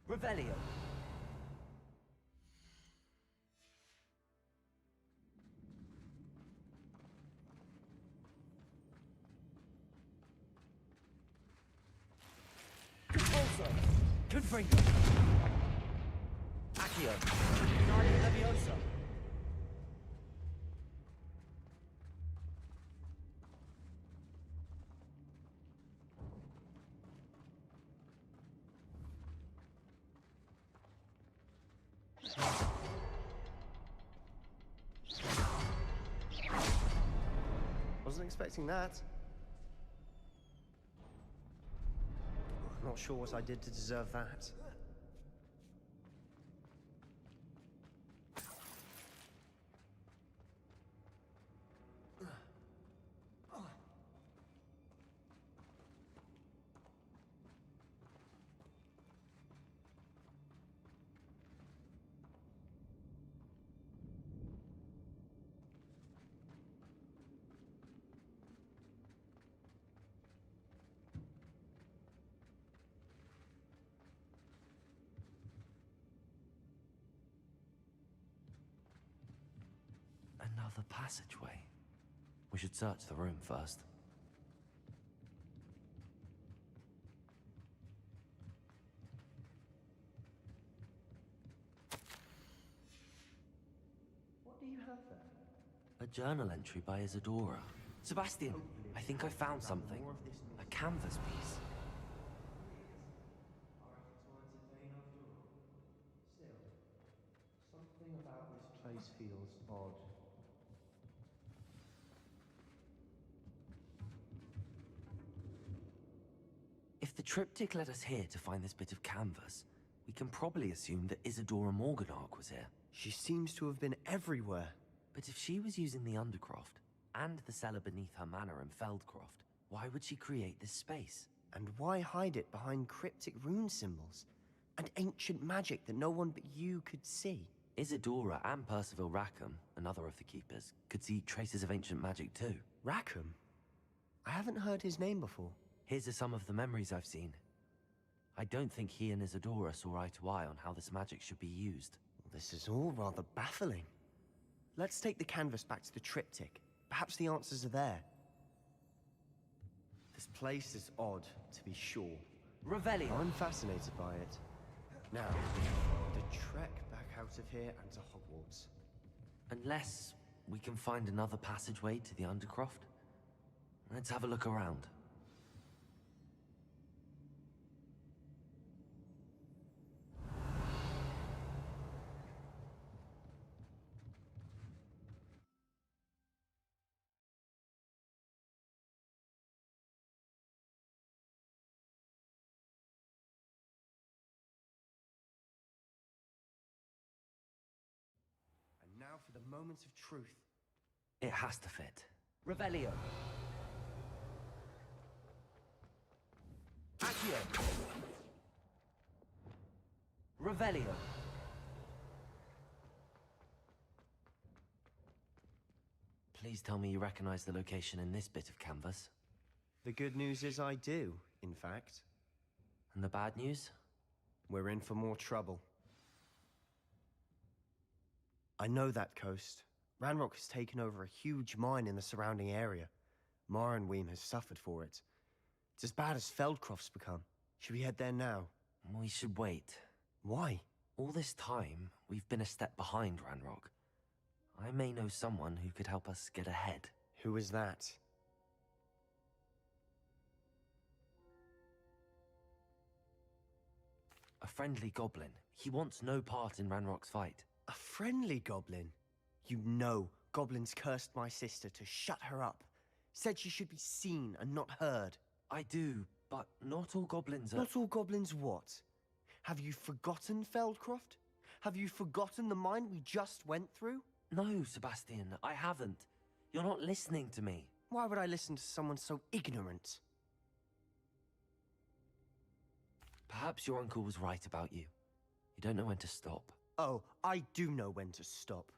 Revelio. Convulso. Confringo. Accio. Guardian Leviosa. Wasn't expecting that. Not sure what I did to deserve that. Another passageway. We should search the room first. What do you have there? A journal entry by Isadora. Sebastian, I think I found something. A canvas piece. Something about this place feels odd. If the triptych led us here to find this bit of canvas, we can probably assume that Isadora Morganark was here. She seems to have been everywhere. But if she was using the Undercroft, and the cellar beneath her manor in Feldcroft, why would she create this space? And why hide it behind cryptic rune symbols? And ancient magic that no one but you could see? Isadora and Percival Rackham, another of the keepers, could see traces of ancient magic too. Rackham? I haven't heard his name before. Here's some of the memories I've seen. I don't think he and Isadora saw eye to eye on how this magic should be used. This is all rather baffling. Let's take the canvas back to the triptych. Perhaps the answers are there. This place is odd, to be sure. Revelio. I'm fascinated by it. Now, the trek back out of here and to Hogwarts. Unless we can find another passageway to the Undercroft. Let's have a look around. And now for the moment of truth. It has to fit. Revelio. Accio. Revelio. Please tell me you recognize the location in this bit of canvas. The good news is I do, in fact. And the bad news? We're in for more trouble. I know that coast. Ranrock has taken over a huge mine in the surrounding area. Morinweem has suffered for it. It's as bad as Feldcroft's become. Should we head there now? We should wait. Why? All this time, we've been a step behind Ranrock. I may know someone who could help us get ahead. Who is that? A friendly goblin. He wants no part in Ranrock's fight. A friendly goblin? You know goblins cursed my sister to shut her up. Said she should be seen and not heard. I do, but not all goblins are... Not all goblins what? Have you forgotten Feldcroft? Have you forgotten the mine we just went through? No, Sebastian, I haven't. You're not listening to me. Why would I listen to someone so ignorant? Perhaps your uncle was right about you. You don't know when to stop. Oh, I do know when to stop.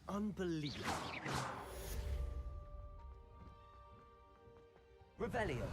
Unbelievable. Revelio.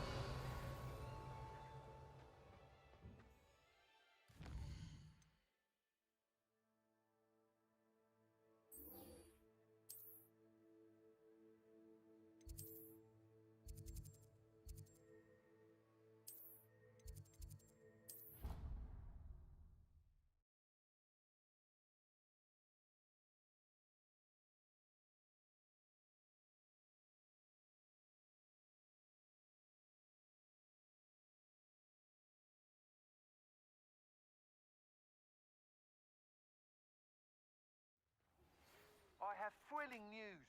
I have thrilling news.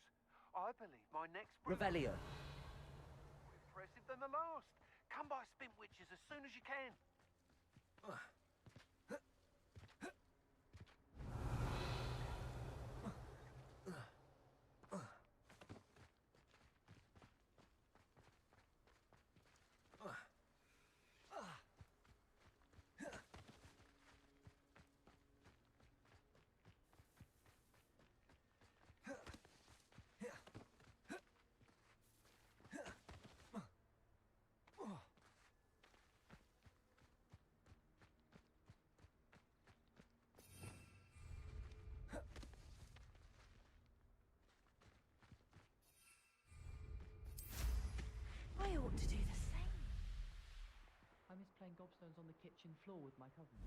I believe my next Revelio. more impressive than the last. Come by Spintwitches as soon as you can. I ought to do the same. I miss playing gobstones on the kitchen floor with my cousin.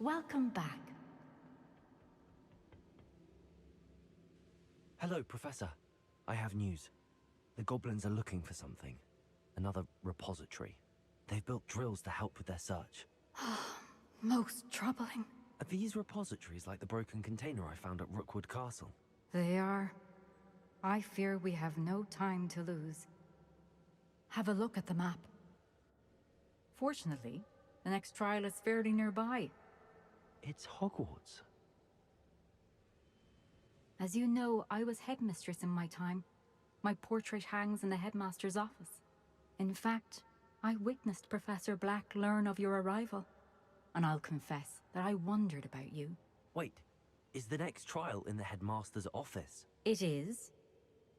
Welcome back. Hello, Professor. I have news. The goblins are looking for something. Another repository. They've built drills to help with their search. Most troubling. Are these repositories like the broken container I found at Rookwood Castle? They are. I fear we have no time to lose. Have a look at the map. Fortunately, the next trial is fairly nearby. It's Hogwarts. As you know, I was headmistress in my time. My portrait hangs in the headmaster's office. In fact, I witnessed Professor Black learn of your arrival. And I'll confess that I wondered about you. Wait, is the next trial in the headmaster's office? It is.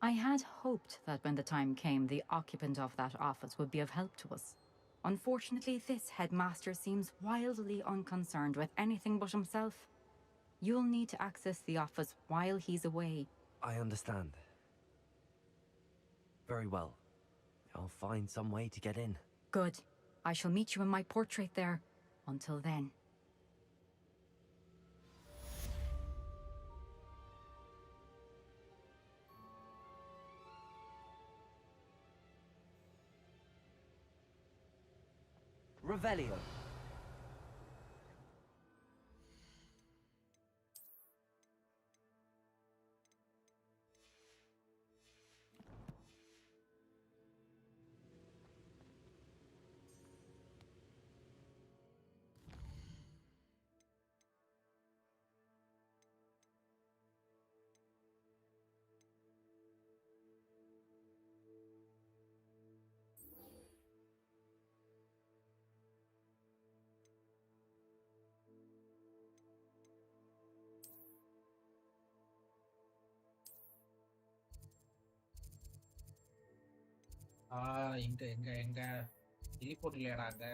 I had hoped that when the time came, the occupant of that office would be of help to us. Unfortunately, this headmaster seems wildly unconcerned with anything but himself. You'll need to access the office while he's away. I understand. Very well. I'll find some way to get in. Good. I shall meet you in my portrait there. Until then. Revelio. எங்க teleport இல்லையாடா அங்க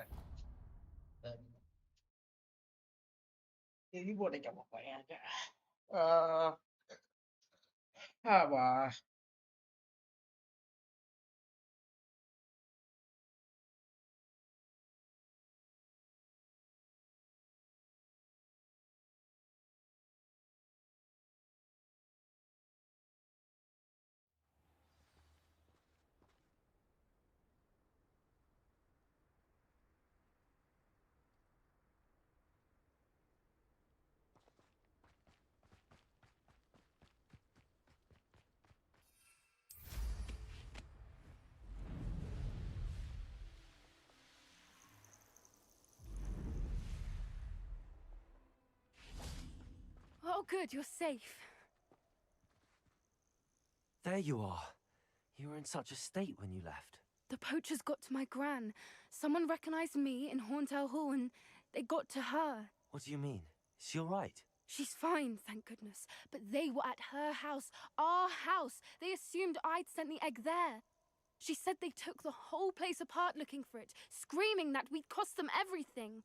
teleport வைக்க மாட்டாங்க. ஆமா. Oh, good, you're safe. There you are. You were in such a state when you left. The poachers got to my gran. Someone recognized me in Horntail Hall and they got to her. What do you mean? Is she all right? She's fine, thank goodness. But they were at her house, our house. They assumed I'd sent the egg there. She said they took the whole place apart looking for it, screaming that we'd cost them everything.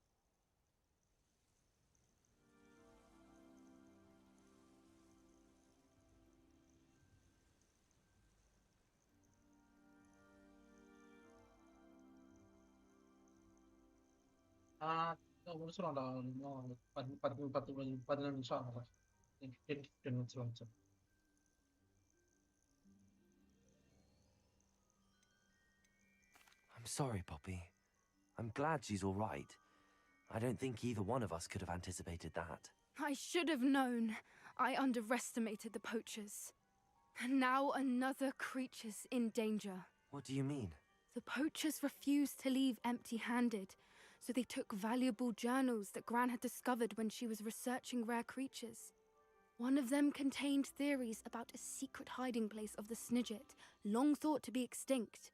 முடிச்சிடும்டா. இன்னும் 10 நிமிஷம் ஆகும். 10 நிமிஷம். I'm sorry, Poppy. I'm glad she's all right. I don't think either one of us could have anticipated that. I should have known. I underestimated the poachers. And now another creature's in danger. What do you mean? The poachers refused to leave empty-handed, so they took valuable journals that Gran had discovered when she was researching rare creatures. One of them contained theories about a secret hiding place of the Snidget, long thought to be extinct.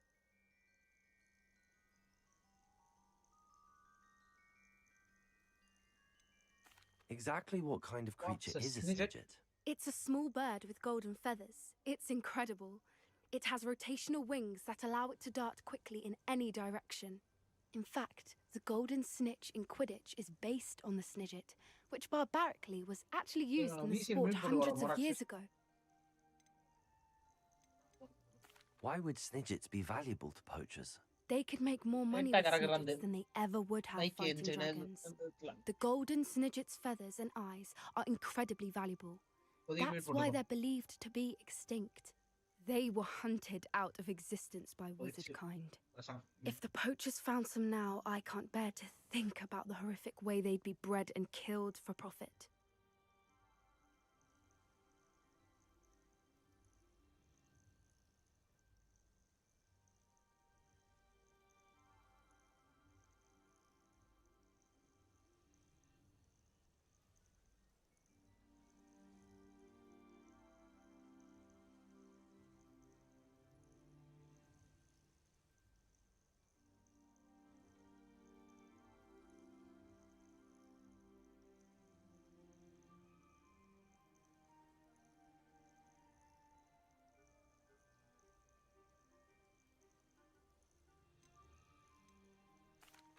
Exactly what kind of creature What's a is a snidget? snidget? It's a small bird with golden feathers. It's incredible. It has rotational wings that allow it to dart quickly in any direction. In fact, the golden snitch in Quidditch is based on the Snidget, which barbarically was actually used in the sport hundreds of years ago. Why would snidgets be valuable to poachers? They could make more money with Snidgets than they ever would have fighting dragons. The golden Snidget's feathers and eyes are incredibly valuable. That's why they're believed to be extinct. They were hunted out of existence by wizard kind. If the poachers found some now, I can't bear to think about the horrific way they'd be bred and killed for profit.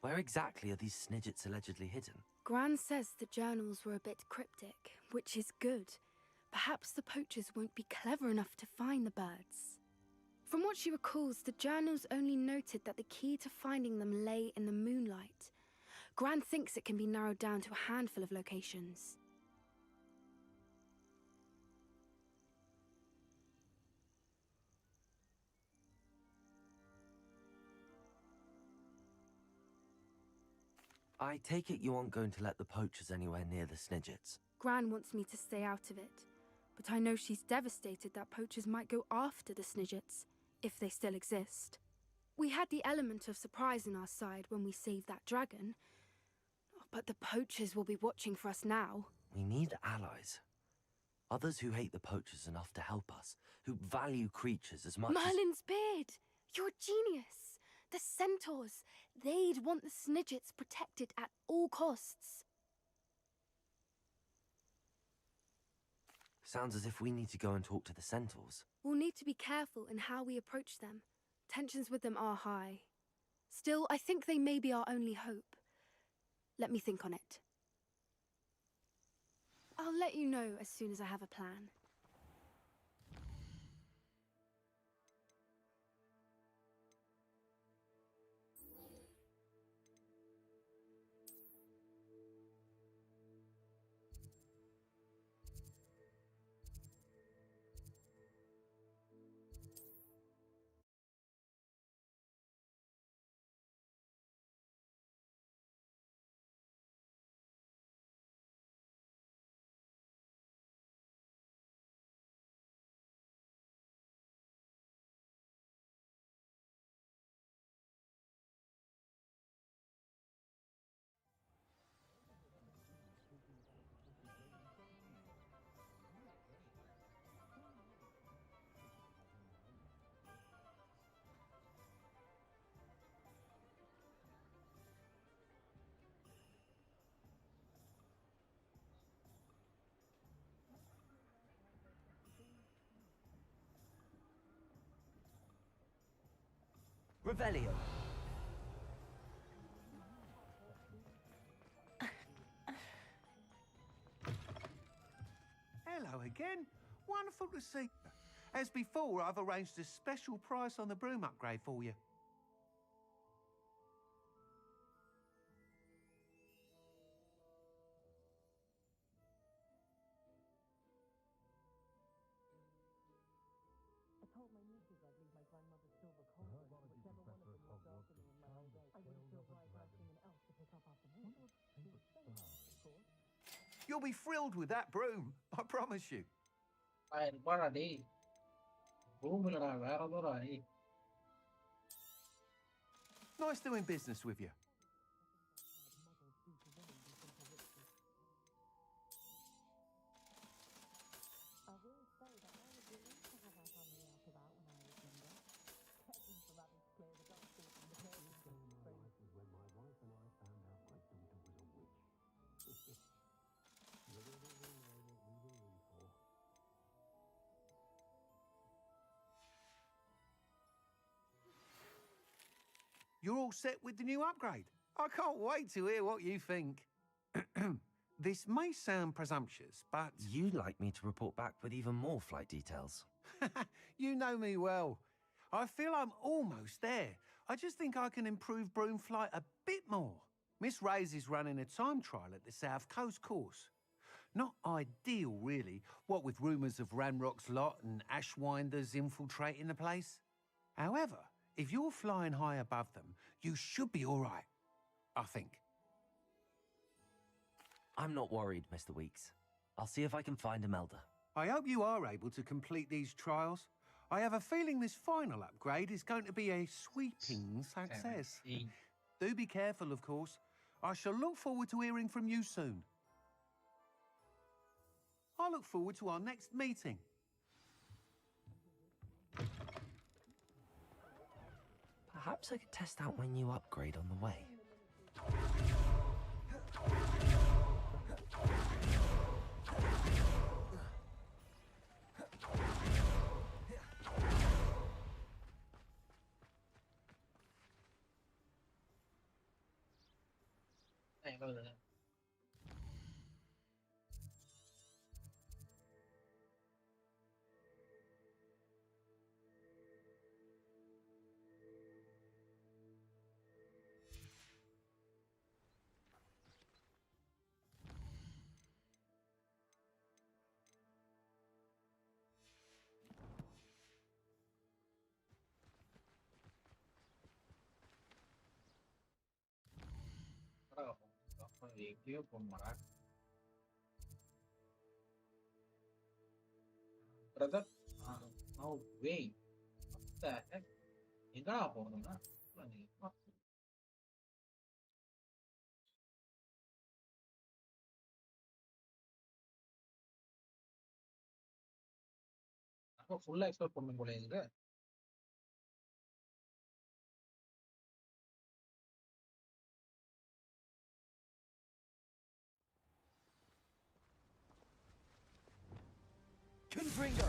Where exactly are these snidgets allegedly hidden? Gran says the journals were a bit cryptic, which is good. Perhaps the poachers won't be clever enough to find the birds. From what she recalls, the journals only noted that the key to finding them lay in the moonlight. Gran thinks it can be narrowed down to a handful of locations. I take it you aren't going to let the poachers anywhere near the Snidgets. Gran wants me to stay out of it, but I know she's devastated that poachers might go after the Snidgets, if they still exist. We had the element of surprise on our side when we saved that dragon, but the poachers will be watching for us now. We need allies. Others who hate the poachers enough to help us, who value creatures as much as... Merlin's beard! You're a genius! The centaurs! They'd want the Snidgets protected at all costs. Sounds as if we need to go and talk to the centaurs. We'll need to be careful in how we approach them. Tensions with them are high. Still, I think they may be our only hope. Let me think on it. I'll let you know as soon as I have a plan. Revelio. Hello again. Wonderful to see you. As before, I've arranged a special price on the broom upgrade for you. I told my nieces I'd leave my grandmother's silver coin, whichever one of them looked after me in my old age. I wouldn't feel right asking an elf to pick up after me. Of course. You'll be thrilled with that broom, I promise you. Paradi. Boomla, Varapogudhu. Nice doing business with you. I will say that I was relieved to have our family out of out when I was younger. Catching for rabbits clear the dog food from the prairie. Was when my wife and I found out my daughter was a witch. Little did we know what we were in for. You're all set with the new upgrade. I can't wait to hear what you think. This may sound presumptuous, but... You'd like me to report back with even more flight details. You know me well. I feel I'm almost there. I just think I can improve broom flight a bit more. Miss Ray's is running a time trial at the South Coast course. Not ideal, really, what with rumours of Ranrock's lot and Ashwinders infiltrating the place. However, if you're flying high above them, you should be all right, I think. I'm not worried, Mr. Weeks. I'll see if I can find Imelda. I hope you are able to complete these trials. I have a feeling this final upgrade is going to be a sweeping success. Do be careful, of course. I shall look forward to hearing from you soon. I look forward to our next meeting. Perhaps I could test out my new upgrade on the way. Bravo. அது எங்கேயோ போகணுமாடா? Brother, no வே. எங்கடா போகணும்னா ஃபுல்லா explore பண்ணணும் போல இருக்கு. Confringo!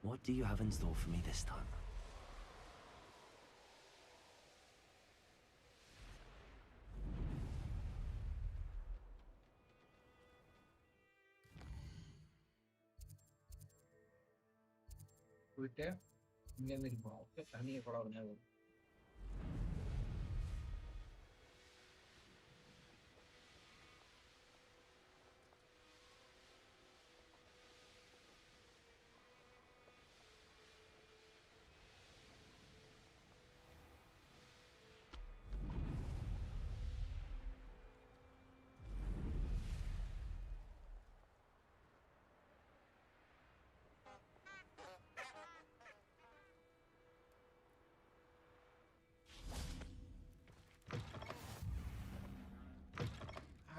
What do you have in store for me this time? போயிட்டு இங்கேருந்து போகணும். ஓகே, தண்ணியை கூட ஒரு நேரம்.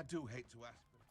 I do hate to ask, but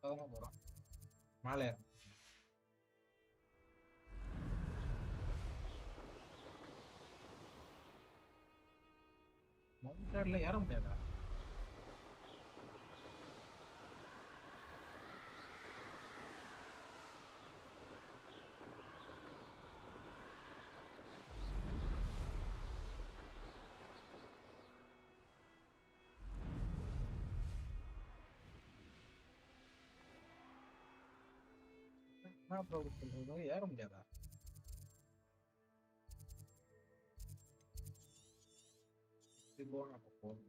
அதெல்லாம் போகிறோம் மேலே. மவுண்டன்ல ஏற முடியாதா? என்ன ப்ராப்ளம் சொல்றது? ஏற முடியாதா? இது போகணும், அப்போ போகணும்.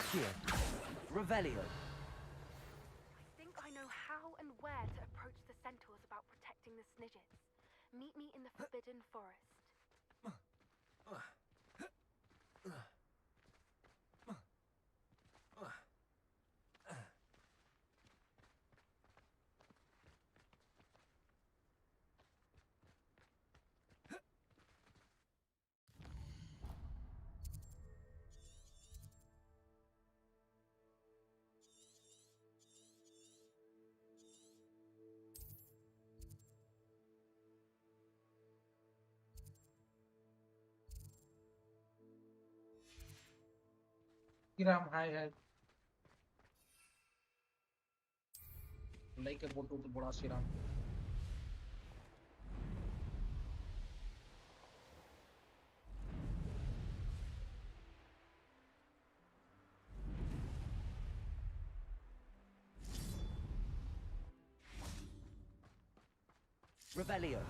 Accio! Revelio! I think I know how and where to approach the centaurs about protecting the Snidgets. Meet me in the Forbidden Forest. Kiram, hi. Like a boat to Boda Siram. Revelio.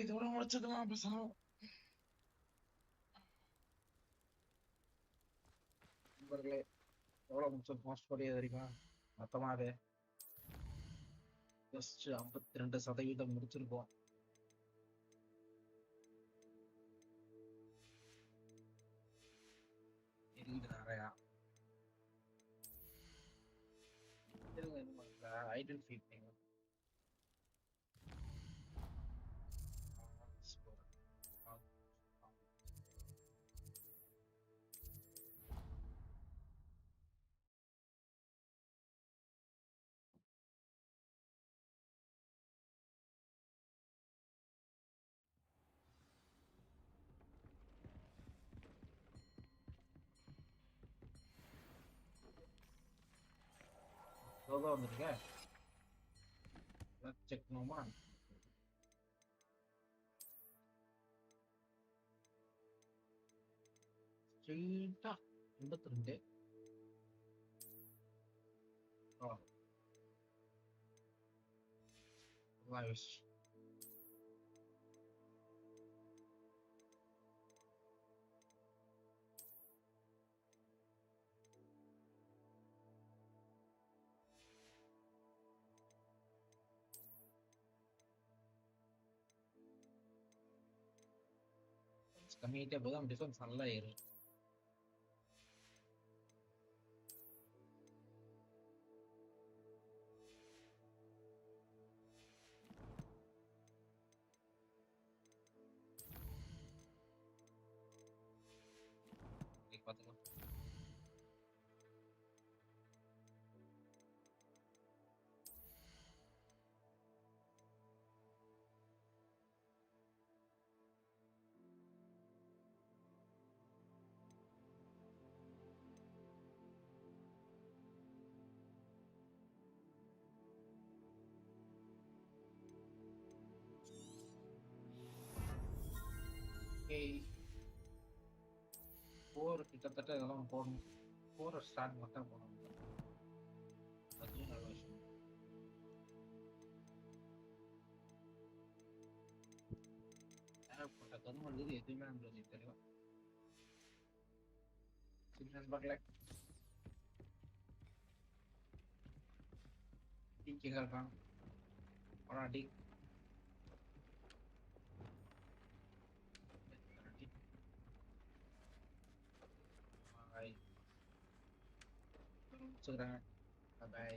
இதோட முடிச்சதுமா பேசணும். நண்பர்களே, எவ்வளவு முடிச்சது most படியே தெரியுமா? மொத்தமாவே just 52% முடிச்சிருக்கோம். எரியுது நிறையா. ஐடென்டிஃபை பண்ணுங்க. வந்துருக்க செக் பண்ணுமா? ஸ்ட்ரெயிட்டா 82. கம்மியாகிட்டே போதும், டிஃபென்ஸ் நல்லா ஏறும். பார்த்துக்கலாம். போர் கிட்டத்தட்ட இதெல்லாம் போடணும். போற ஸ்டார்ட் மட்டும் போடணும். அதுவும் நல்ல விஷயம். ஏகப்பட்ட கருமல் இது எதுவுமே நம்மளுக்கு தெரியும். நண்பர்களே, டீக்கிங்க இருக்கான் போராடி சொல்றேன். பாய்.